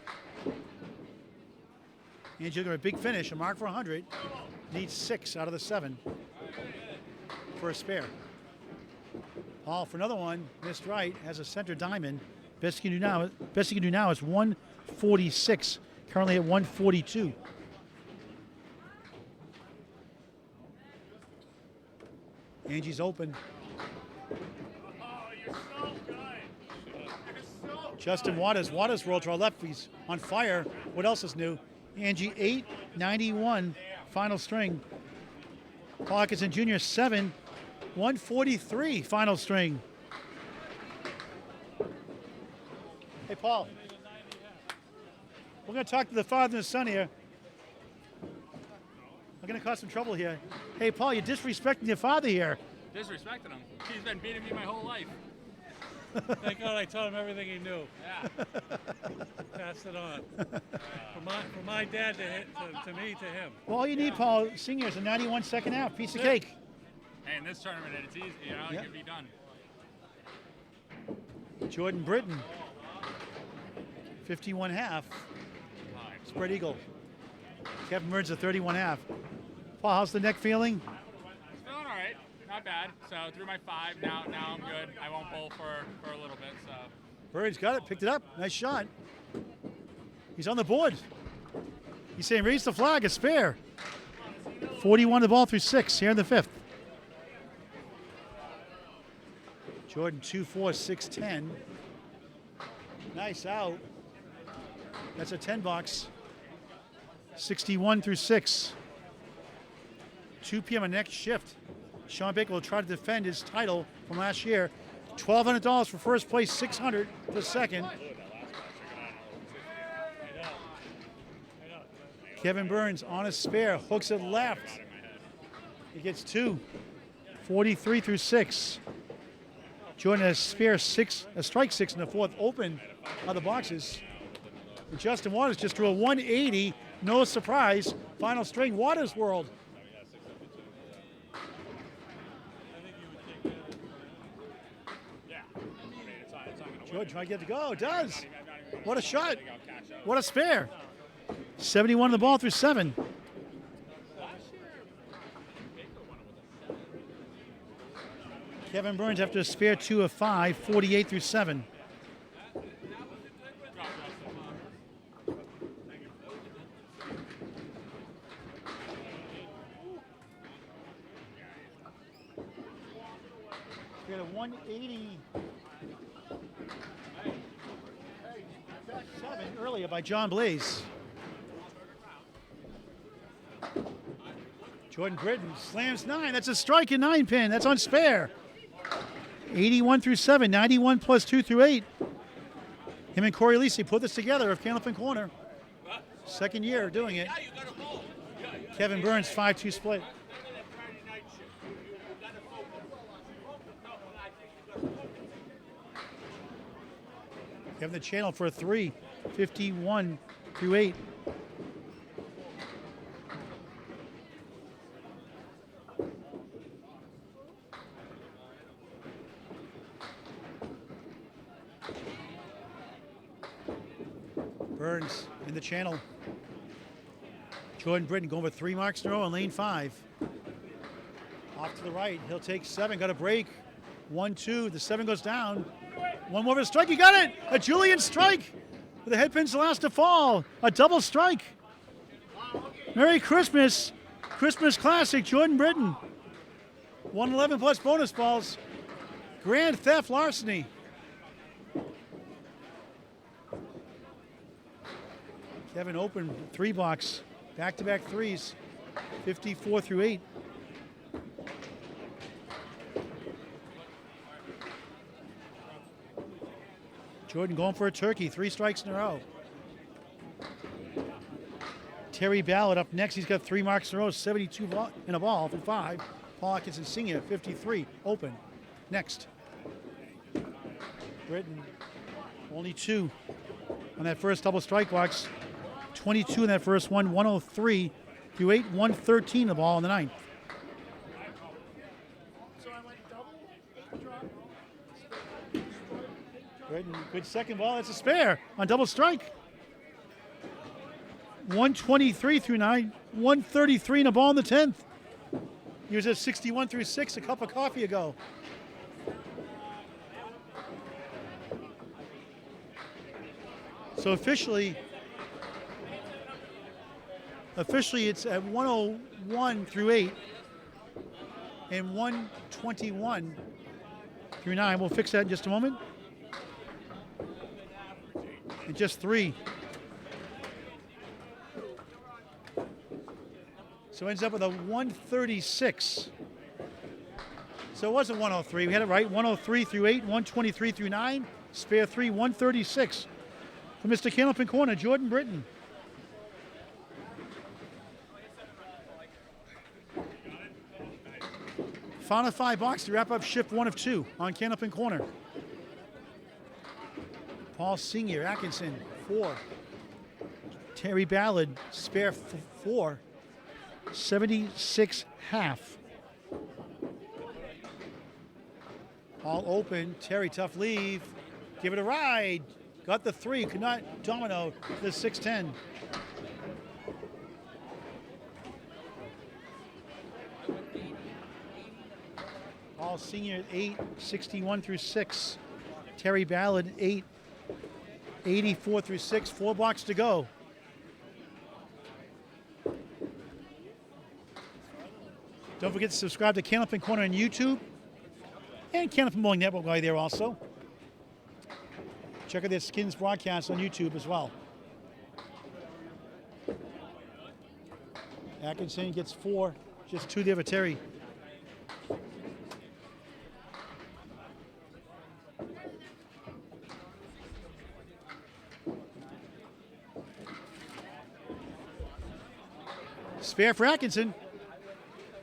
Angie looking for a big finish, a mark for 100. Needs 6 out of the 7 for a spare. Paul for another one. Missed right. Has a center diamond. Best he can do now is 146. Currently at 142. Angie's open. Justin Waters. Waters rolled to our left. He's on fire. What else is new? Angie 8, 91, final string. Paul Atkinson Jr. 7, 143, final string. Hey, Paul. We're going to talk to the father and the son here. I'm going to cause some trouble here. Hey, Paul, you're disrespecting your father here. Disrespecting him. He's been beating me my whole life. Thank God I taught him everything he knew. Yeah. Passed it on. From my dad to me to him. Well, all you need, Paul, senior, is a 91 second half. Piece of cake. Hey, in this tournament, it's easy. You know, Yep. it can be done. Jordan Britton, 51 half. Spread eagle. Kevin Burns, a 31 half. Paul, how's the neck feeling? It's feeling all right. Not bad. So through my 5, now I'm good. I won't bowl for a little bit. So Burns got it, picked it up. Nice shot. He's on the board. He's saying raise the flag, a spare. 41 the ball through 6 here in the 5th. Jordan 2-4, 6-10. Nice out. That's a 10 box. 61 through 6. 2 p.m. on next shift. Sean Baker will try to defend his title from last year. $1,200 for first place, $600 for second. Kevin Burns on a spare, hooks it left. He gets 2. 43 through 6. Jordan has spare 6, a strike 6 in the 4th. Open on the boxes. And Justin Waters just drew a 180. No surprise. Final string, Waters World. Jordan trying to get it to go. Does. What a shot. What a spare. 71 the ball through 7. Kevin Burns after a spare 2 of 5, 48 through 7. We got a 187 earlier by John Blaze. Jordan Britton slams 9. That's a strike in 9 pin. That's on spare. 81 through 7, 91 plus 2 through 8. Him and Corey Lisi put this together of Candlepin Corner. Second year doing it. Kevin Burns, 5-2 split. Kevin the channel for a 3, 51 through 8. Burns in the channel. Jordan Britton going for 3 marks in a row on lane 5. Off to the right. He'll take 7. Got a break. 1-2. The 7 goes down. One more of a strike. He got it. A Julian strike. With the head pins the last to fall. A double strike. Merry Christmas. Christmas classic. Jordan Britton. 111 plus bonus balls. Grand theft larceny. Kevin open 3 box, back-to-back 3s, 54 through 8. Jordan going for a turkey, 3 strikes in a row. Terry Ballard up next. He's got 3 marks in a row, 72 in a ball for 5. Paul Atkinson Sr., 53, open. Next. Britton, only 2 on that first double strike box. 22 in that first one, 103 through 8, 113 the ball in the 9th. Good second ball. That's a spare on double strike. 123 through 9, 133 and a ball in the 10th. He was at 61 through 6 a cup of coffee ago. So officially it's at 101 through 8 and 121 through 9. We'll fix that in just a moment. And just 3. So ends up with a 136. So it wasn't 103. We had it right. 103 through 8, 123 through 9. Spare 3, 136. For Mr. Candlepin Corner, Jordan Britton. Final 5 box to wrap up shift 1 of 2 on Candlepin Corner. Paul Senior, Atkinson, 4. Terry Ballard, spare 4. 76 half. All open. Terry, tough leave. Give it a ride. Got the 3. Could not domino the 610. All Senior at 8. 61 through 6. Terry Ballard 8. 84 through 6. 4 blocks to go. Don't forget to subscribe to Candlepin Corner on YouTube and Candlepin Bowling Network while you're there also. Check out their Skins broadcast on YouTube as well. Atkinson gets 4, just 2 there for Terry. Spare for Atkinson.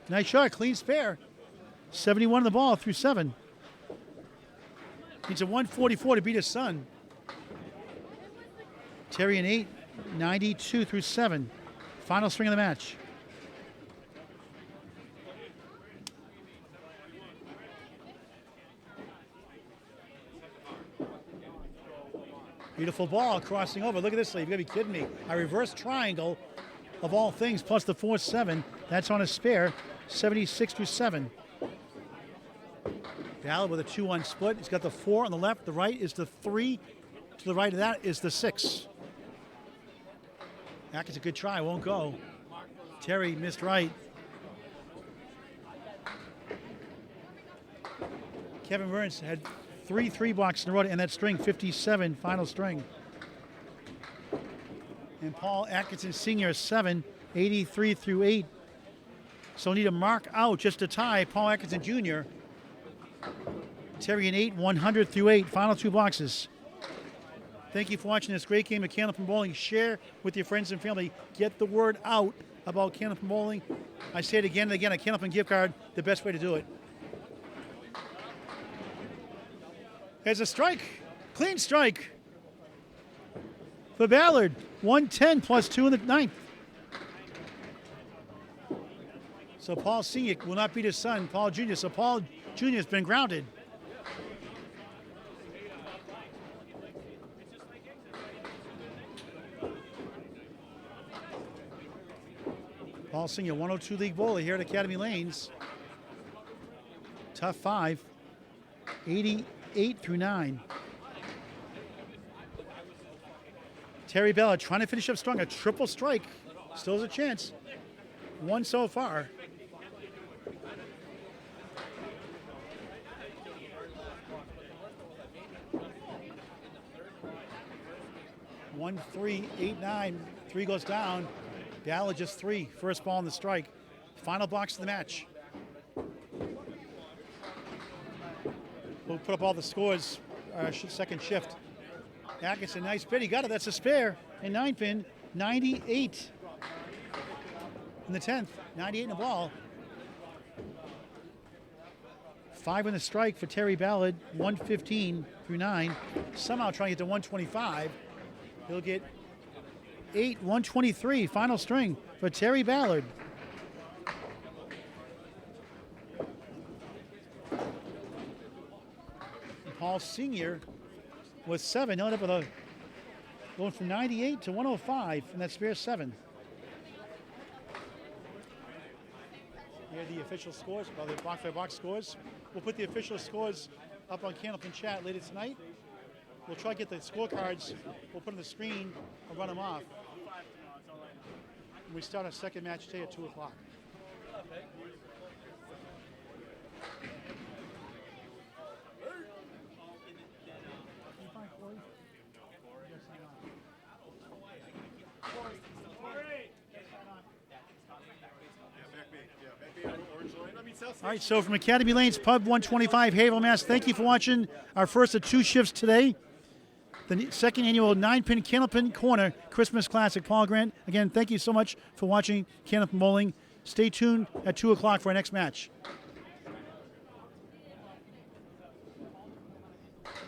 Nice shot, clean spare. 71 on the ball through 7. Needs a 144 to beat his son. Terry an 8, 92 through 7. Final string of the match. Beautiful ball crossing over. Look at this, you've got to be kidding me. A reverse triangle of all things, plus the 4-7. That's on a spare. 76 through 7. Ballard with a 2-1 split. He's got the 4 on the left. The right is the 3. To the right of that is the 6. Atkinson, a good try. Won't go. Terry missed right. Kevin Burns had 3 3-blocks in a row to end that string. 57, final string. And Paul Atkinson Sr. 7, 83 through 8. So need to mark out just to tie Paul Atkinson Jr. Terry an 8, 100 through 8. Final 2 boxes. Thank you for watching this great game of Candlepin Bowling. Share with your friends and family. Get the word out about Candlepin Bowling. I say it again and again, a Candlepin gift card, the best way to do it. There's a strike. Clean strike for Ballard. 110 plus 2 in the 9th. So Paul Senior will not beat his son, Paul Jr. So Paul Jr. has been grounded. Paul Senior, 102 league bowler here at Academy Lanes. Tough 5, 88 through 9. Terry Bella trying to finish up strong, a triple strike. Still has a chance. 1 so far. One, 3, 8, 9. 3 goes down. Ballard just 3. First ball on the strike. Final box of the match. We'll put up all the scores. Second shift. Atkinson, nice bid. He got it. That's a spare. And 9-pin, 98 in the 10th. 98 in the ball. 5 in the strike for Terry Ballard. 115 through 9. Somehow trying to get to 125. He'll get 8, 123. Final string for Terry Ballard. And Paul Senior with 7. He'll end up with a going from 98 to 105, and that's spare 7. Here are the official scores, well, the box by box scores. We'll put the official scores up on Candlepin chat later tonight. We'll try to get the scorecards. We'll put on the screen and run them off. We start our second match today at 2 o'clock. All right, so from Academy Lanes, Pub 125, Haverhill, Mass. Thank you for watching our first of 2 shifts today. The second annual 9-pin Candlepin Corner Christmas Classic. Paul Grant, again, thank you so much for watching Candlepin Bowling. Stay tuned at 2 o'clock for our next match.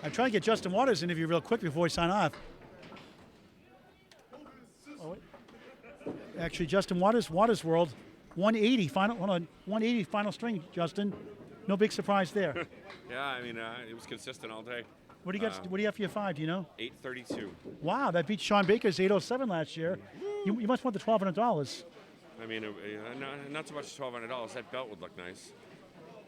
I'm trying to get Justin Waters' interview real quick before we sign off. Oh, wait. Actually, Justin Waters, Waters World, 180 final. Hold on, 180 final string, Justin. No big surprise there. Yeah, I mean, it was consistent all day. What do you got? What do you have for your 5? Do you know? 832. Wow, that beat Sean Baker's 807 last year. You must want the $1,200. I mean, not so much $1,200. That belt would look nice.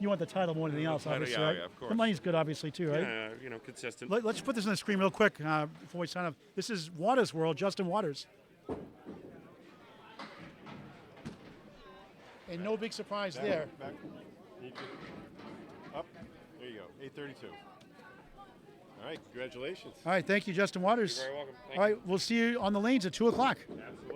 You want the title more than anything else, obviously, yeah, right? yeah, of course. The money's good, obviously, too, right? Yeah, consistent. Let's put this on the screen real quick before we sign off. This is Waters World, Justin Waters. And no big surprise there. Back. Up. There you go. 832. All right. Congratulations. All right. Thank you, Justin Waters. You're very welcome. Thank All right. We'll see you on the lanes at 2 o'clock. Absolutely.